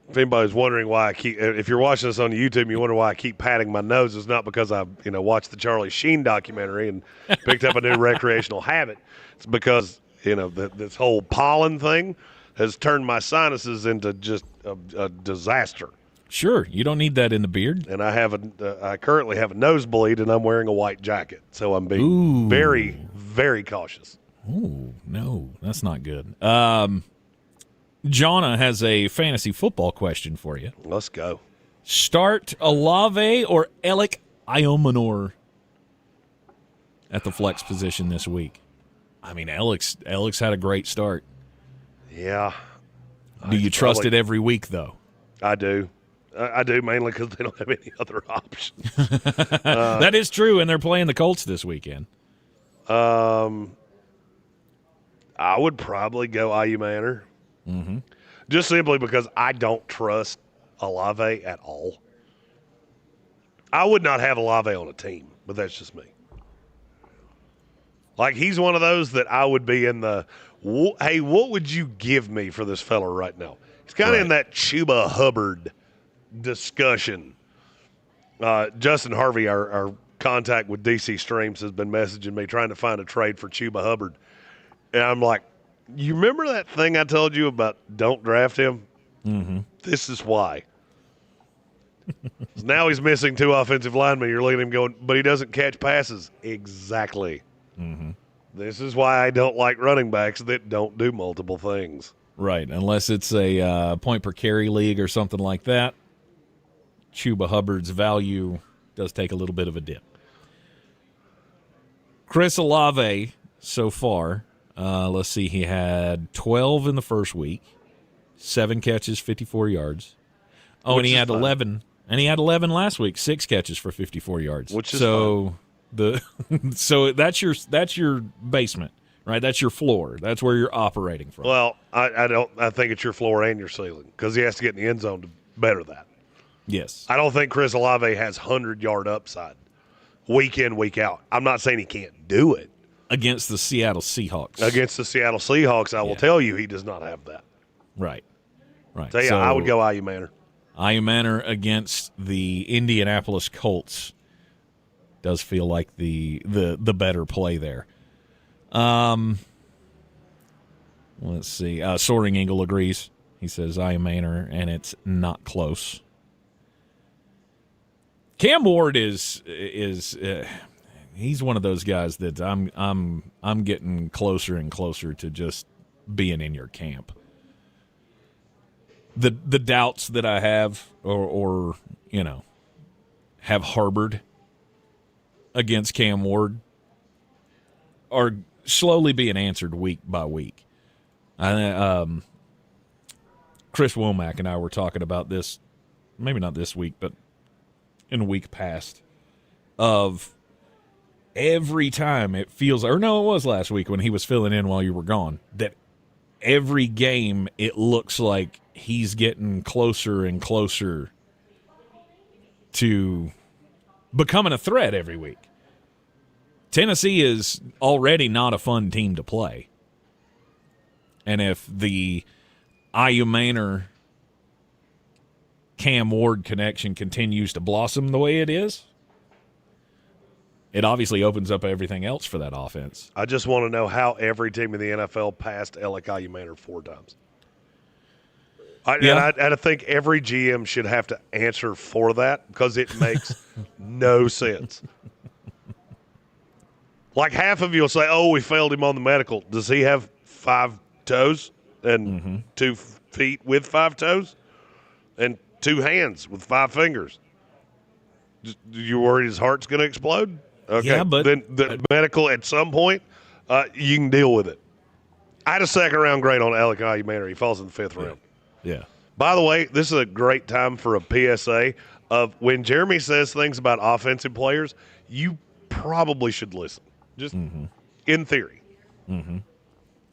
[SPEAKER 4] If anybody's wondering why if you're watching this on YouTube and you wonder why I keep patting my nose, it's not because I watched the Charlie Sheen documentary and picked up a new recreational habit. It's because this whole pollen thing has turned my sinuses into just a disaster.
[SPEAKER 2] Sure, you don't need that in the beard.
[SPEAKER 4] And I currently have a nosebleed, and I'm wearing a white jacket, so I'm being very, very cautious.
[SPEAKER 2] Ooh, no, that's not good. Jonna has a fantasy football question for you.
[SPEAKER 4] Let's go.
[SPEAKER 2] Start Olave or Alec Iomanor at the flex position this week. I mean, Alex had a great start.
[SPEAKER 4] Yeah.
[SPEAKER 2] Do you trust it every week, though?
[SPEAKER 4] I do. I do, mainly because they don't have any other options.
[SPEAKER 2] That is true, and they're playing the Colts this weekend.
[SPEAKER 4] I would probably go Iomanor.
[SPEAKER 2] Mm-hmm.
[SPEAKER 4] Just simply because I don't trust Olave at all. I would not have Olave on a team, but that's just me. Like, he's one of those that I would be in the, hey, what would you give me for this fella right now? He's kind of in that Chuba Hubbard discussion. Justin Harvey, our contact with DC Streams, has been messaging me trying to find a trade for Chuba Hubbard. And I'm like, you remember that thing I told you about don't draft him?
[SPEAKER 2] Mm-hmm.
[SPEAKER 4] This is why. Now he's missing 2 offensive linemen. You're looking at him going, but he doesn't catch passes. Exactly.
[SPEAKER 2] Mm-hmm.
[SPEAKER 4] This is why I don't like running backs that don't do multiple things.
[SPEAKER 2] Right, unless it's a point per carry league or something like that. Chuba Hubbard's value does take a little bit of a dip. Chris Olave so far, let's see, he had 12 in the first week, 7 catches, 54 yards. Oh, and he had 11. And he had 11 last week, 6 catches for 54 yards.
[SPEAKER 4] Which is fun.
[SPEAKER 2] So that's your basement, right? That's your floor. That's where you're operating from.
[SPEAKER 4] Well, I think it's your floor and your ceiling because he has to get in the end zone to better that.
[SPEAKER 2] Yes.
[SPEAKER 4] I don't think Chris Olave has 100-yard upside week in, week out. I'm not saying he can't do it.
[SPEAKER 2] Against the Seattle Seahawks.
[SPEAKER 4] Against the Seattle Seahawks, I will tell you he does not have that.
[SPEAKER 2] Right.
[SPEAKER 4] So, yeah, I would go IU Manor.
[SPEAKER 2] IU Manor against the Indianapolis Colts does feel like the better play there. Let's see. Soaring Eagle agrees. He says IU Manor, and it's not close. Cam Ward is he's one of those guys that I'm getting closer and closer to just being in your camp. The doubts that I have or have harbored against Cam Ward are slowly being answered week by week. Chris Womack and I were talking about this, maybe not this week, but in a week past, of every time it feels, or no, it was last week when he was filling in while you were gone, that every game it looks like he's getting closer and closer to becoming a threat every week. Tennessee is already not a fun team to play. And if the IU Manor Cam Ward connection continues to blossom the way it is, it obviously opens up everything else for that offense.
[SPEAKER 4] I just want to know how every team in the NFL passed IU Manor 4 times. And I think every GM should have to answer for that because it makes no sense. Like half of you will say, oh, we failed him on the medical. Does he have 5 toes and 2 feet with 5 toes and 2 hands with 5 fingers? You worried his heart's going to explode? Okay,
[SPEAKER 2] yeah, but
[SPEAKER 4] then the medical at some point, you can deal with it. I had a second-round grade on Alec IU Manor. He falls in the 5th round.
[SPEAKER 2] Yeah.
[SPEAKER 4] By the way, this is a great time for a PSA of when Jeremy says things about offensive players, you probably should listen. Just in theory.
[SPEAKER 2] We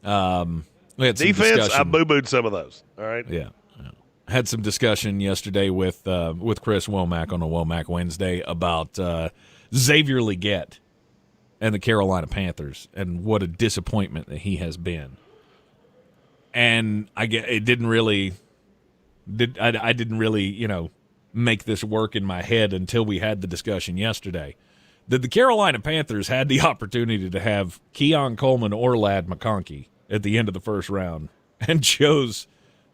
[SPEAKER 2] had some
[SPEAKER 4] defense,
[SPEAKER 2] discussion.
[SPEAKER 4] I boo-booed some of those. All right?
[SPEAKER 2] Yeah. Had some discussion yesterday with Chris Womack on a Womack Wednesday about Xavier Legette and the Carolina Panthers and what a disappointment that he has been. And I didn't really, make this work in my head until we had the discussion yesterday. That the Carolina Panthers had the opportunity to have Keon Coleman or Ladd McConkey at the end of the first round and chose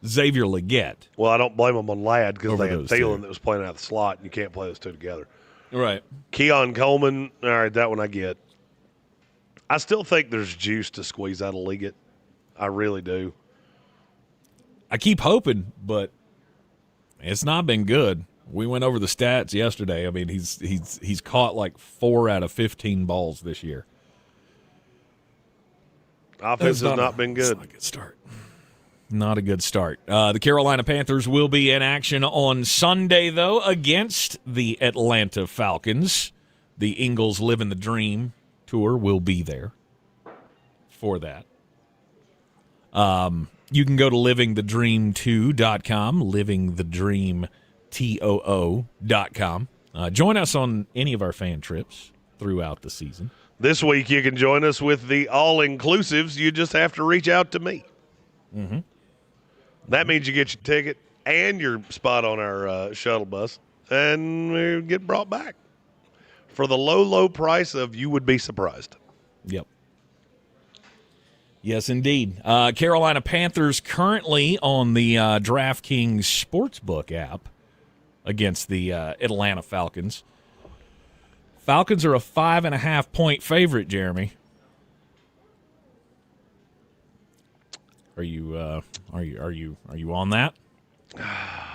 [SPEAKER 2] Xavier Legette.
[SPEAKER 4] Well, I don't blame them on Ladd because they had Thielen that was playing out of the slot, and you can't play those two together.
[SPEAKER 2] Right.
[SPEAKER 4] Keon Coleman, all right, that one I get. I still think there's juice to squeeze out of Legette. I really do.
[SPEAKER 2] I keep hoping, but it's not been good. We went over the stats yesterday. I mean, he's caught like 4 out of 15 balls this year.
[SPEAKER 4] Offense has not been good.
[SPEAKER 2] It's not a good start. Not a good start. The Carolina Panthers will be in action on Sunday, though, against the Atlanta Falcons. The Ingles Living the Dream tour will be there for that. You can go to livingthedream2.com, livingthedreamtoo.com. Join us on any of our fan trips throughout the season.
[SPEAKER 4] This week you can join us with the all-inclusives. You just have to reach out to me.
[SPEAKER 2] Mm-hmm.
[SPEAKER 4] That means you get your ticket and your spot on our shuttle bus, and we get brought back for the low, low price of you would be surprised.
[SPEAKER 2] Yep. Yes, indeed. Carolina Panthers currently on the DraftKings Sportsbook app against the Atlanta Falcons. Falcons are a 5.5-point favorite, Jeremy. Are you on that?
[SPEAKER 4] I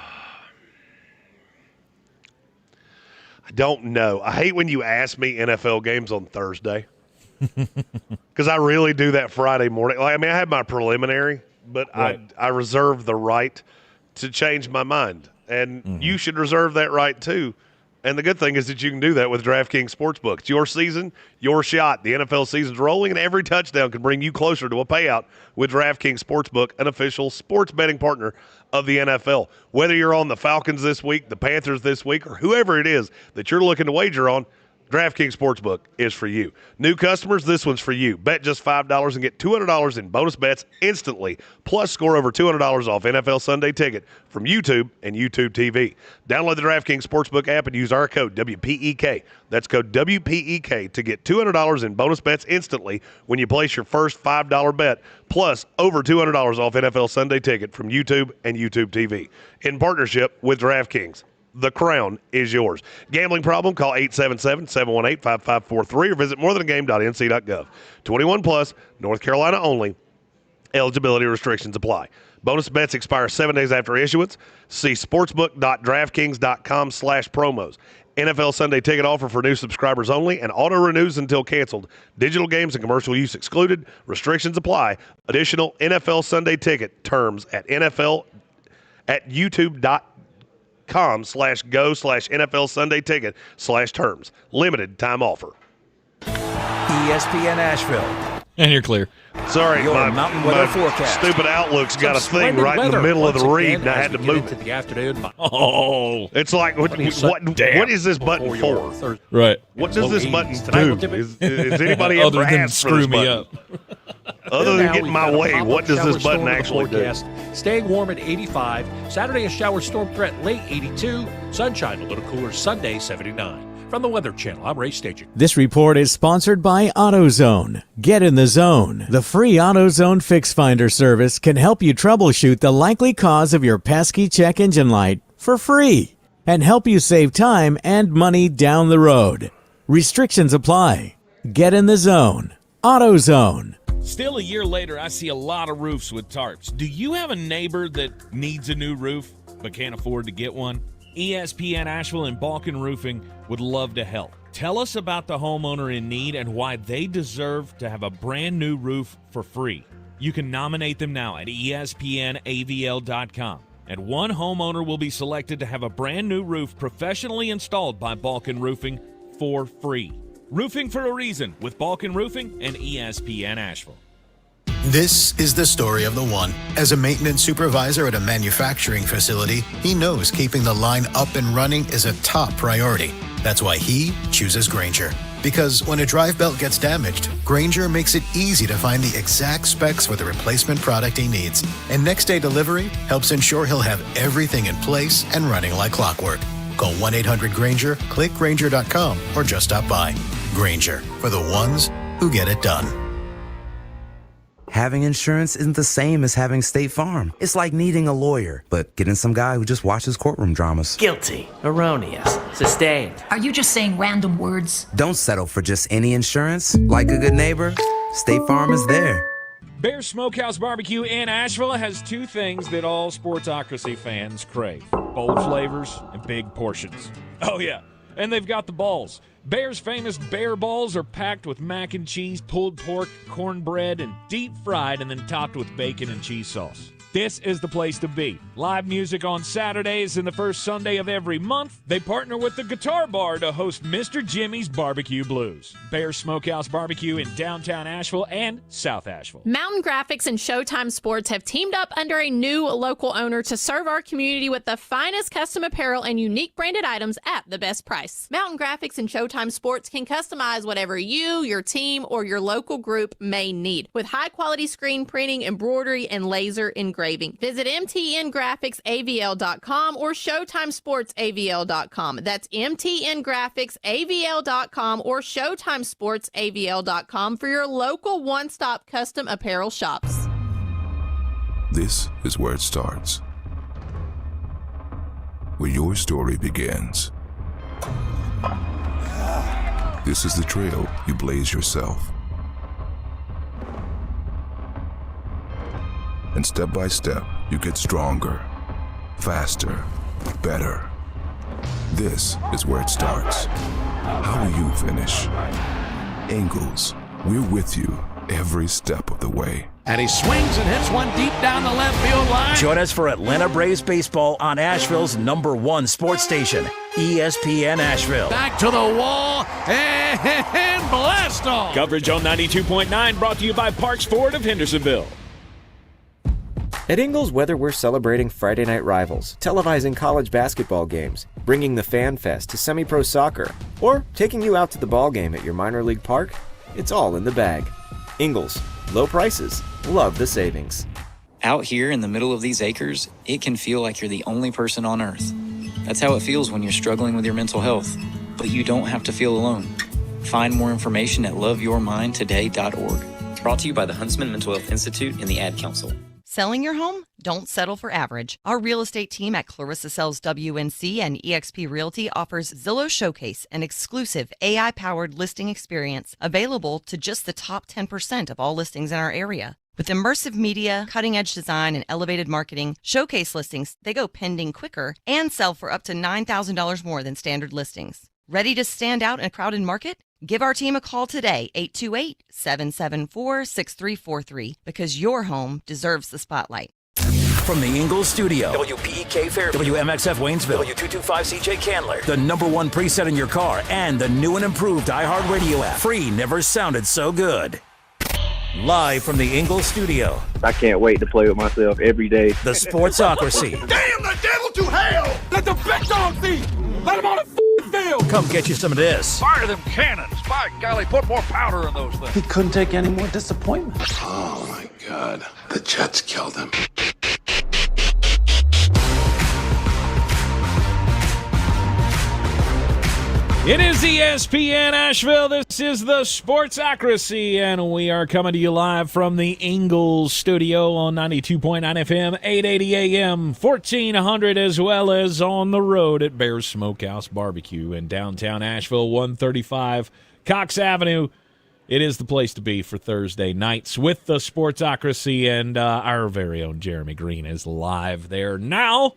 [SPEAKER 4] don't know. I hate when you ask me NFL games on Thursday because I really do that Friday morning. Like, I mean, I had my preliminary, but right. I reserve the right to change my mind, and you should reserve that right too. And the good thing is that you can do that with DraftKings Sportsbook. It's your season, your shot. The NFL season's rolling, and every touchdown can bring you closer to a payout with DraftKings Sportsbook, an official sports betting partner of the NFL. Whether you're on the Falcons this week, the Panthers this week, or whoever it is that you're looking to wager on, DraftKings Sportsbook is for you. New customers, this one's for you. Bet just $5 and get $200 in bonus bets instantly, plus score over $200 off NFL Sunday Ticket from YouTube and YouTube TV. Download the DraftKings Sportsbook app and use our code WPEK. That's code WPEK to get $200 in bonus bets instantly when you place your first $5 bet, plus over $200 off NFL Sunday Ticket from YouTube and YouTube TV. In partnership with DraftKings. The crown is yours. Gambling problem? Call 877-718-5543 or visit morethanagame.nc.gov. 21 plus, North Carolina only. Eligibility restrictions apply. Bonus bets expire 7 days after issuance. See sportsbook.draftkings.com/promos. NFL Sunday Ticket offer for new subscribers only and auto renews until canceled. Digital games and commercial use excluded. Restrictions apply. Additional NFL Sunday Ticket terms at youtube.com/go/NFL Sunday Ticket/terms. Limited time offer.
[SPEAKER 3] ESPN Asheville.
[SPEAKER 2] And you're clear.
[SPEAKER 4] Sorry,
[SPEAKER 3] Your
[SPEAKER 4] my
[SPEAKER 3] mountain weather forecast.
[SPEAKER 4] stupid Outlook's got a thing right in the middle of the read, and I had to move it.
[SPEAKER 1] The afternoon.
[SPEAKER 2] Oh,
[SPEAKER 4] it's like what is this button for?
[SPEAKER 2] Right.
[SPEAKER 4] What does this button do? Is anybody ever asked for this button? Other than getting my way, what does this button actually do?
[SPEAKER 1] Staying warm at 85. Saturday, a shower storm threat late 82. Sunshine a little cooler Sunday 79. From the Weather Channel, I'm Ray Staging.
[SPEAKER 10] This report is sponsored by AutoZone. Get in the zone. The free AutoZone Fix Finder service can help you troubleshoot the likely cause of your pesky check engine light for free and help you save time and money down the road. Restrictions apply. Get in the zone. AutoZone.
[SPEAKER 2] Still a year later, I see a lot of roofs with tarps. Do you have a neighbor that needs a new roof but can't afford to get one? ESPN Asheville and Balkan Roofing would love to help. Tell us about the homeowner in need and why they deserve to have a brand new roof for free. You can nominate them now at espnavl.com. And one homeowner will be selected to have a brand new roof professionally installed by Balkan Roofing for free. Roofing for a reason with Balkan Roofing and ESPN Asheville.
[SPEAKER 11] This is the story of the one. As a maintenance supervisor at a manufacturing facility, he knows keeping the line up and running is a top priority. That's why he chooses Grainger. Because when a drive belt gets damaged, Grainger makes it easy to find the exact specs for the replacement product he needs. And next day delivery helps ensure he'll have everything in place and running like clockwork. Call 1-800-GRAINGER, click Grainger.com, or just stop by. Grainger, for the ones who get it done.
[SPEAKER 15] Having insurance isn't the same as having State Farm. It's like needing a lawyer, but getting some guy who just watches courtroom dramas.
[SPEAKER 12] Guilty, erroneous, sustained.
[SPEAKER 20] Are you just saying random words?
[SPEAKER 15] Don't settle for just any insurance. Like a good neighbor, State Farm is there.
[SPEAKER 2] Bear Smokehouse Barbecue in Asheville has two things that all Sportsocracy fans crave: bold flavors and big portions. Oh, yeah. And they've got the balls. Bear's famous bear balls are packed with mac and cheese, pulled pork, cornbread, and deep fried and then topped with bacon and cheese sauce. This is the place to be. Live music on Saturdays and the first Sunday of every month. They partner with the Guitar Bar to host Mr. Jimmy's Barbecue Blues. Bear Smokehouse Barbecue in downtown Asheville and South Asheville.
[SPEAKER 21] Mountain Graphics and Showtime Sports have teamed up under a new local owner to serve our community with the finest custom apparel and unique branded items at the best price. Mountain Graphics and Showtime Sports can customize whatever you, your team, or your local group may need with high-quality screen printing, embroidery, and laser engraving. Visit mtngraphicsavl.com or showtimesportsavl.com. That's mtngraphicsavl.com or showtimesportsavl.com for your local one-stop custom apparel shops.
[SPEAKER 22] This is where it starts, where your story begins. This is the trail you blaze yourself. And step by step, you get stronger, faster, better. This is where it starts. How will you finish? Ingles, we're with you every step of the way.
[SPEAKER 3] And he swings and hits one deep down the left field line. Join us for Atlanta Braves baseball on Asheville's #1 sports station. ESPN Asheville.
[SPEAKER 1] Back to the wall and blast off.
[SPEAKER 14] Coverage on 92.9 brought to you by Parks Ford of Hendersonville.
[SPEAKER 28] At Ingles, whether we're celebrating Friday night rivals, televising college basketball games, bringing the Fan Fest to semi-pro soccer, or taking you out to the ball game at your minor league park, it's all in the bag. Ingles, low prices, love the savings.
[SPEAKER 16] Out here in the middle of these acres, it can feel like you're the only person on earth. That's how it feels when you're struggling with your mental health. But you don't have to feel alone. Find more information at loveyourmindtoday.org. Brought to you by the Huntsman Mental Health Institute and the Ad Council.
[SPEAKER 25] Selling your home? Don't settle for average. Our real estate team at Clarissa Sells WNC and eXp Realty offers Zillow Showcase, an exclusive AI-powered listing experience available to just the top 10% of all listings in our area. With immersive media, cutting-edge design, and elevated marketing, Showcase listings, they go pending quicker and sell for up to $9,000 more than standard listings. Ready to stand out in a crowded market? Give our team a call today, 828-774-6343, because your home deserves the spotlight.
[SPEAKER 3] From the Ingles studio, WPEK Fairview, WMXF Waynesville, W225CJ Candler, the #1 preset in your car, and the new and improved iHeartRadio app. Free never sounded so good. Live from the Ingles studio.
[SPEAKER 17] I can't wait to play with myself every day.
[SPEAKER 3] The Sportsocracy.
[SPEAKER 6] Damn the devil to hell! Let the big dogs eat! Let them on the field!
[SPEAKER 3] Come get you some of this.
[SPEAKER 6] Fire them cannons! By golly, put more powder in those things.
[SPEAKER 18] He couldn't take any more disappointment.
[SPEAKER 19] Oh my God, the Jets killed him.
[SPEAKER 2] It is ESPN Asheville. This is the Sportsocracy, and we are coming to you live from the Ingles studio on 92.9 FM, 880 AM, 1400, as well as on the road at Bear's Smokehouse Barbecue in downtown Asheville, 135 Cox Avenue. It is the place to be for Thursday nights with the Sportsocracy, and our very own Jeremy Green is live there now.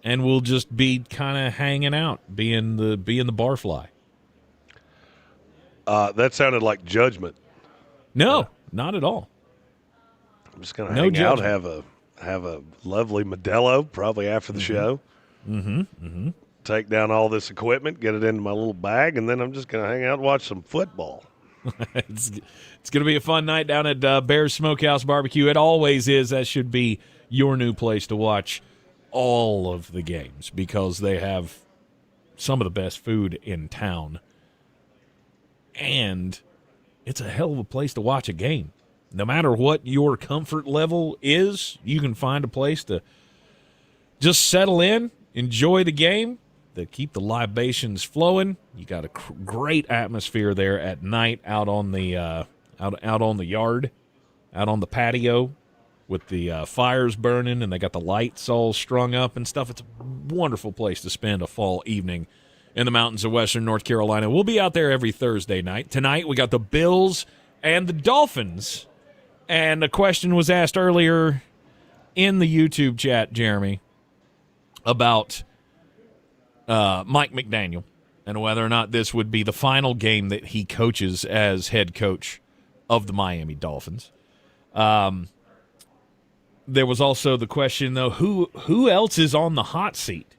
[SPEAKER 2] And we'll just be kind of hanging out, being the barfly.
[SPEAKER 4] That sounded like judgment.
[SPEAKER 2] No, not at all.
[SPEAKER 4] I'm just gonna hang out, have a lovely Modelo, probably after the show. Take down all this equipment, get it into my little bag, and then I'm just gonna hang out and watch some football.
[SPEAKER 2] It's gonna be a fun night down at Bear's Smokehouse Barbecue. It always is. That should be your new place to watch all of the games, because they have some of the best food in town, and it's a hell of a place to watch a game. No matter what your comfort level is, you can find a place to just settle in, enjoy the game, to keep the libations flowing. You got a great atmosphere there at night out on the out on the yard, out on the patio, with the fires burning, and they got the lights all strung up and stuff. It's a wonderful place to spend a fall evening in the mountains of western North Carolina. We'll be out there every Thursday night. Tonight we got the Bills and the Dolphins. And a question was asked earlier in the YouTube chat, Jeremy, about Mike McDaniel and whether or not this would be the final game that he coaches as head coach of the Miami Dolphins. There was also the question, though, who else is on the hot seat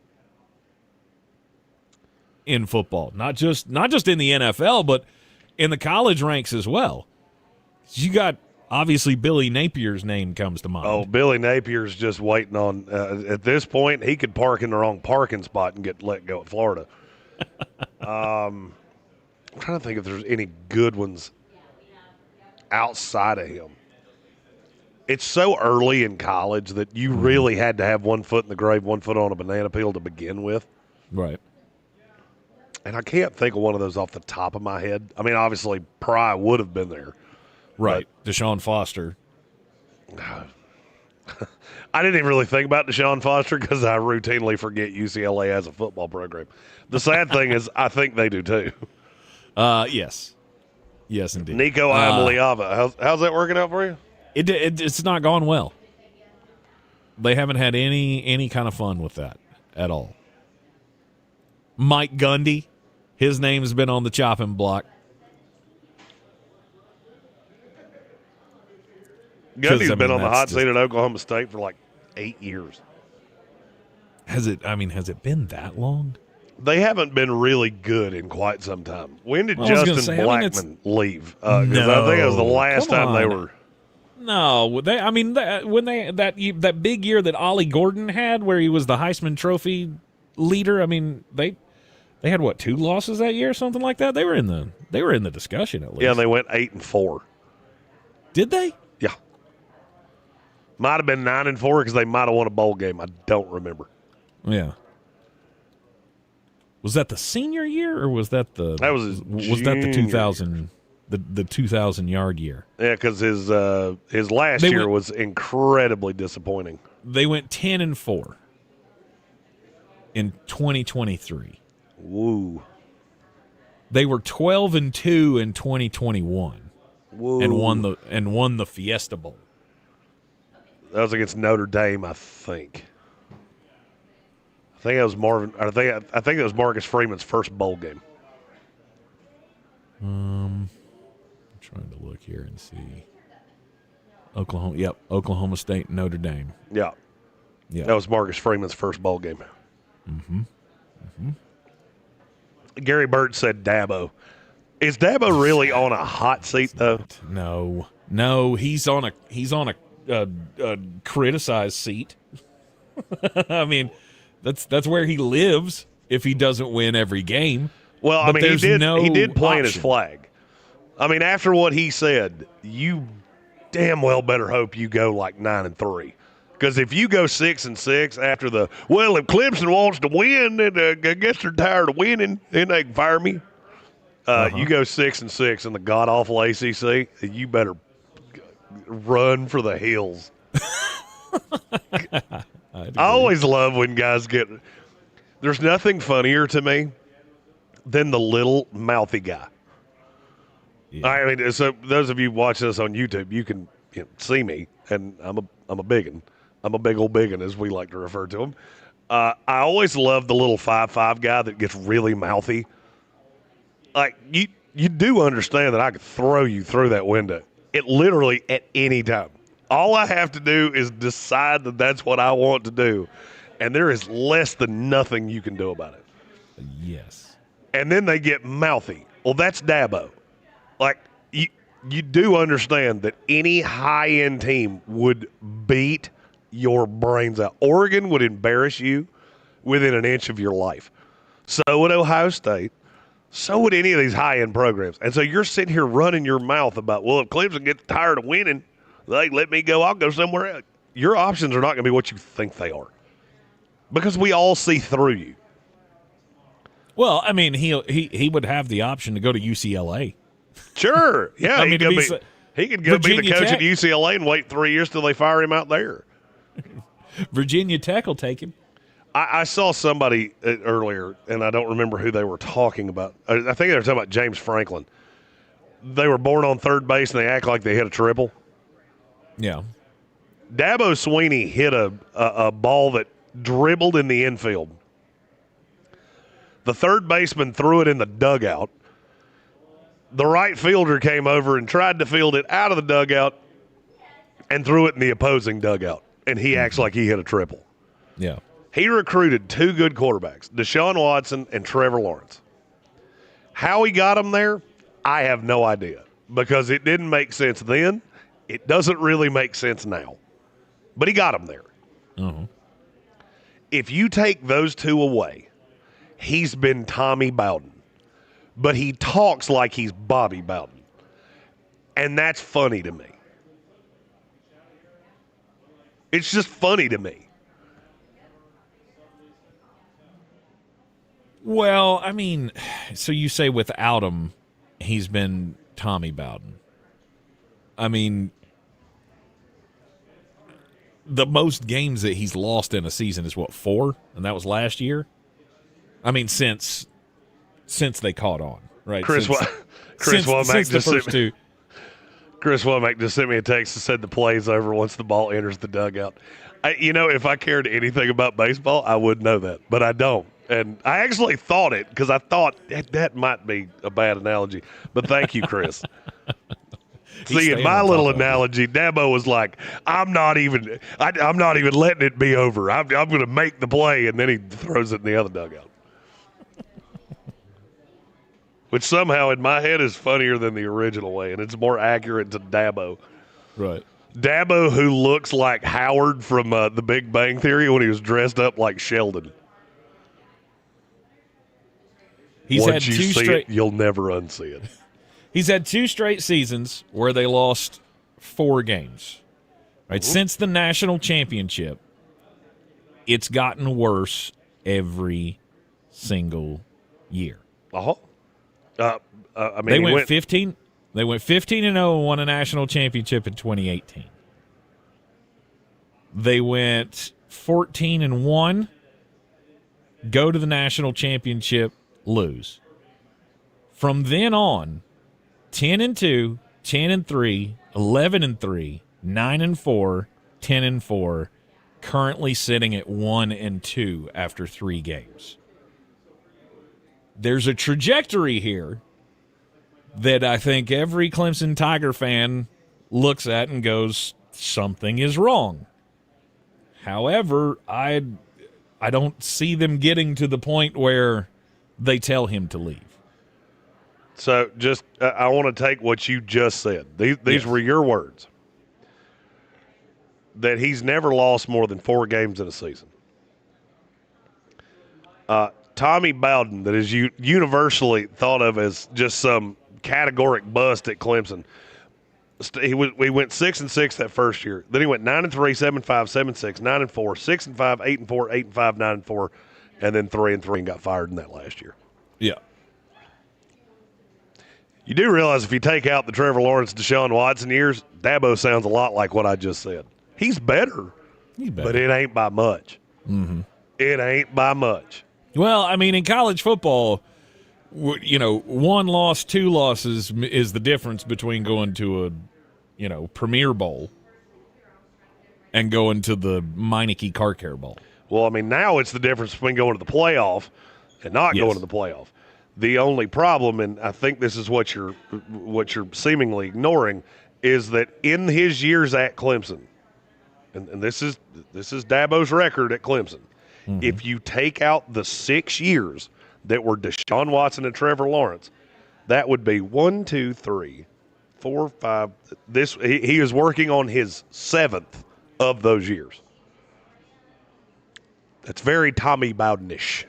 [SPEAKER 2] in football? Not just in the NFL, but in the college ranks as well. You got, obviously, Billy Napier's name comes to mind.
[SPEAKER 4] Oh, Billy Napier's just waiting on at this point, he could park in the wrong parking spot and get let go at Florida. I'm trying to think if there's any good ones outside of him. It's so early in college that you really had to have 1 foot in the grave, 1 foot on a banana peel to begin with.
[SPEAKER 2] Right.
[SPEAKER 4] And I can't think of one of those off the top of my head. I mean, obviously, Pry would have been there.
[SPEAKER 2] Right. Deshaun Foster.
[SPEAKER 4] I didn't even really think about Deshaun Foster because I routinely forget UCLA has a football program. The sad thing is I think they do too.
[SPEAKER 2] Yes. Yes, indeed.
[SPEAKER 4] Nico Iamaleava. How's that working out for you?
[SPEAKER 2] It's not gone well. They haven't had any kind of fun with that at all. Mike Gundy, his name's been on the chopping block.
[SPEAKER 4] Gundy's been on the hot seat at Oklahoma State for like 8 years.
[SPEAKER 2] Has it been that long?
[SPEAKER 4] They haven't been really good in quite some time. When did Justin Blackman leave? Because I think it was the last time they were.
[SPEAKER 2] No, that big year that Ollie Gordon had, where he was the Heisman Trophy leader. I mean, they had 2 losses that year, something like that. They were in the discussion at least.
[SPEAKER 4] Yeah, and they went 8-4.
[SPEAKER 2] Did they?
[SPEAKER 4] Yeah, might have been 9-4 because they might have won a bowl game. I don't remember.
[SPEAKER 2] Yeah. Was that the senior year, or was that the?
[SPEAKER 4] That was
[SPEAKER 2] that the 2000, the 2,000-yard year?
[SPEAKER 4] Yeah, because his last year was incredibly disappointing.
[SPEAKER 2] They went 10-4 in 2023.
[SPEAKER 4] Woo.
[SPEAKER 2] They were 12-2 in 2021.
[SPEAKER 4] Woo.
[SPEAKER 2] and won the Fiesta Bowl.
[SPEAKER 4] That was against Notre Dame, I think. I think it was it was Marcus Freeman's first bowl game.
[SPEAKER 2] I'm trying to look here and see. Oklahoma. Yep, Oklahoma State, Notre Dame.
[SPEAKER 4] Yeah. That was Marcus Freeman's first bowl game. Gary Burt said Dabo. Is Dabo really on a hot seat though?
[SPEAKER 2] No, he's on a criticized seat. I mean, that's where he lives if he doesn't win every game.
[SPEAKER 4] Well, I mean, he did plant his
[SPEAKER 2] option.
[SPEAKER 4] flag. I mean, after what he said, you damn well better hope you go like 9-3. Because if you go 6-6 after if Clemson wants to win, then I guess they're tired of winning, then they can fire me. You go 6-6 in the god awful ACC, you better run for the hills. I always love when guys get. There's nothing funnier to me than the little mouthy guy. Yeah. I mean, so those of you watching this on YouTube, you can see me, and I'm a biggin. I'm a big old biggin, as we like to refer to him. I always love the little 5'5" guy that gets really mouthy. Like you do understand that I could throw you through that window. It literally at any time. All I have to do is decide that that's what I want to do, and there is less than nothing you can do about it.
[SPEAKER 2] Yes.
[SPEAKER 4] And then they get mouthy. Well, that's Dabo. Like, you do understand that any high-end team would beat your brains out. Oregon would embarrass you within an inch of your life. So would Ohio State. So would any of these high-end programs. And so you're sitting here running your mouth about, well, if Clemson gets tired of winning, they let me go, I'll go somewhere else. Your options are not going to be what you think they are. Because we all see through you.
[SPEAKER 2] Well, I mean, he would have the option to go to UCLA.
[SPEAKER 4] Sure. Yeah,
[SPEAKER 2] I mean,
[SPEAKER 4] he could go be the coach at UCLA and wait 3 years till they fire him out there.
[SPEAKER 2] Virginia Tech will take him.
[SPEAKER 4] I saw somebody earlier, and I don't remember who they were talking about. I think they were talking about James Franklin. They were born on third base, and they act like they hit a triple.
[SPEAKER 2] Yeah.
[SPEAKER 4] Dabo Swinney hit a ball that dribbled in the infield. The third baseman threw it in the dugout. The right fielder came over and tried to field it out of the dugout and threw it in the opposing dugout. And he acts like he hit a triple.
[SPEAKER 2] Yeah.
[SPEAKER 4] He recruited 2 good quarterbacks, Deshaun Watson and Trevor Lawrence. How he got them there, I have no idea. Because it didn't make sense then. It doesn't really make sense now. But he got them there.
[SPEAKER 2] Uh-huh.
[SPEAKER 4] If you take those 2 away, he's been Tommy Bowden. But he talks like he's Bobby Bowden. And that's funny to me. It's just funny to me.
[SPEAKER 2] Well, I mean, so you say without him, he's been Tommy Bowden. I mean, the most games that he's lost in a season is, 4? And that was last year? I mean, since they caught on, right?
[SPEAKER 4] Chris Womack just sent me a text that said the play's over once the ball enters the dugout. If I cared anything about baseball, I would know that, but I don't. And I actually thought it because I thought that might be a bad analogy. But thank you, Chris. See, in my little analogy, Dabo was like, I'm not even letting it be over. I'm going to make the play, and then he throws it in the other dugout. which somehow in my head is funnier than the original way, and it's more accurate to Dabo.
[SPEAKER 2] Right.
[SPEAKER 4] Dabo, who looks like Howard from The Big Bang Theory when he was dressed up like Sheldon. Once you see it, you'll never unsee it.
[SPEAKER 2] He's had 2 straight seasons where they lost 4 games. Right? Since the national championship, it's gotten worse every single year.
[SPEAKER 4] I mean,
[SPEAKER 2] they went 15. They went 15-0 and won a national championship in 2018. They went 14-1, go to the national championship, lose. From then on, 10-2, 10-3, 11-3, 9-4, 10-4, currently sitting at 1-2 after 3 games. There's a trajectory here that I think every Clemson Tiger fan looks at and goes, something is wrong. However, I don't see them getting to the point where they tell him to leave.
[SPEAKER 4] So just I want to take what you just said. These were your words. That he's never lost more than 4 games in a season. Tommy Bowden, that is universally thought of as just some categoric bust at Clemson. We went 6-6 that first year. Then he went 9-3, 7-5, 7-6, 9-4, 6-5, 8-4, 8-5, 9-4, and then 3-3 and got fired in that last year.
[SPEAKER 2] Yeah.
[SPEAKER 4] You do realize if you take out the Trevor Lawrence, Deshaun Watson years, Dabo sounds a lot like what I just said. He's better, but it ain't by much.
[SPEAKER 2] Mm-hmm.
[SPEAKER 4] It ain't by much.
[SPEAKER 2] Well, I mean, in college football, 1 loss, 2 losses is the difference between going to a, Premier Bowl and going to the Meineke Car Care Bowl.
[SPEAKER 4] Well, I mean, now it's the difference between going to the playoff and not going to the playoff. The only problem, and I think this is what you're seemingly ignoring, is that in his years at Clemson, and this is Dabo's record at Clemson. Mm-hmm. If you take out the 6 years that were Deshaun Watson and Trevor Lawrence, that would be 1, 2, 3, 4, 5. He is working on his 7th of those years. That's very Tommy Bowden-ish.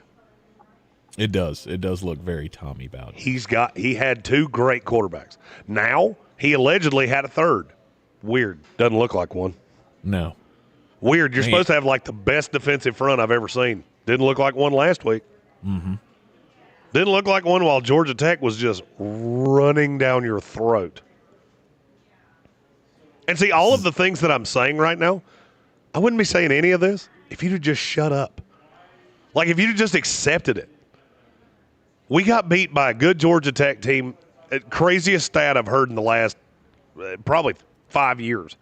[SPEAKER 2] It does. It does look very Tommy Bowden.
[SPEAKER 4] He had 2 great quarterbacks. Now he allegedly had a third. Weird. Doesn't look like one.
[SPEAKER 2] No.
[SPEAKER 4] Weird. You're supposed to have like the best defensive front I've ever seen. Didn't look like one last week.
[SPEAKER 2] Mm-hmm.
[SPEAKER 4] Didn't look like one while Georgia Tech was just running down your throat. And see, all of the things that I'm saying right now, I wouldn't be saying any of this if you'd have just shut up. Like if you'd have just accepted it. We got beat by a good Georgia Tech team. Craziest stat I've heard in the last probably 5 years.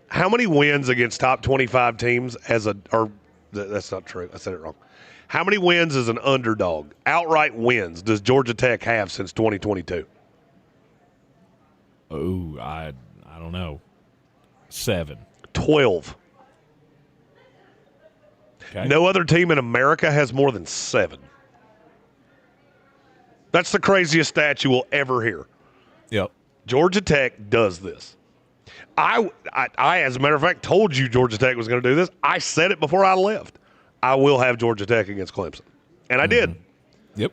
[SPEAKER 4] How many wins against top 25 teams that's not true. I said it wrong. How many wins as an underdog, outright wins, does Georgia Tech have since 2022?
[SPEAKER 2] Oh, I don't know. 7.
[SPEAKER 4] 12.
[SPEAKER 2] Okay.
[SPEAKER 4] No other team in America has more than 7. That's the craziest stat you will ever hear.
[SPEAKER 2] Yep.
[SPEAKER 4] Georgia Tech does this. I, as a matter of fact, told you Georgia Tech was going to do this. I said it before I left. I will have Georgia Tech against Clemson. And I did.
[SPEAKER 2] Yep.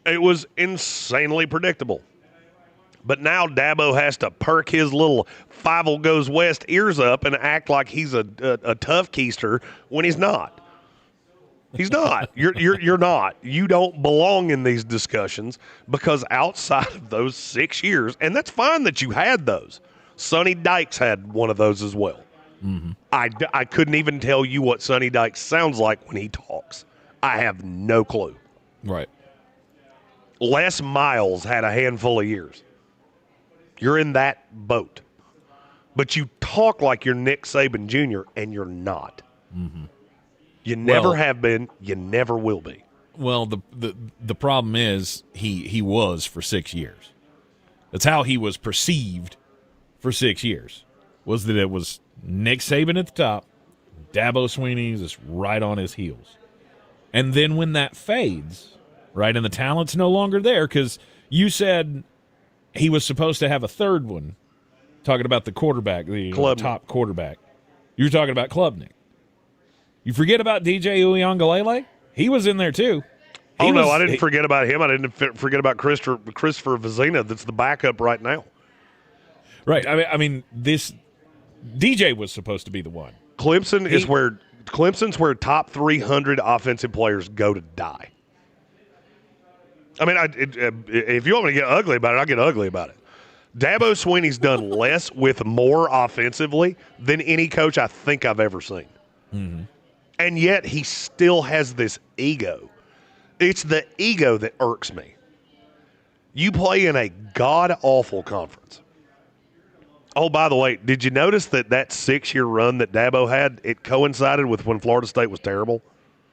[SPEAKER 4] It was insanely predictable. But now Dabo has to perk his little Fievel Goes West ears up and act like he's a tough keister when he's not. He's not. You're not. You don't belong in these discussions because outside of those 6 years, and that's fine that you had those. Sonny Dykes had one of those as well.
[SPEAKER 2] Mm-hmm.
[SPEAKER 4] I couldn't even tell you what Sonny Dykes sounds like when he talks. I have no clue.
[SPEAKER 2] Right.
[SPEAKER 4] Les Miles had a handful of years. You're in that boat. But you talk like you're Nick Saban Jr., and you're not.
[SPEAKER 2] Mm-hmm.
[SPEAKER 4] You never have been. You never will be.
[SPEAKER 2] Well, the problem is he was for 6 years. That's how he was perceived for 6 years, was that it was Nick Saban at the top, Dabo Swinney's just right on his heels. And then when that fades, right? And the talent's no longer there because you said he was supposed to have a third one, talking about the quarterback, the top quarterback. You were talking about Klubnik. You forget about DJ Uiagalelei? He was in there too.
[SPEAKER 4] I didn't forget about him. I didn't forget about Christopher Vizina. That's the backup right now.
[SPEAKER 2] Right. I mean, this DJ was supposed to be the one.
[SPEAKER 4] Clemson's where top 300 offensive players go to die. I mean, if you want me to get ugly about it, I'll get ugly about it. Dabo Swinney's done less with more offensively than any coach I think I've ever seen.
[SPEAKER 2] Mm-hmm.
[SPEAKER 4] And yet he still has this ego. It's the ego that irks me. You play in a god-awful conference. Oh, by the way, did you notice that 6-year run that Dabo had, it coincided with when Florida State was terrible?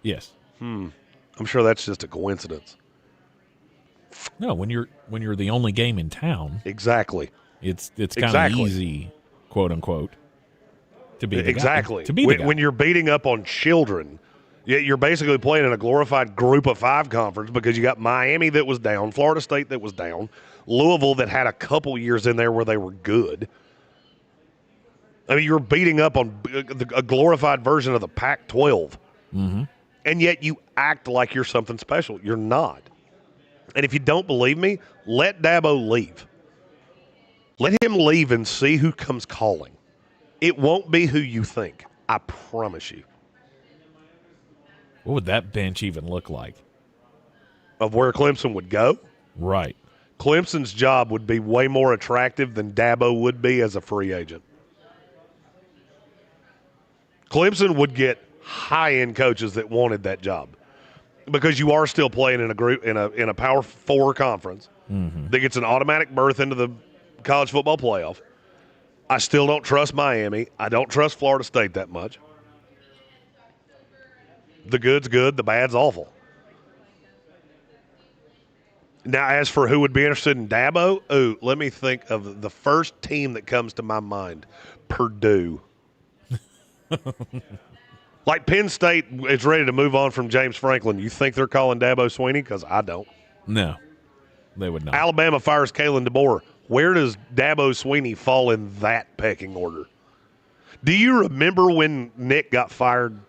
[SPEAKER 2] Yes.
[SPEAKER 4] I'm sure that's just a coincidence.
[SPEAKER 2] No, when you're the only game in town.
[SPEAKER 4] Exactly.
[SPEAKER 2] It's kind of easy, quote unquote, to be the guy, to be the guy.
[SPEAKER 4] When you're beating up on children, you're basically playing in a glorified group of 5 conference because you got Miami that was down, Florida State that was down, Louisville that had a couple years in there where they were good. I mean, you're beating up on a glorified version of the Pac-12.
[SPEAKER 2] Mm-hmm.
[SPEAKER 4] And yet you act like you're something special. You're not. And if you don't believe me, let Dabo leave. Let him leave and see who comes calling. It won't be who you think. I promise you.
[SPEAKER 2] What would that bench even look like?
[SPEAKER 4] Of where Clemson would go?
[SPEAKER 2] Right.
[SPEAKER 4] Clemson's job would be way more attractive than Dabo would be as a free agent. Clemson would get high-end coaches that wanted that job because you are still playing in a group in a Power 4 conference that gets an automatic berth into the college football playoff. I still don't trust Miami. I don't trust Florida State that much. The good's good, the bad's awful. Now, as for who would be interested in Dabo, let me think of the first team that comes to my mind. Purdue. Like Penn State is ready to move on from James Franklin. You think they're calling Dabo Swinney? Because I don't.
[SPEAKER 2] No, they would not.
[SPEAKER 4] Alabama fires Kalen DeBoer. Where does Dabo Swinney fall in that pecking order? Do you remember when Nick got fired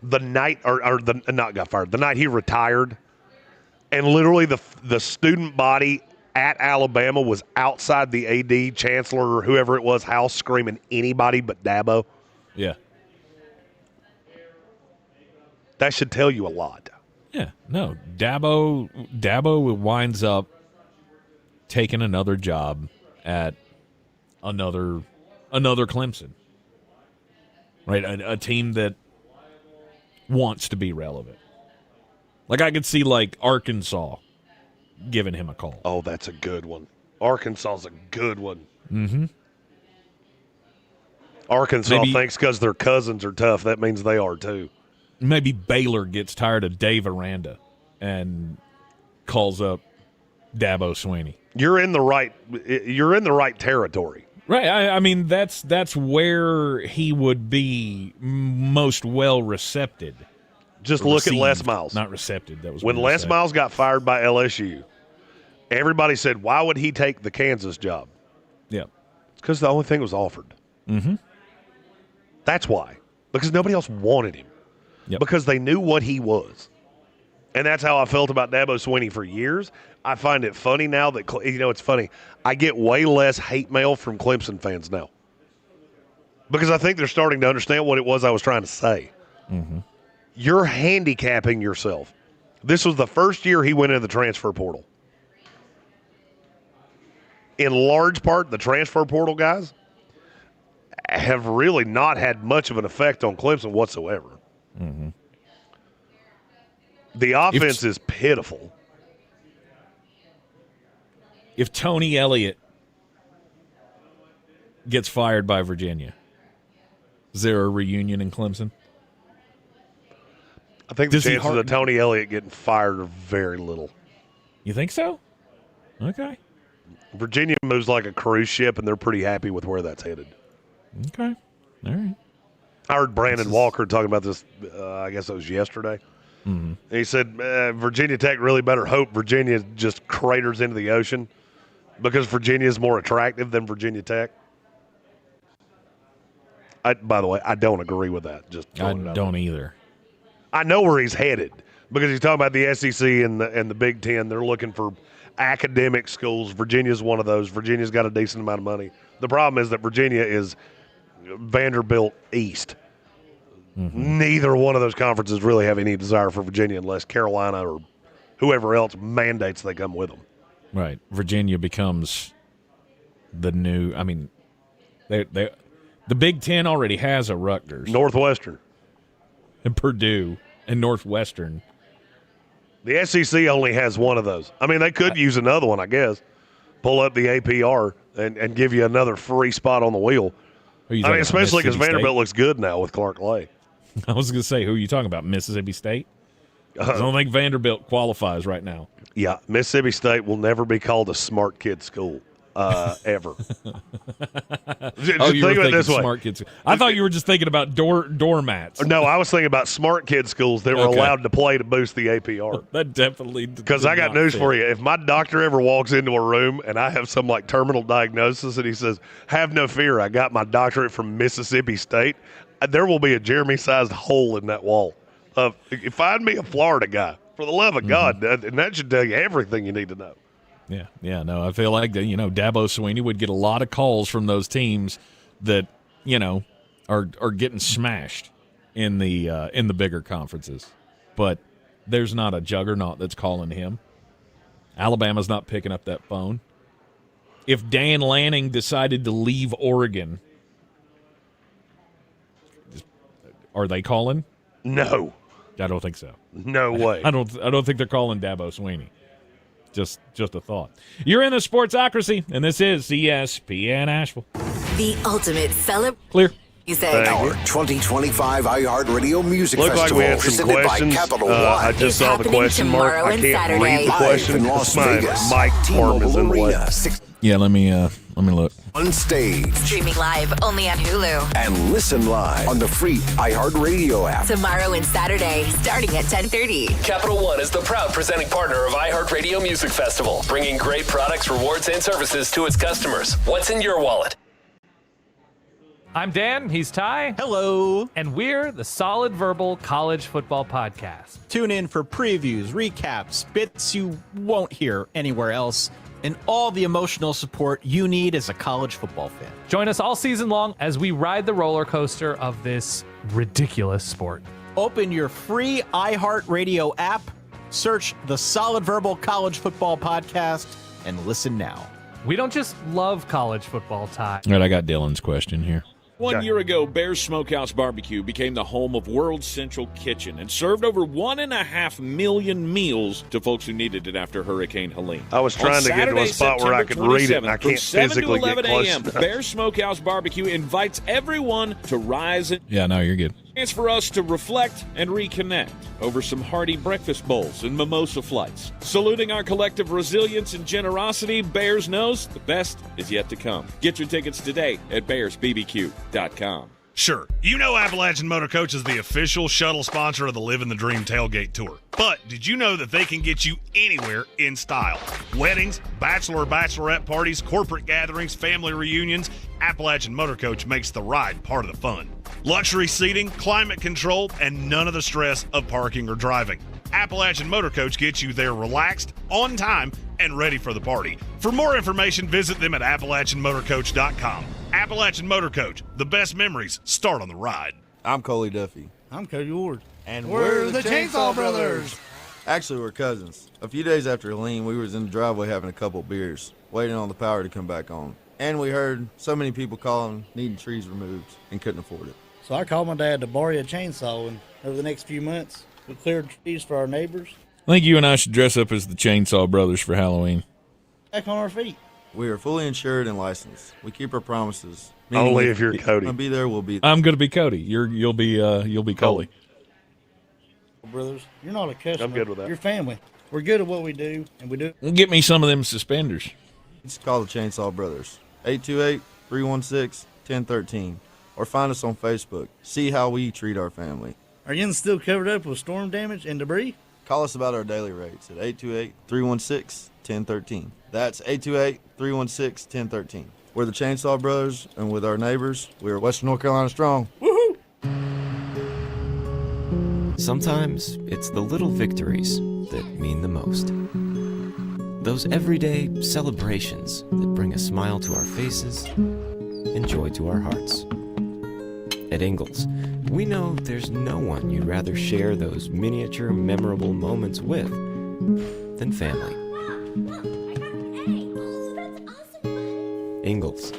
[SPEAKER 4] the night, the night he retired, and literally the student body at Alabama was outside the AD, chancellor, or whoever it was, house screaming anybody but Dabo?
[SPEAKER 2] Yeah.
[SPEAKER 4] That should tell you a lot.
[SPEAKER 2] Yeah, no. Dabo winds up taking another job at another Clemson. Right? A team that wants to be relevant. Like I could see like Arkansas giving him a call.
[SPEAKER 4] Oh, that's a good one. Arkansas's a good one.
[SPEAKER 2] Mm-hmm.
[SPEAKER 4] Arkansas thinks because their cousins are tough, that means they are too.
[SPEAKER 2] Maybe Baylor gets tired of Dave Aranda and calls up Dabo Swinney.
[SPEAKER 4] You're in the right territory.
[SPEAKER 2] Right. I mean, that's where he would be most well recepted.
[SPEAKER 4] Just look at Les Miles.
[SPEAKER 2] Not recepted. That was
[SPEAKER 4] when Les Miles got fired by LSU. Everybody said, "Why would he take the Kansas job?"
[SPEAKER 2] Yeah,
[SPEAKER 4] it's because the only thing was offered.
[SPEAKER 2] Mm-hmm.
[SPEAKER 4] That's why. Because nobody else wanted him.
[SPEAKER 2] Yep.
[SPEAKER 4] Because they knew what he was. And that's how I felt about Dabo Swinney for years. I find it funny now that, it's funny. I get way less hate mail from Clemson fans now. Because I think they're starting to understand what it was I was trying to say.
[SPEAKER 2] Mm-hmm.
[SPEAKER 4] You're handicapping yourself. This was the first year he went into the transfer portal. In large part, the transfer portal guys have really not had much of an effect on Clemson whatsoever.
[SPEAKER 2] Mm-hmm.
[SPEAKER 4] The offense is pitiful.
[SPEAKER 2] If Tony Elliott gets fired by Virginia, is there a reunion in Clemson?
[SPEAKER 4] I think the chances of Tony Elliott getting fired are very little.
[SPEAKER 2] You think so? Okay.
[SPEAKER 4] Virginia moves like a cruise ship, and they're pretty happy with where that's headed.
[SPEAKER 2] Okay. All right.
[SPEAKER 4] I heard Brandon Walker talking about this, I guess it was yesterday. And he said Virginia Tech really better hope Virginia just craters into the ocean because Virginia is more attractive than Virginia Tech. By the way, I don't agree with that.
[SPEAKER 2] I don't either.
[SPEAKER 4] I know where he's headed because he's talking about the SEC and the Big Ten. They're looking for academic schools. Virginia's one of those. Virginia's got a decent amount of money. The problem is that Virginia is Vanderbilt East. Neither one of those conferences really have any desire for Virginia unless Carolina or whoever else mandates they come with them.
[SPEAKER 2] Right. Virginia becomes the new – I mean, the Big Ten already has a Rutgers.
[SPEAKER 4] Northwestern.
[SPEAKER 2] And Purdue and Northwestern.
[SPEAKER 4] The SEC only has one of those. I mean, they could use another one, I guess. Pull up the APR and give you another free spot on the wheel. I mean, especially because Vanderbilt looks good now with Clark Lay.
[SPEAKER 2] I was going to say, who are you talking about, Mississippi State? I don't think Vanderbilt qualifies right now.
[SPEAKER 4] Yeah, Mississippi State will never be called a smart kid school, ever.
[SPEAKER 2] Just think about it this way. Smart kids. I thought you were just thinking about doormats.
[SPEAKER 4] No, I was thinking about smart kid schools that were allowed to play to boost the APR.
[SPEAKER 2] That definitely
[SPEAKER 4] because I got news for you. If my doctor ever walks into a room and I have some like terminal diagnosis and he says, "Have no fear, I got my doctorate from Mississippi State," there will be a Jeremy-sized hole in that wall. Find me a Florida guy, for the love of God, and that should tell you everything you need to know.
[SPEAKER 2] Yeah, no, I feel like that. Dabo Swinney would get a lot of calls from those teams that are getting smashed in the bigger conferences, but there's not a juggernaut that's calling him. Alabama's not picking up that phone. If Dan Lanning decided to leave Oregon, are they calling?
[SPEAKER 4] No,
[SPEAKER 2] I don't think so.
[SPEAKER 4] No way.
[SPEAKER 2] I don't think they're calling Dabo Swinney. Just a thought. You're in the Sportsocracy, and this is ESPN Asheville.
[SPEAKER 5] The ultimate
[SPEAKER 2] Clear.
[SPEAKER 5] Our
[SPEAKER 7] 2025 iHeartRadio Music
[SPEAKER 4] Looked
[SPEAKER 7] Festival.
[SPEAKER 4] like we had some questions. I just saw the question mark. I can't read the question. It's mine. Mike Torm is in the way.
[SPEAKER 2] Yeah, let me look.
[SPEAKER 7] On stage.
[SPEAKER 5] Streaming live only on Hulu.
[SPEAKER 7] And listen live on the free iHeartRadio app.
[SPEAKER 5] Tomorrow and Saturday, starting at 10:30.
[SPEAKER 8] Capital One is the proud presenting partner of iHeartRadio Music Festival, bringing great products, rewards, and services to its customers. What's in your wallet?
[SPEAKER 9] I'm Dan, he's Ty.
[SPEAKER 23] Hello.
[SPEAKER 9] And we're the Solid Verbal College Football Podcast.
[SPEAKER 23] Tune in for previews, recaps, bits you won't hear anywhere else, and all the emotional support you need as a college football fan.
[SPEAKER 9] Join us all season long as we ride the roller coaster of this ridiculous sport.
[SPEAKER 23] Open your free iHeartRadio app, search the Solid Verbal College Football Podcast, and listen now.
[SPEAKER 9] We don't just love college football, Ty.
[SPEAKER 2] All right, I got Dylan's question here.
[SPEAKER 14] 1 year ago, Bears Smokehouse Barbecue became the home of World Central Kitchen and served over 1.5 million meals to folks who needed it after Hurricane Helene.
[SPEAKER 4] I was trying to get to a spot where I could read it, and I can't physically get close.
[SPEAKER 14] 7 to 11 a.m., Bears Smokehouse Barbecue invites everyone to rise and
[SPEAKER 2] Yeah, no, you're good.
[SPEAKER 14] Chance for us to reflect and reconnect over some hearty breakfast bowls and mimosa flights. Saluting our collective resilience and generosity, Bears knows the best is yet to come. Get your tickets today at bearsbbq.com.
[SPEAKER 13] Sure, you know Appalachian Motor Coach is the official shuttle sponsor of the Live in the Dream Tailgate Tour. But did you know that they can get you anywhere in style? Weddings, bachelorette parties, corporate gatherings, family reunions, Appalachian Motor Coach makes the ride part of the fun. Luxury seating, climate control, and none of the stress of parking or driving. Appalachian Motor Coach gets you there relaxed, on time, and ready for the party. For more information, visit them at AppalachianMotorCoach.com. Appalachian Motor Coach, the best memories start on the ride.
[SPEAKER 24] I'm Coley Duffy.
[SPEAKER 26] I'm Cody Ward.
[SPEAKER 24] And
[SPEAKER 26] we're the Chainsaw Brothers.
[SPEAKER 24] Actually, we're cousins. A few days after Helene, we was in the driveway having a couple beers, waiting on the power to come back on. And we heard so many people calling, needing trees removed, and couldn't afford it.
[SPEAKER 26] So I called my dad to borrow a chainsaw, and over the next few months, we cleared trees for our neighbors.
[SPEAKER 2] I think you and I should dress up as the Chainsaw Brothers for Halloween.
[SPEAKER 26] Back on our feet.
[SPEAKER 24] We are fully insured and licensed. We keep our promises.
[SPEAKER 4] Only if you're Cody.
[SPEAKER 24] I'll be there, we'll be there.
[SPEAKER 2] I'm going to be Cody. You'll be Coley.
[SPEAKER 26] Brothers, you're not a customer.
[SPEAKER 4] I'm good with that.
[SPEAKER 26] You're family. We're good at what we do, and we do.
[SPEAKER 2] Get me some of them suspenders.
[SPEAKER 24] Just call the Chainsaw Brothers. 828-316-1013. Or find us on Facebook. See how we treat our family.
[SPEAKER 26] Are you still covered up with storm damage and debris?
[SPEAKER 24] Call us about our daily rates at 828-316-1013. That's 828-316-1013. We're the Chainsaw Brothers, and with our neighbors, we're Western North Carolina strong.
[SPEAKER 26] Woohoo!
[SPEAKER 28] Sometimes it's the little victories that mean the most. Those everyday celebrations that bring a smile to our faces and joy to our hearts. At Ingles, we know there's no one you'd rather share those miniature, memorable moments with than family. Ingles,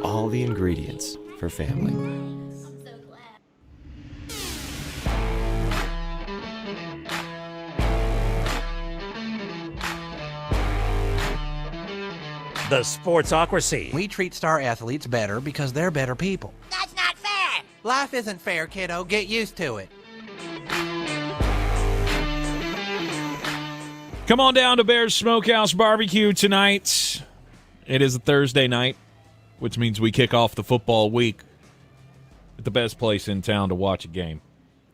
[SPEAKER 28] all the ingredients for family.
[SPEAKER 10] The Sportsocracy.
[SPEAKER 11] We treat star athletes better because they're better people.
[SPEAKER 12] That's not fair.
[SPEAKER 11] Life isn't fair, kiddo. Get used to it.
[SPEAKER 2] Come on down to Bears Smokehouse Barbecue tonight. It is a Thursday night, which means we kick off the football week at the best place in town to watch a game.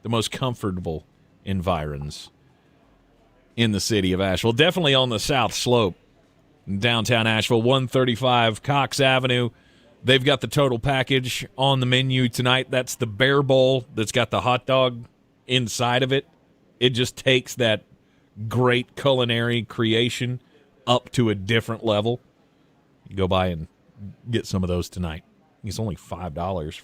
[SPEAKER 2] The most comfortable environs in the city of Asheville. Definitely on the South Slope. Downtown Asheville, 135 Cox Avenue. They've got the total package on the menu tonight. That's the Bear Bowl that's got the hot dog inside of it. It just takes that great culinary creation up to a different level. You go by and get some of those tonight. It's only $5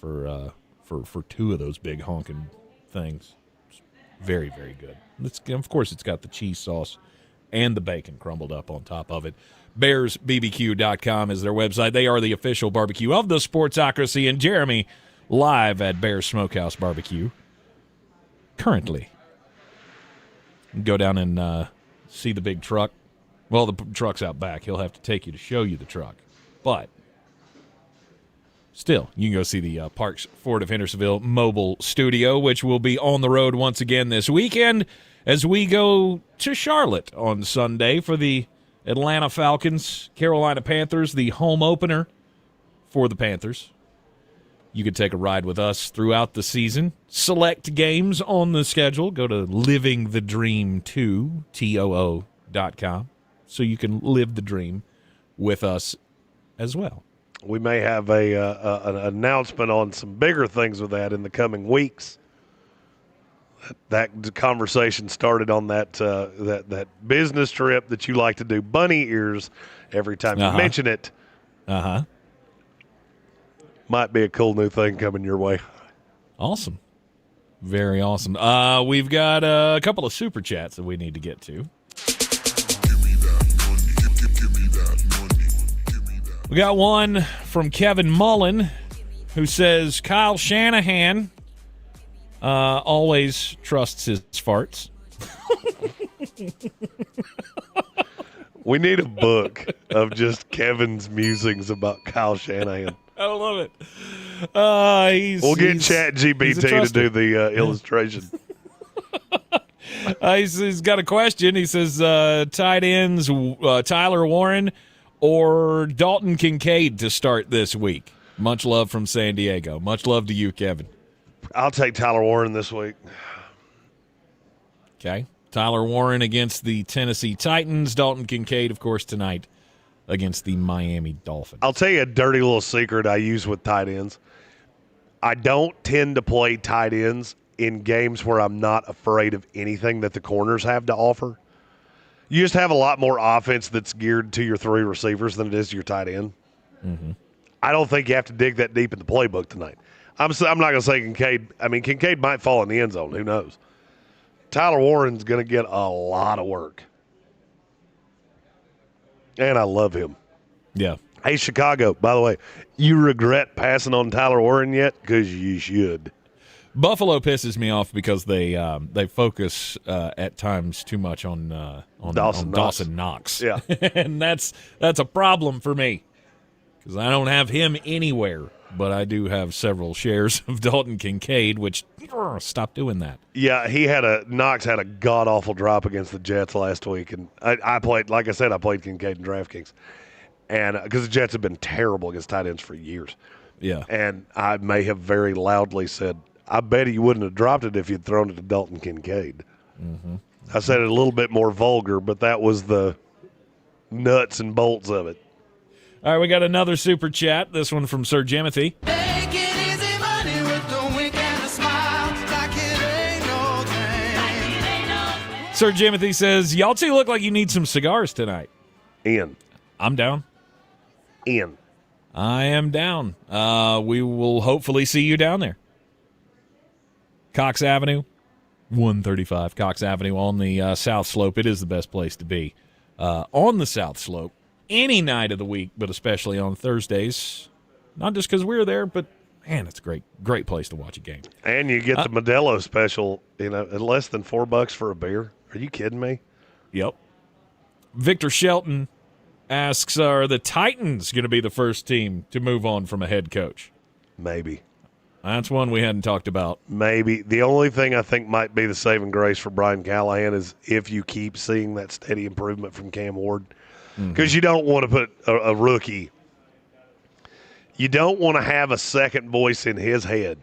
[SPEAKER 2] for two of those big honking things. It's very, very good. Of course, it's got the cheese sauce and the bacon crumbled up on top of it. BearsBBQ.com is their website. They are the official barbecue of the Sportsocracy, and Jeremy live at Bears Smokehouse Barbecue currently. Go down and see the big truck. Well, the truck's out back. He'll have to take you to show you the truck. But still, you can go see the Parks Ford of Hendersonville mobile studio, which will be on the road once again this weekend as we go to Charlotte on Sunday for the Atlanta Falcons, Carolina Panthers, the home opener for the Panthers. You can take a ride with us throughout the season. Select games on the schedule. Go to livingthedream2, TOO.com, so you can live the dream with us as well.
[SPEAKER 4] We may have an announcement on some bigger things with that in the coming weeks. That conversation started on that business trip that you like to do bunny ears every time you mention it. Might be a cool new thing coming your way.
[SPEAKER 2] Awesome. Very awesome. We've got a couple of super chats that we need to get to. We got one from Kevin Mullen who says Kyle Shanahan always trusts his farts.
[SPEAKER 4] We need a book of just Kevin's musings about Kyle Shanahan.
[SPEAKER 2] I love it.
[SPEAKER 4] We'll get ChatGPT to do the illustration.
[SPEAKER 2] He's got a question. He says, tight ends, Tyler Warren or Dalton Kincaid to start this week? Much love from San Diego. Much love to you, Kevin.
[SPEAKER 4] I'll take Tyler Warren this week.
[SPEAKER 2] Okay. Tyler Warren against the Tennessee Titans. Dalton Kincaid, of course, tonight against the Miami Dolphins.
[SPEAKER 4] I'll tell you a dirty little secret I use with tight ends. I don't tend to play tight ends in games where I'm not afraid of anything that the corners have to offer. You just have a lot more offense that's geared to your three receivers than it is to your tight end.
[SPEAKER 2] Mm-hmm.
[SPEAKER 4] I don't think you have to dig that deep in the playbook tonight. I'm not going to say Kincaid. I mean, Kincaid might fall in the end zone. Who knows? Tyler Warren's going to get a lot of work. And I love him.
[SPEAKER 2] Yeah.
[SPEAKER 4] Hey, Chicago, by the way, you regret passing on Tyler Warren yet? Because you should.
[SPEAKER 2] Buffalo pisses me off because they focus at times too much on Dawson Knox.
[SPEAKER 4] Yeah.
[SPEAKER 2] And that's a problem for me because I don't have him anywhere. But I do have several shares of Dalton Kincaid, which stop doing that.
[SPEAKER 4] Yeah, Knox had a god-awful drop against the Jets last week. And I played, like I said, I played Kincaid in DraftKings. And because the Jets have been terrible against tight ends for years.
[SPEAKER 2] Yeah.
[SPEAKER 4] And I may have very loudly said, I bet he wouldn't have dropped it if you'd thrown it to Dalton Kincaid.
[SPEAKER 2] Mm-hmm.
[SPEAKER 4] I said it a little bit more vulgar, but that was the nuts and bolts of it.
[SPEAKER 2] All right, we got another super chat. This one from Sir Jimothy. Sir Jimothy says, y'all two look like you need some cigars tonight.
[SPEAKER 4] In.
[SPEAKER 2] I'm down.
[SPEAKER 4] In.
[SPEAKER 2] I am down. We will hopefully see you down there. Cox Avenue, 135 Cox Avenue on the South Slope. It is the best place to be on the South Slope any night of the week, but especially on Thursdays. Not just because we're there, but, man, it's a great place to watch a game.
[SPEAKER 4] And you get the Modelo special, at less than $4 for a beer. Are you kidding me?
[SPEAKER 2] Yep. Victor Shelton asks, are the Titans going to be the first team to move on from a head coach?
[SPEAKER 4] Maybe.
[SPEAKER 2] That's one we hadn't talked about.
[SPEAKER 4] Maybe. The only thing I think might be the saving grace for Brian Callahan is if you keep seeing that steady improvement from Cam Ward. Because you don't want to put a rookie. You don't want to have a second voice in his head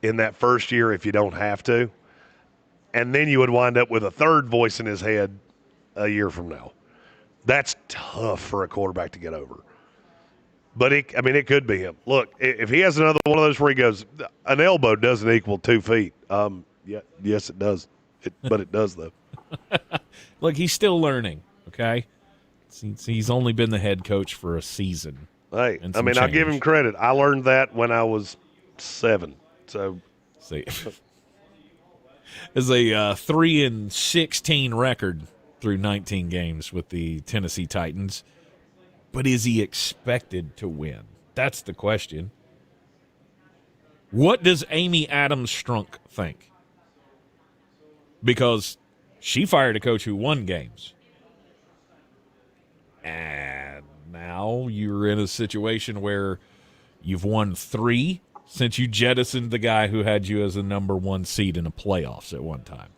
[SPEAKER 4] in that first year if you don't have to. And then you would wind up with a third voice in his head a year from now. That's tough for a quarterback to get over. But, it could be him. Look, if he has another one of those where he goes, an elbow doesn't equal 2 feet. Yes, it does. But it does, though.
[SPEAKER 2] Look, he's still learning, okay? He's only been the head coach for a season.
[SPEAKER 4] Hey, I'll give him credit. I learned that when I was 7. So,
[SPEAKER 2] see. Is a 3-16 record through 19 games with the Tennessee Titans. But is he expected to win? That's the question. What does Amy Adams Strunk think? Because she fired a coach who won games. And now you're in a situation where you've won 3 since you jettisoned the guy who had you as a number 1 seed in the playoffs at one time.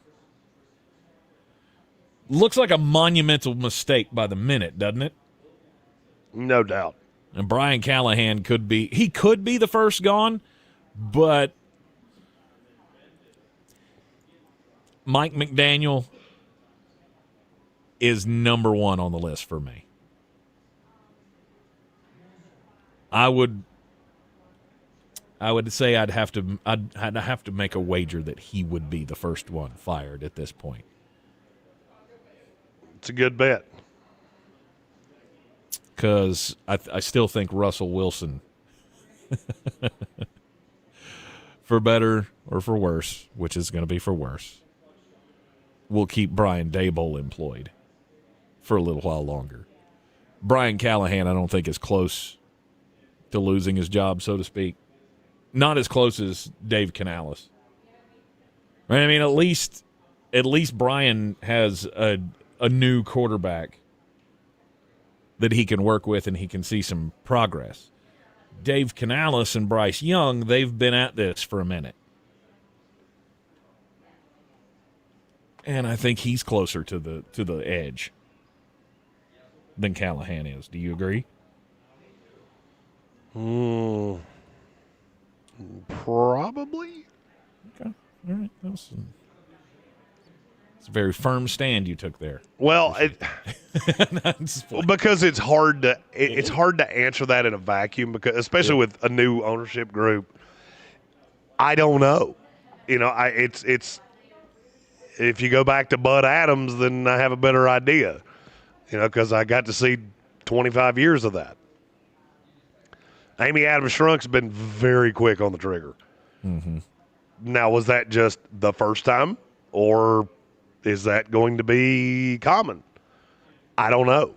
[SPEAKER 2] Looks like a monumental mistake by the minute, doesn't it?
[SPEAKER 4] No doubt.
[SPEAKER 2] And Brian Callahan could be the first gone, but Mike McDaniel is number 1 on the list for me. I would say I'd have to make a wager that he would be the first one fired at this point.
[SPEAKER 4] It's a good bet.
[SPEAKER 2] Because I still think Russell Wilson, for better or for worse, which is going to be for worse, will keep Brian Daboll employed for a little while longer. Brian Callahan, I don't think, is close to losing his job, so to speak. Not as close as Dave Canales. I mean, at least Brian has a new quarterback that he can work with and he can see some progress. Dave Canales and Bryce Young, they've been at this for a minute. And I think he's closer to the edge than Callahan is. Do you agree?
[SPEAKER 4] Probably.
[SPEAKER 2] Okay. All right. It's a very firm stand you took there.
[SPEAKER 4] Well, because it's hard to answer that in a vacuum, because especially with a new ownership group. I don't know. It's if you go back to Bud Adams, then I have a better idea. Because I got to see 25 years of that. Amy Adams Shrunk's been very quick on the trigger.
[SPEAKER 2] Mm-hmm.
[SPEAKER 4] Now, was that just the first time, or is that going to be common? I don't know.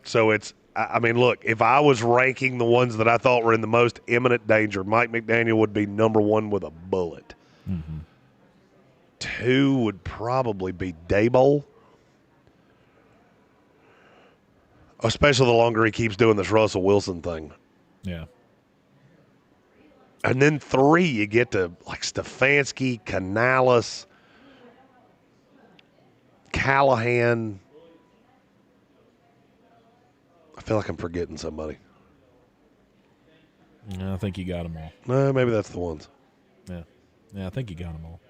[SPEAKER 4] So look, if I was ranking the ones that I thought were in the most imminent danger, Mike McDaniel would be number 1 with a bullet.
[SPEAKER 2] Mm-hmm.
[SPEAKER 4] 2 would probably be Daboll. Especially the longer he keeps doing this Russell Wilson thing.
[SPEAKER 2] Yeah.
[SPEAKER 4] And then 3, you get to like Stefanski, Canales, Callahan. I feel like I'm forgetting somebody.
[SPEAKER 2] I think you got them all.
[SPEAKER 4] Maybe that's the ones.
[SPEAKER 2] Yeah, I think you got them all.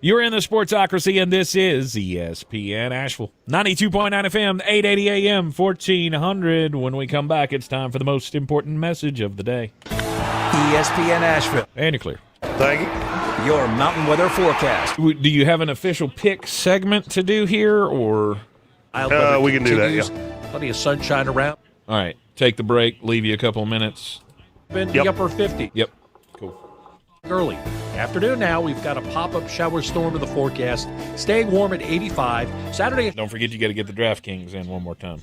[SPEAKER 2] You're in the Sportsocracy, and this is ESPN Asheville. 92.9 FM, 880 AM, 1400. When we come back, it's time for the most important message of the day.
[SPEAKER 3] ESPN Asheville.
[SPEAKER 2] And you're clear.
[SPEAKER 4] Thank you.
[SPEAKER 3] Your mountain weather forecast.
[SPEAKER 2] Do you have an official pick segment to do here, or?
[SPEAKER 4] We can do that, yeah.
[SPEAKER 10] Plenty of sunshine around.
[SPEAKER 2] All right, take the break, leave you a couple of minutes.
[SPEAKER 10] In the upper 50s.
[SPEAKER 2] Yep, cool.
[SPEAKER 10] Early afternoon now, we've got a pop-up shower storm in the forecast. Staying warm at 85. Saturday.
[SPEAKER 2] Don't forget you got to get the DraftKings in one more time.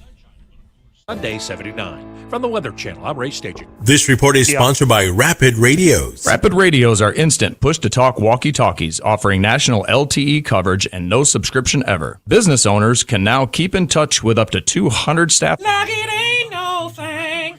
[SPEAKER 10] Sunday, 79. From the Weather Channel, I'm Ray Staging.
[SPEAKER 1] This report is sponsored by Rapid Radios.
[SPEAKER 12] Rapid Radios are instant push-to-talk walkie-talkies offering national LTE coverage and no subscription ever. Business owners can now keep in touch with up to 200 staff.
[SPEAKER 6] Like it ain't no thing.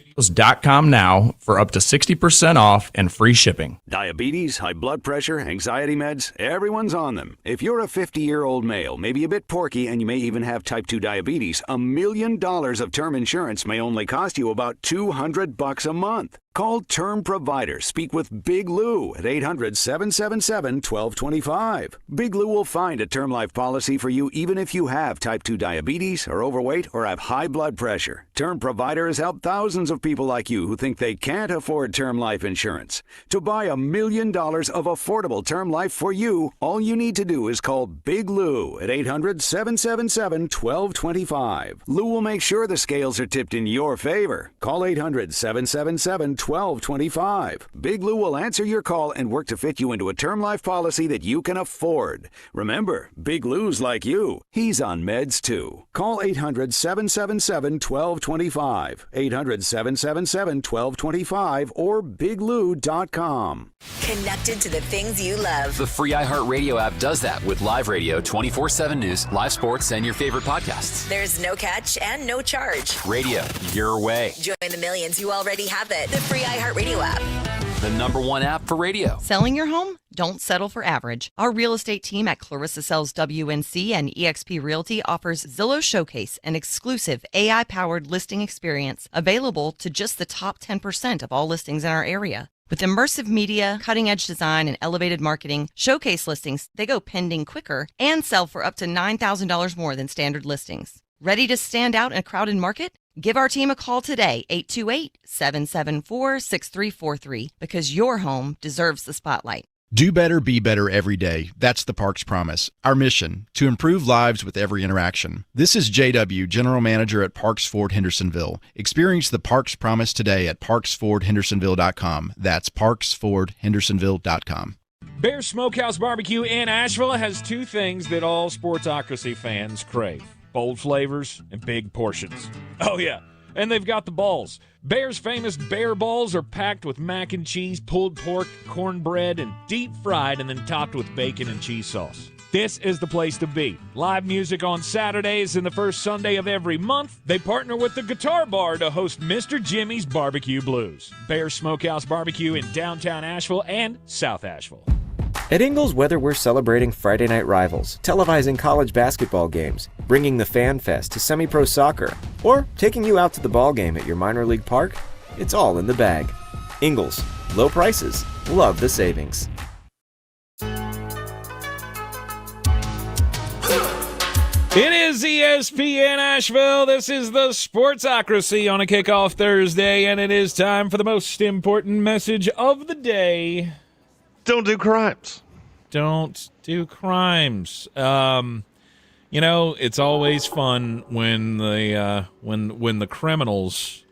[SPEAKER 12] .com now for up to 60% off and free shipping.
[SPEAKER 15] Diabetes, high blood pressure, anxiety meds, everyone's on them. If you're a 50-year-old male, maybe a bit porky, and you may even have type 2 diabetes, $1 million of term insurance may only cost you about $200 a month. Call Term Provider. Speak with Big Lou at 800-777-1225. Big Lou will find a term life policy for you even if you have type 2 diabetes, are overweight, or have high blood pressure. Term Provider has helped thousands of people like you who think they can't afford term life insurance. To buy $1 million of affordable term life for you, all you need to do is call Big Lou at 800-777-1225. Lou will make sure the scales are tipped in your favor. Call 800-777-1225. Big Lou will answer your call and work to fit you into a term life policy that you can afford. Remember, Big Lou's like you. He's on meds too. Call 800-777-1225. 800-777-1225 or biglou.com.
[SPEAKER 5] Connected to the things you love.
[SPEAKER 8] The free iHeartRadio app does that with live radio, 24/7 news, live sports, and your favorite podcasts.
[SPEAKER 5] There's no catch and no charge.
[SPEAKER 8] Radio, your way.
[SPEAKER 5] Join the millions who already have it. The free iHeartRadio app.
[SPEAKER 8] The #1 app for radio.
[SPEAKER 25] Selling your home? Don't settle for average. Our real estate team at Clarissa Sells WNC and eXp Realty offers Zillow Showcase, an exclusive AI-powered listing experience available to just the top 10% of all listings in our area. With immersive media, cutting-edge design, and elevated marketing, Showcase listings, they go pending quicker and sell for up to $9,000 more than standard listings. Ready to stand out in a crowded market? Give our team a call today, 828-774-6343, because your home deserves the spotlight.
[SPEAKER 16] Do better, be better every day. That's the Parks Promise. Our mission, to improve lives with every interaction. This is JW, General Manager at Parks Ford Hendersonville. Experience the Parks Promise today at parksfordhendersonville.com. That's parksfordhendersonville.com.
[SPEAKER 2] Bear Smokehouse Barbecue in Asheville has two things that all Sportsocracy fans crave: bold flavors and big portions. Oh, yeah. And they've got the balls. Bear's famous bear balls are packed with mac and cheese, pulled pork, cornbread, and deep fried and then topped with bacon and cheese sauce. This is the place to be. Live music on Saturdays and the first Sunday of every month. They partner with the Guitar Bar to host Mr. Jimmy's Barbecue Blues. Bear Smokehouse Barbecue in downtown Asheville and South Asheville.
[SPEAKER 28] At Ingles, whether we're celebrating Friday night rivals, televising college basketball games, bringing the Fan Fest to semi-pro soccer, or taking you out to the ball game at your minor league park, it's all in the bag. Ingles, low prices, love the savings.
[SPEAKER 2] It is ESPN Asheville. This is the Sportsocracy on a kickoff Thursday, and it is time for the most important message of the day.
[SPEAKER 4] Don't do crimes.
[SPEAKER 2] Don't do crimes. You know, it's always fun when the criminals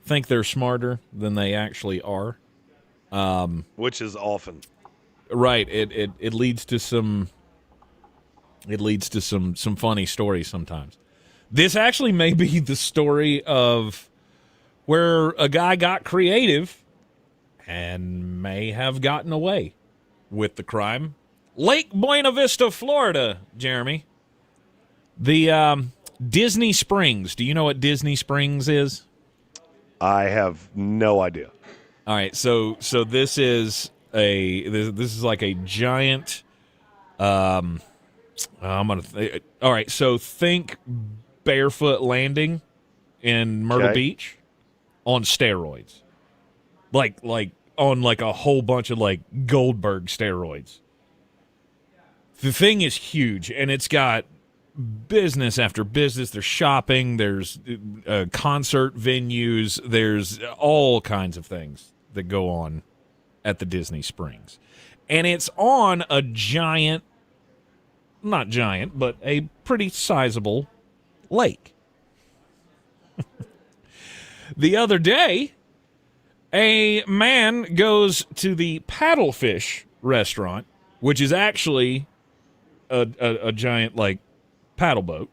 [SPEAKER 2] think they're smarter than they actually are.
[SPEAKER 4] Which is often.
[SPEAKER 2] Right. It leads to some funny stories sometimes. This actually may be the story of where a guy got creative and may have gotten away with the crime. Lake Buena Vista, Florida, Jeremy. The Disney Springs. Do you know what Disney Springs is?
[SPEAKER 4] I have no idea.
[SPEAKER 2] All right, so this is like a giant. All right, so think Barefoot Landing in Myrtle Beach on steroids. Like on like a whole bunch of like Goldberg steroids. The thing is huge, and it's got business after business. There's shopping, there's concert venues, there's all kinds of things that go on at the Disney Springs. And it's on a giant, not giant, but a pretty sizable lake. The other day, a man goes to the Paddlefish restaurant, which is actually a giant, like, paddle boat.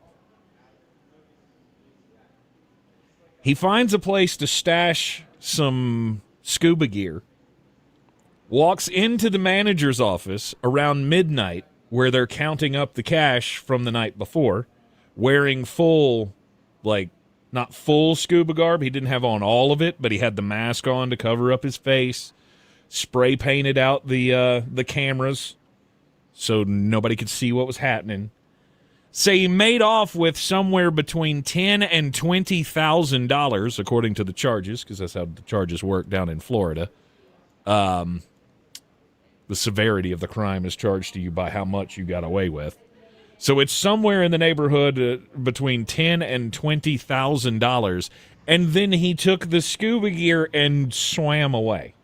[SPEAKER 2] He finds a place to stash some scuba gear, walks into the manager's office around midnight where they're counting up the cash from the night before, wearing full, like, not full scuba garb. He didn't have on all of it, but he had the mask on to cover up his face, spray painted out the cameras so nobody could see what was happening. Say he made off with somewhere between $10,000 and $20,000, according to the charges, because that's how the charges work down in Florida. The severity of the crime is charged to you by how much you got away with. So it's somewhere in the neighborhood between $10,000 and $20,000, and then he took the scuba gear and swam away.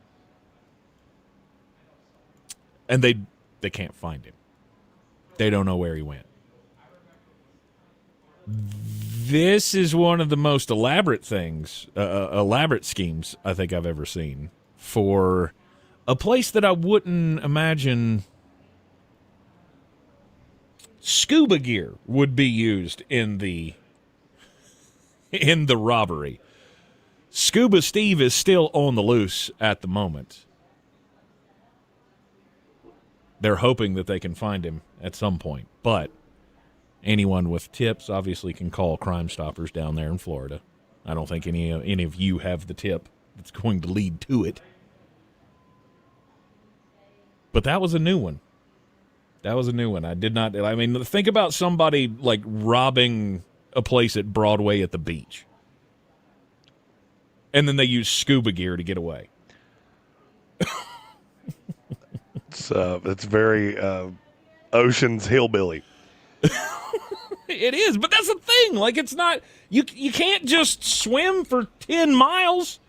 [SPEAKER 2] And they can't find him. They don't know where he went. This is one of the most elaborate schemes I think I've ever seen for a place that I wouldn't imagine scuba gear would be used in the robbery. Scuba Steve is still on the loose at the moment. They're hoping that they can find him at some point, but anyone with tips obviously can call Crime Stoppers down there in Florida. I don't think any of you have the tip that's going to lead to it. But that was a new one. That was a new one. I mean, think about somebody like robbing a place at Broadway at the beach. And then they use scuba gear to get away.
[SPEAKER 4] It's very Ocean's Hillbilly.
[SPEAKER 2] It is, but that's the thing. Like, it's not, you can't just swim for 10 miles,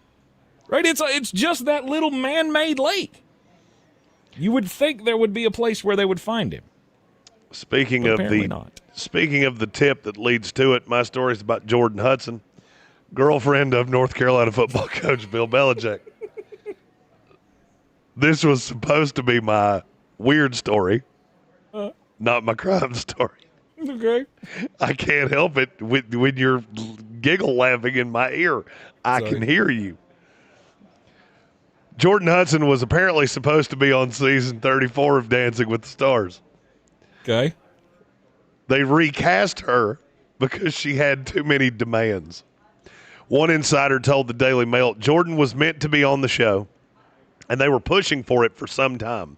[SPEAKER 2] right? It's just that little man-made lake. You would think there would be a place where they would find him.
[SPEAKER 4] Speaking of the tip that leads to it, my story is about Jordan Hudson, girlfriend of North Carolina football coach Bill Belichick. This was supposed to be my weird story, not my crime story.
[SPEAKER 2] Okay.
[SPEAKER 4] I can't help it when you're giggle laughing in my ear. I can hear you. Jordan Hudson was apparently supposed to be on season 34 of Dancing with the Stars.
[SPEAKER 2] Okay.
[SPEAKER 4] They recast her because she had too many demands. One insider told the Daily Mail Jordan was meant to be on the show, and they were pushing for it for some time.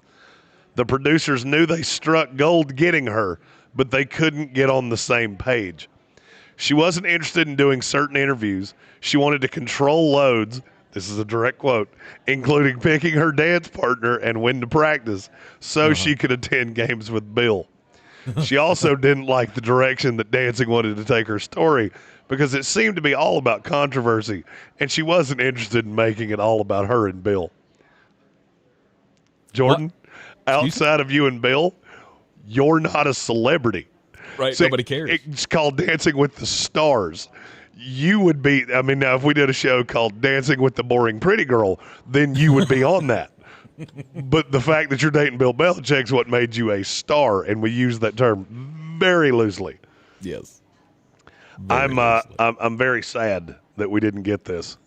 [SPEAKER 4] The producers knew they struck gold getting her, but they couldn't get on the same page. She wasn't interested in doing certain interviews. She wanted to control loads. This is a direct quote, including picking her dance partner and when to practice so she could attend games with Bill. She also didn't like the direction that dancing wanted to take her story because it seemed to be all about controversy, and she wasn't interested in making it all about her and Bill. Jordan, outside of you and Bill, you're not a celebrity.
[SPEAKER 2] Right, nobody cares.
[SPEAKER 4] It's called Dancing with the Stars. You would be, I mean, now if we did a show called Dancing with the Boring Pretty Girl, then you would be on that. But the fact that you're dating Bill Belichick's what made you a star, and we use that term very loosely.
[SPEAKER 2] Yes.
[SPEAKER 4] I'm very sad that we didn't get this.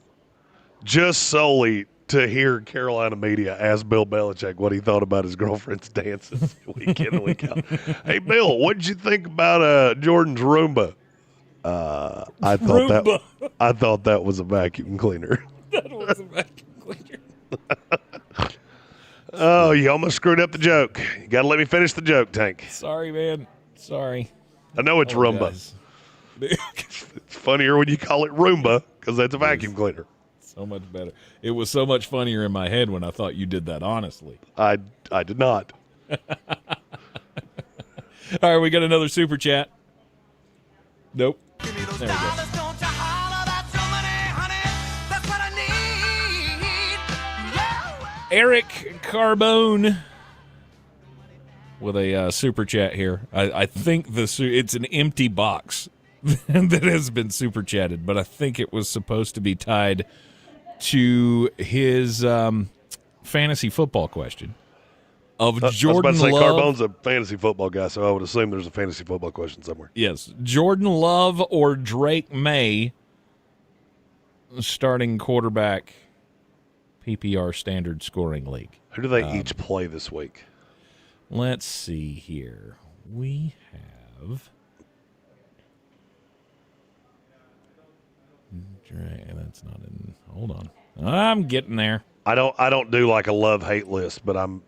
[SPEAKER 4] Just solely to hear Carolina media ask Bill Belichick what he thought about his girlfriend's dances week in and week out. Hey, Bill, what did you think about Jordan's Roomba? I thought that was a vacuum cleaner.
[SPEAKER 2] That was a vacuum cleaner.
[SPEAKER 4] Oh, you almost screwed up the joke. You got to let me finish the joke, Tank.
[SPEAKER 2] Sorry, man. Sorry.
[SPEAKER 4] I know it's Roomba. It's funnier when you call it Roomba because that's a vacuum cleaner.
[SPEAKER 2] So much better. It was so much funnier in my head when I thought you did that honestly.
[SPEAKER 4] I did not.
[SPEAKER 2] All right, we got another super chat. Nope. There we go. Eric Carbone with a super chat here. I think it's an empty box that has been super chatted, but I think it was supposed to be tied to his fantasy football question of Jordan
[SPEAKER 4] I was about to say,
[SPEAKER 2] Love.
[SPEAKER 4] Carbone's a fantasy football guy, so I would assume there's a fantasy football question somewhere.
[SPEAKER 2] Yes, Jordan Love or Drake May, starting quarterback, PPR standard scoring league.
[SPEAKER 4] Who do they each play this week?
[SPEAKER 2] Let's see here. We have that's not in. Hold on, I'm getting there.
[SPEAKER 4] I don't do like a love-hate list, but I'm.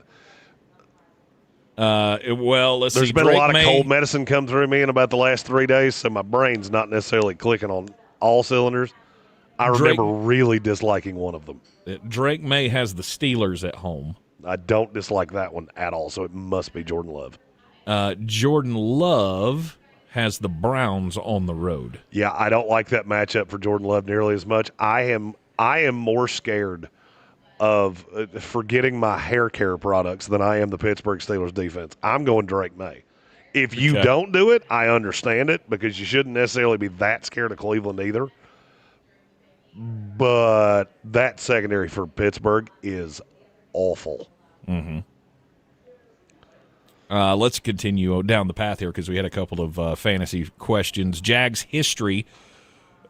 [SPEAKER 2] Well, let's see.
[SPEAKER 4] There's been
[SPEAKER 2] Drake
[SPEAKER 4] a lot of
[SPEAKER 2] May,
[SPEAKER 4] cold medicine come through me in about the last 3 days, so my brain's not necessarily clicking on all cylinders. I remember really disliking one of them.
[SPEAKER 2] Drake May has the Steelers at home.
[SPEAKER 4] I don't dislike that one at all, so it must be Jordan Love.
[SPEAKER 2] Jordan Love has the Browns on the road.
[SPEAKER 4] Yeah, I don't like that matchup for Jordan Love nearly as much. I am more scared of forgetting my hair care products than I am the Pittsburgh Steelers defense. I'm going Drake May. If you don't do it, I understand it because you shouldn't necessarily be that scared of Cleveland either. But that secondary for Pittsburgh is awful.
[SPEAKER 2] Mm-hmm. Let's continue down the path here because we had a couple of fantasy questions. Jags history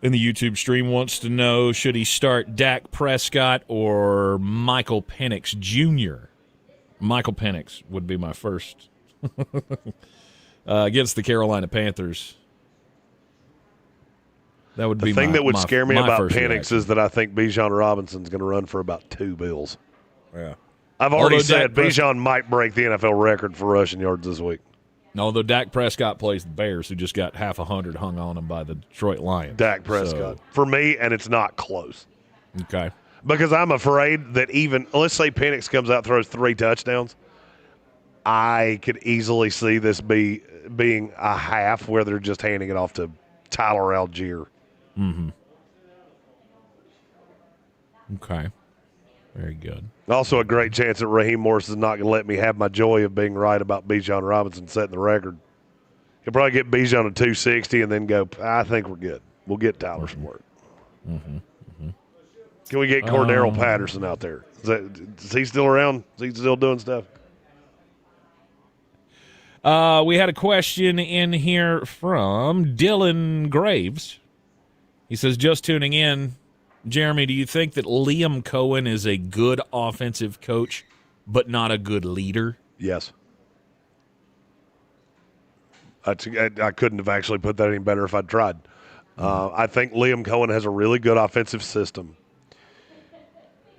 [SPEAKER 2] in the YouTube stream wants to know, should he start Dak Prescott or Michael Penix Jr.? Michael Penix would be my first. Against the Carolina Panthers. That would be
[SPEAKER 4] the thing that would scare me about Penix
[SPEAKER 2] reaction.
[SPEAKER 4] is that I think Bijan Robinson's going to run for about 2 bills.
[SPEAKER 2] Yeah.
[SPEAKER 4] I've already said Bijan might break the NFL record for rushing yards this week.
[SPEAKER 2] Although Dak Prescott plays the Bears, who just got half 100 hung on him by the Detroit Lions.
[SPEAKER 4] Dak Prescott. For me, and it's not close.
[SPEAKER 2] Okay.
[SPEAKER 4] Because I'm afraid that even, let's say Penix comes out and throws 3 touchdowns, I could easily see this being a half where they're just handing it off to Tyler Algier.
[SPEAKER 2] Mm-hmm. Okay. Very good.
[SPEAKER 4] Also a great chance that Raheem Morris is not going to let me have my joy of being right about Bijan Robinson setting the record. He'll probably get Bijan to 260 and then go, I think we're good. We'll get Tyler some work.
[SPEAKER 2] Mm-hmm. Mm-hmm.
[SPEAKER 4] Can we get Cordero Patterson out there? Is he still around? Is he still doing stuff?
[SPEAKER 2] We had a question in here from Dylan Graves. He says, just tuning in, Jeremy, do you think that Liam Cohen is a good offensive coach but not a good leader?
[SPEAKER 4] Yes. I couldn't have actually put that any better if I'd tried. I think Liam Cohen has a really good offensive system.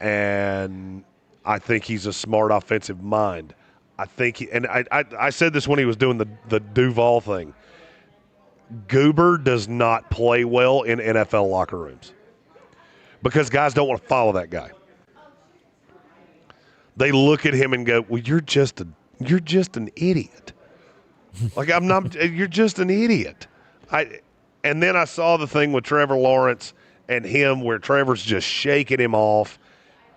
[SPEAKER 4] And I think he's a smart offensive mind. I think I said this when he was doing the Duval thing. Goober does not play well in NFL locker rooms because guys don't want to follow that guy. They look at him and go, "Well, you're just an idiot." Like I'm not. You're just an idiot. And then I saw the thing with Trevor Lawrence and him where Trevor's just shaking him off.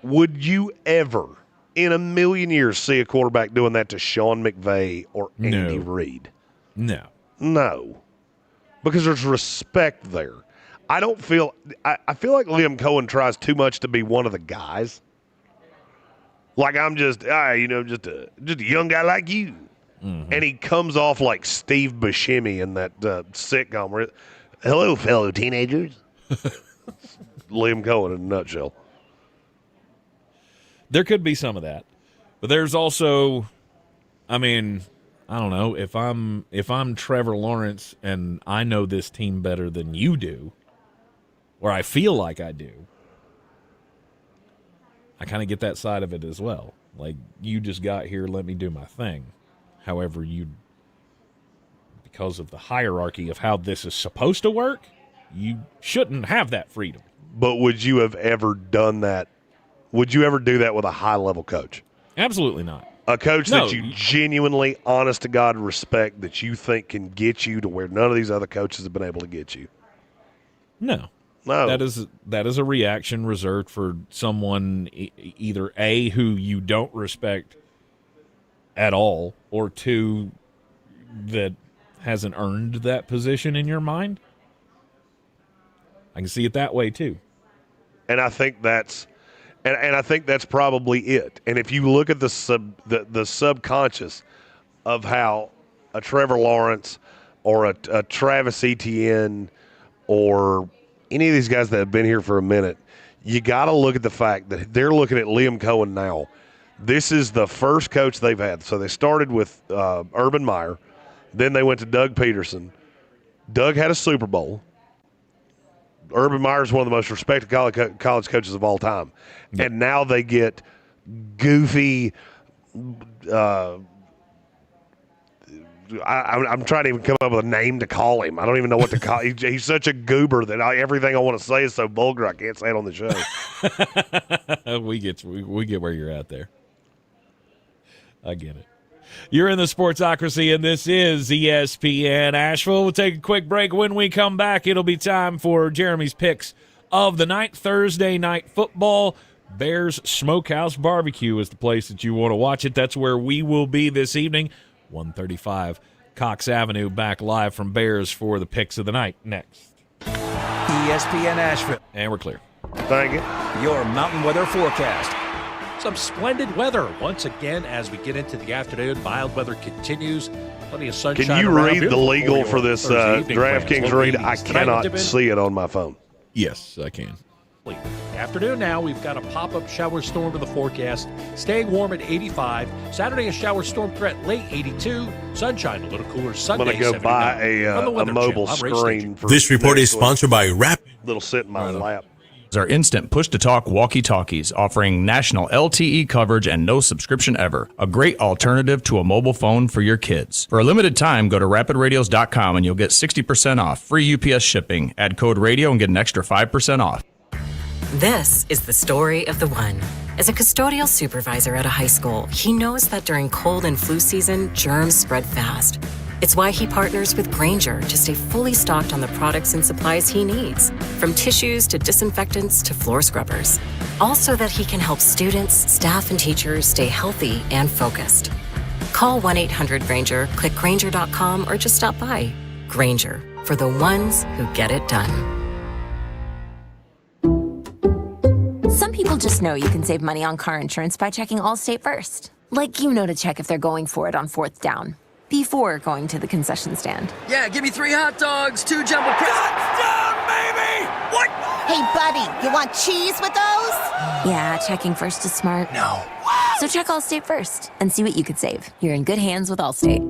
[SPEAKER 4] Would you ever, in a million years, see a quarterback doing that to Sean McVay or Andy Reid?
[SPEAKER 2] No.
[SPEAKER 4] Because there's respect there. I feel like Liam Cohen tries too much to be one of the guys. Like I'm just a young guy like you. Mm-hmm. And he comes off like Steve Buscemi in that sitcom where, hello, fellow teenagers. Liam Cohen in a nutshell.
[SPEAKER 2] There could be some of that. But there's also, I mean, I don't know, if I'm Trevor Lawrence and I know this team better than you do, or I feel like I do, I kind of get that side of it as well. Like, you just got here, let me do my thing. However, because of the hierarchy of how this is supposed to work, you shouldn't have that freedom.
[SPEAKER 4] but would you have ever done that? Would you ever do that with a high-level coach?
[SPEAKER 2] Absolutely not.
[SPEAKER 4] A coach that you genuinely, honest to God, respect, that you think can get you to where none of these other coaches have been able to get you.
[SPEAKER 2] No.
[SPEAKER 4] No.
[SPEAKER 2] That is a reaction reserved for someone either A, who you don't respect at all, or two, that hasn't earned that position in your mind. I can see it that way too.
[SPEAKER 4] And I think that's and I think that's probably it. And if you look at the subconscious of how a Trevor Lawrence or a Travis Etienne or any of these guys that have been here for a minute, you got to look at the fact that they're looking at Liam Cohen now. This is the first coach they've had. So they started with Urban Meyer. Then they went to Doug Peterson. Doug had a Super Bowl. Urban Meyer is one of the most respected college coaches of all time. Yep. And now they get goofy I'm trying to even come up with a name to call him. I don't even know what to call him. He's such a goober that everything I want to say is so vulgar I can't say it on the show.
[SPEAKER 2] We get where you're at there. I get it. You're in the Sportsocracy, and this is ESPN Asheville. We'll take a quick break. When we come back, it'll be time for Jeremy's picks of the night. Thursday night football. Bears Smokehouse Barbecue is the place that you want to watch it. That's where we will be this evening. 135 Cox Avenue, back live from Bears for the picks of the night. Next.
[SPEAKER 3] ESPN Asheville.
[SPEAKER 2] And we're clear.
[SPEAKER 4] Thank you.
[SPEAKER 3] Your mountain weather forecast.
[SPEAKER 10] Some splendid weather once again as we get into the afternoon. Mild weather continues. Plenty of sunshine.
[SPEAKER 4] Can you
[SPEAKER 10] around.
[SPEAKER 4] read the legal for this DraftKings read? I
[SPEAKER 10] Tonight,
[SPEAKER 4] cannot see it on my phone.
[SPEAKER 2] Yes, I can.
[SPEAKER 10] Afternoon now, we've got a pop-up shower storm to the forecast. Staying warm at 85. Saturday, a shower storm threat, late 82. Sunshine, a little cooler Sunday,
[SPEAKER 4] I'm going to go buy a mobile screen.
[SPEAKER 1] This report is sponsored by Rapid.
[SPEAKER 4] Little sit in my lap.
[SPEAKER 12] Our instant push-to-talk walkie-talkies offering national LTE coverage and no subscription ever. A great alternative to a mobile phone for your kids. For a limited time, go to rapidradios.com and you'll get 60% off. Free UPS shipping. Add code radio and get an extra 5% off.
[SPEAKER 7] This is the story of the one. As a custodial supervisor at a high school, he knows that during cold and flu season, germs spread fast. It's why he partners with Grainger to stay fully stocked on the products and supplies he needs, from tissues to disinfectants to floor scrubbers. All so that he can help students, staff, and teachers stay healthy and focused. Call 1-800-GRAINGER, click Grainger.com, or just stop by. Grainger, for the ones who get it done.
[SPEAKER 17] Some people just know you can save money on car insurance by checking Allstate first. Like you know to check if they're going for it on 4th down, before going to the concession stand.
[SPEAKER 18] Yeah, give me 3 hot dogs, 2 jumbo Touchdown, baby! What?
[SPEAKER 17] Hey, buddy, you want cheese with those? Yeah, checking first is smart.
[SPEAKER 18] No.
[SPEAKER 17] So check Allstate first and see what you could save. You're in good hands with Allstate.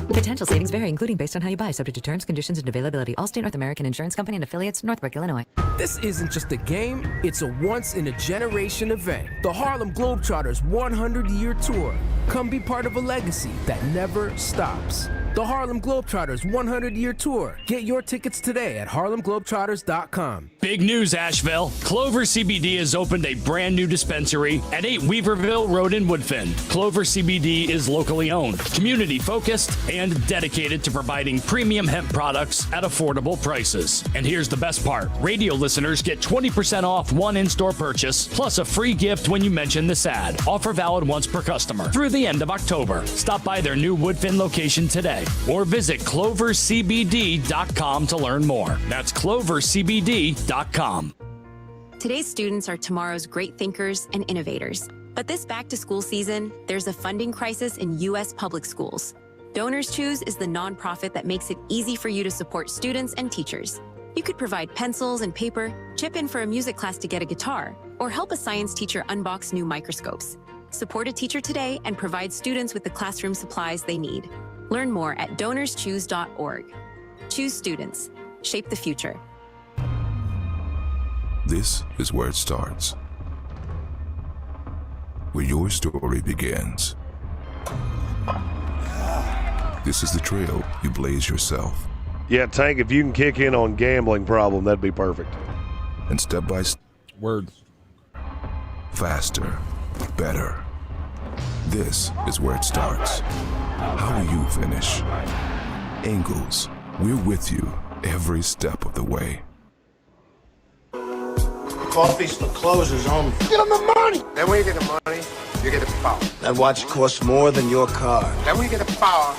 [SPEAKER 19] Potential savings vary, including based on how you buy, subject to terms, conditions, and availability. Allstate North American Insurance Company and affiliates, Northbrook, Illinois.
[SPEAKER 20] This isn't just a game, it's a once-in-a-generation event. The Harlem Globetrotters 100-year tour. Come be part of a legacy that never stops. The Harlem Globetrotters 100-year tour. Get your tickets today at harlemglobetrotters.com.
[SPEAKER 21] Big news, Asheville. Clover CBD has opened a brand new dispensary at 8 Weaverville Road in Woodfin. Clover CBD is locally owned, community-focused, and dedicated to providing premium hemp products at affordable prices. And here's the best part. Radio listeners get 20% off one in-store purchase, plus a free gift when you mention this ad. Offer valid once per customer through the end of October. Stop by their new Woodfin location today or visit clovercbd.com to learn more. That's clovercbd.com.
[SPEAKER 22] Today's students are tomorrow's great thinkers and innovators. But this back-to-school season, there's a funding crisis in U.S. public schools. Donors Choose is the nonprofit that makes it easy for you to support students and teachers. You could provide pencils and paper, chip in for a music class to get a guitar, or help a science teacher unbox new microscopes. Support a teacher today and provide students with the classroom supplies they need. Learn more at donorschoose.org. Choose students. Shape the future.
[SPEAKER 27] This is where it starts. Where your story begins. This is the trail you blaze yourself.
[SPEAKER 4] Yeah, Tank, if you can kick in on gambling problem, that'd be perfect.
[SPEAKER 27] And step by step.
[SPEAKER 2] Word.
[SPEAKER 27] Faster, better. This is where it starts. How will you finish? Ingles, we're with you every step of the way.
[SPEAKER 6] Coffee still closes on me. Get him the money! Then when you get the money, you get the power. That watch costs more than your car. Then when you get the power,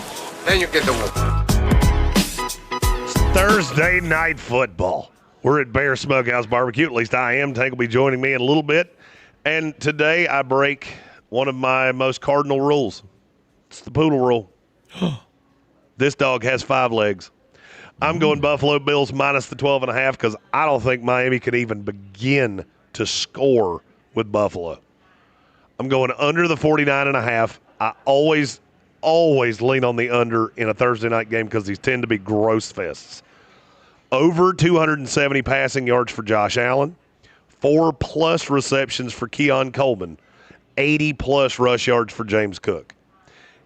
[SPEAKER 6] then you get the
[SPEAKER 4] It's Thursday night football. We're at Bear Smokehouse Barbecue. At least I am. Tank will be joining me in a little bit. And today I break one of my most cardinal rules. It's the poodle rule. This dog has 5 legs. I'm going Buffalo Bills minus the 12.5 because I don't think Miami can even begin to score with Buffalo. I'm going under the 49.5. I always lean on the under in a Thursday night game because these tend to be gross fests. Over 270 passing yards for Josh Allen, 4+ receptions for Keon Coleman, 80+ rush yards for James Cook.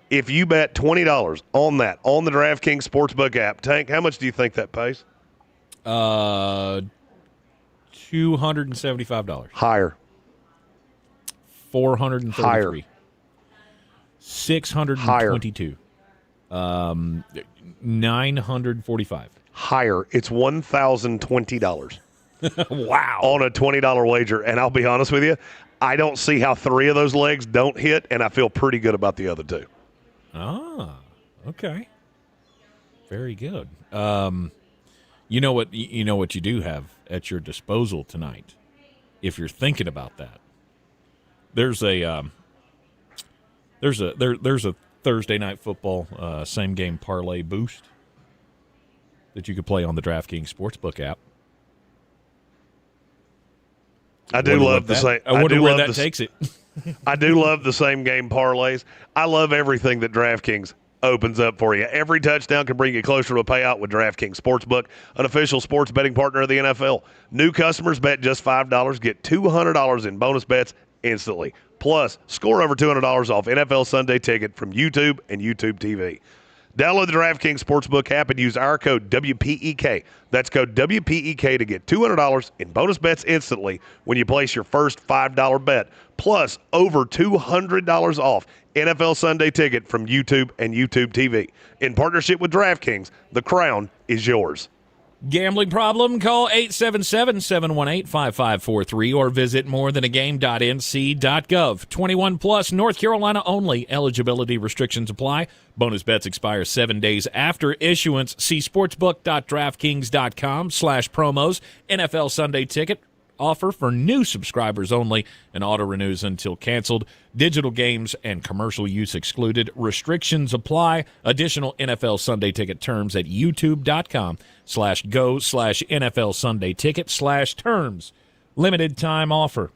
[SPEAKER 4] If you bet $20 on that on the DraftKings Sportsbook app, Tank, how much do you think that pays?
[SPEAKER 2] $275.
[SPEAKER 4] Higher.
[SPEAKER 2] $433.
[SPEAKER 4] Higher.
[SPEAKER 2] $622. $945.
[SPEAKER 4] Higher. It's $1,020.
[SPEAKER 2] Wow.
[SPEAKER 4] On a $20 wager. And I'll be honest with you, I don't see how 3 of those legs don't hit, and I feel pretty good about the other 2.
[SPEAKER 2] Ah, okay. Very good. You know what you do have at your disposal tonight, if you're thinking about that. There's a Thursday night football same game parlay boost that you could play on the DraftKings Sportsbook app.
[SPEAKER 4] I do love the same.
[SPEAKER 2] I wonder where that takes it.
[SPEAKER 4] I do love the same game parlays. I love everything that DraftKings opens up for you. Every touchdown can bring you closer to a payout with DraftKings Sportsbook, an official sports betting partner of the NFL. New customers bet just $5, get $200 in bonus bets instantly. Plus, score over $200 off NFL Sunday Ticket from YouTube and YouTube TV. Download the DraftKings Sportsbook app and use our code WPEK. That's code WPEK to get $200 in bonus bets instantly when you place your first $5 bet. Plus, over $200 off NFL Sunday Ticket from YouTube and YouTube TV. In partnership with DraftKings, the crown is yours.
[SPEAKER 2] Gambling problem? Call 877-718-5543 or visit morethanagame.nc.gov. 21 plus, North Carolina only. Eligibility restrictions apply. Bonus bets expire 7 days after issuance. See sportsbook.draftkings.com/promos. NFL Sunday Ticket offer for new subscribers only and auto renews until canceled. Digital games and commercial use excluded. Restrictions apply. Additional NFL Sunday Ticket terms at youtube.com/go/NFL Sunday Ticket/terms. Limited time offer.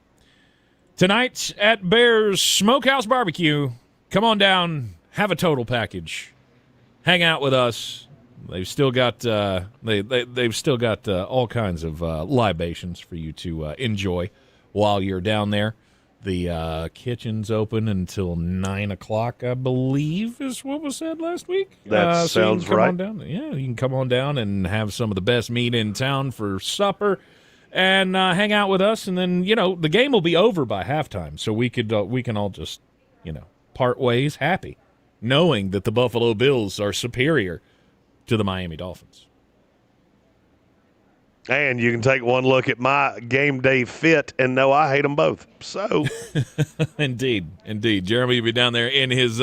[SPEAKER 2] Tonight at Bears Smokehouse Barbecue, come on down, have a total package. Hang out with us. They've still got they've still got all kinds of libations for you to enjoy while you're down there. The kitchen's open until 9 o'clock, I believe, is what was said last week.
[SPEAKER 4] That sounds right.
[SPEAKER 2] On down. Yeah, you can come on down and have some of the best meat in town for supper, and hang out with us. And then the game will be over by halftime, so we can all just part ways happy, knowing that the Buffalo Bills are superior to the Miami Dolphins.
[SPEAKER 4] And you can take one look at my game day fit and know I hate them both. So,
[SPEAKER 2] Indeed. Jeremy will be down there in his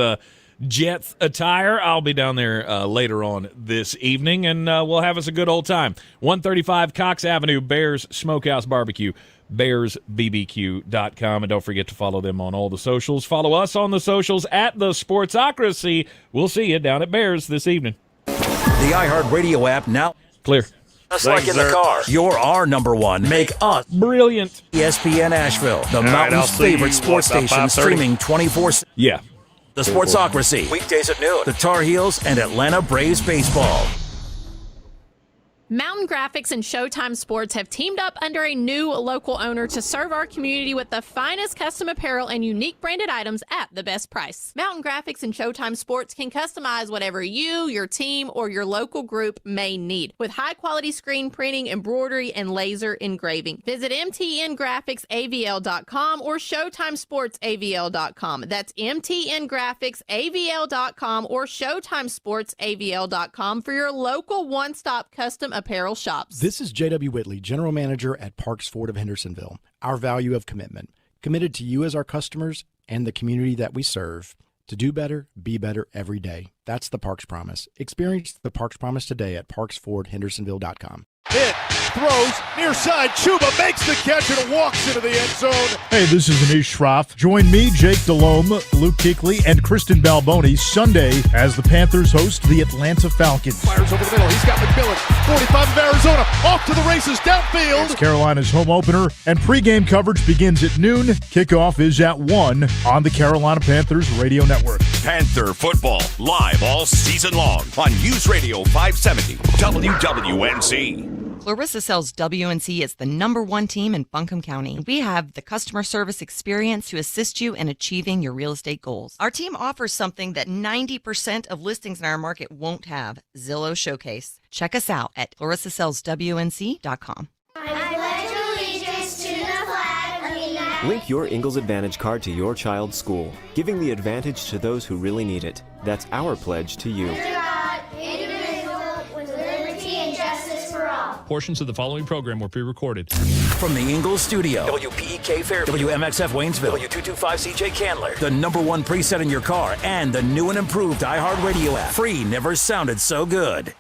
[SPEAKER 2] Jets attire. I'll be down there later on this evening, and we'll have us a good old time. 135 Cox Avenue, Bears Smokehouse Barbecue, BearsBBQ.com. And don't forget to follow them on all the socials. Follow us on the socials at the Sportsocracy. We'll see you down at Bears this evening.
[SPEAKER 3] The iHeartRadio app now.
[SPEAKER 2] Clear.
[SPEAKER 3] Just like in the car. You're our number one. Make us
[SPEAKER 2] brilliant.
[SPEAKER 3] ESPN Asheville, the mountain's favorite sports station, streaming 24/7.
[SPEAKER 2] Yeah.
[SPEAKER 3] The Sportsocracy. Weekdays at noon. The Tar Heels and Atlanta Braves baseball.
[SPEAKER 9] Mountain Graphics and Showtime Sports have teamed up under a new local owner to serve our community with the finest custom apparel and unique branded items at the best price. Mountain Graphics and Showtime Sports can customize whatever you, your team, or your local group may need with high-quality screen printing, embroidery, and laser engraving. Visit mtngraphicsavl.com or showtimesportsavl.com. That's mtngraphicsavl.com or showtimesportsavl.com for your local one-stop custom apparel shops.
[SPEAKER 16] This is J.W. Whitley, General Manager at Parks Ford of Hendersonville. Our value of commitment. Committed to you as our customers and the community that we serve. To do better, be better every day. That's the Parks Promise. Experience the Parks Promise today at parksfordhendersonville.com.
[SPEAKER 11] Hit, throws, near side, Chuba makes the catch and walks into the end zone.
[SPEAKER 13] Hey, this is Anish Shroff. Join me, Jake Delhomme, Luke Kuechly, and Kristen Balboni Sunday as the Panthers host the Atlanta Falcons.
[SPEAKER 11] Fires over the middle. He's got McMillan, 45 of Arizona, off to the races downfield.
[SPEAKER 13] It's Carolina's home opener, and pregame coverage begins at noon. Kickoff is at 1 on the Carolina Panthers Radio Network.
[SPEAKER 14] Panther football, live all season long on News Radio 570 WWNC.
[SPEAKER 25] Clarissa sells WNC as the #1 team in Buncombe County. We have the customer service experience to assist you in achieving your real estate goals. Our team offers something that 90% of listings in our market won't have, Zillow Showcase. Check us out at clarissasellswnc.com.
[SPEAKER 28] Link your Ingles Advantage card to your child's school, giving the advantage to those who really need it. That's our pledge to you.
[SPEAKER 12] Portions of the following program were pre-recorded.
[SPEAKER 3] From the Ingles studio, WPEK Fairview, WMXF Waynesville, W225CJ Candler, the #1 preset in your car, and the new and improved iHeartRadio app. Free never sounded so good.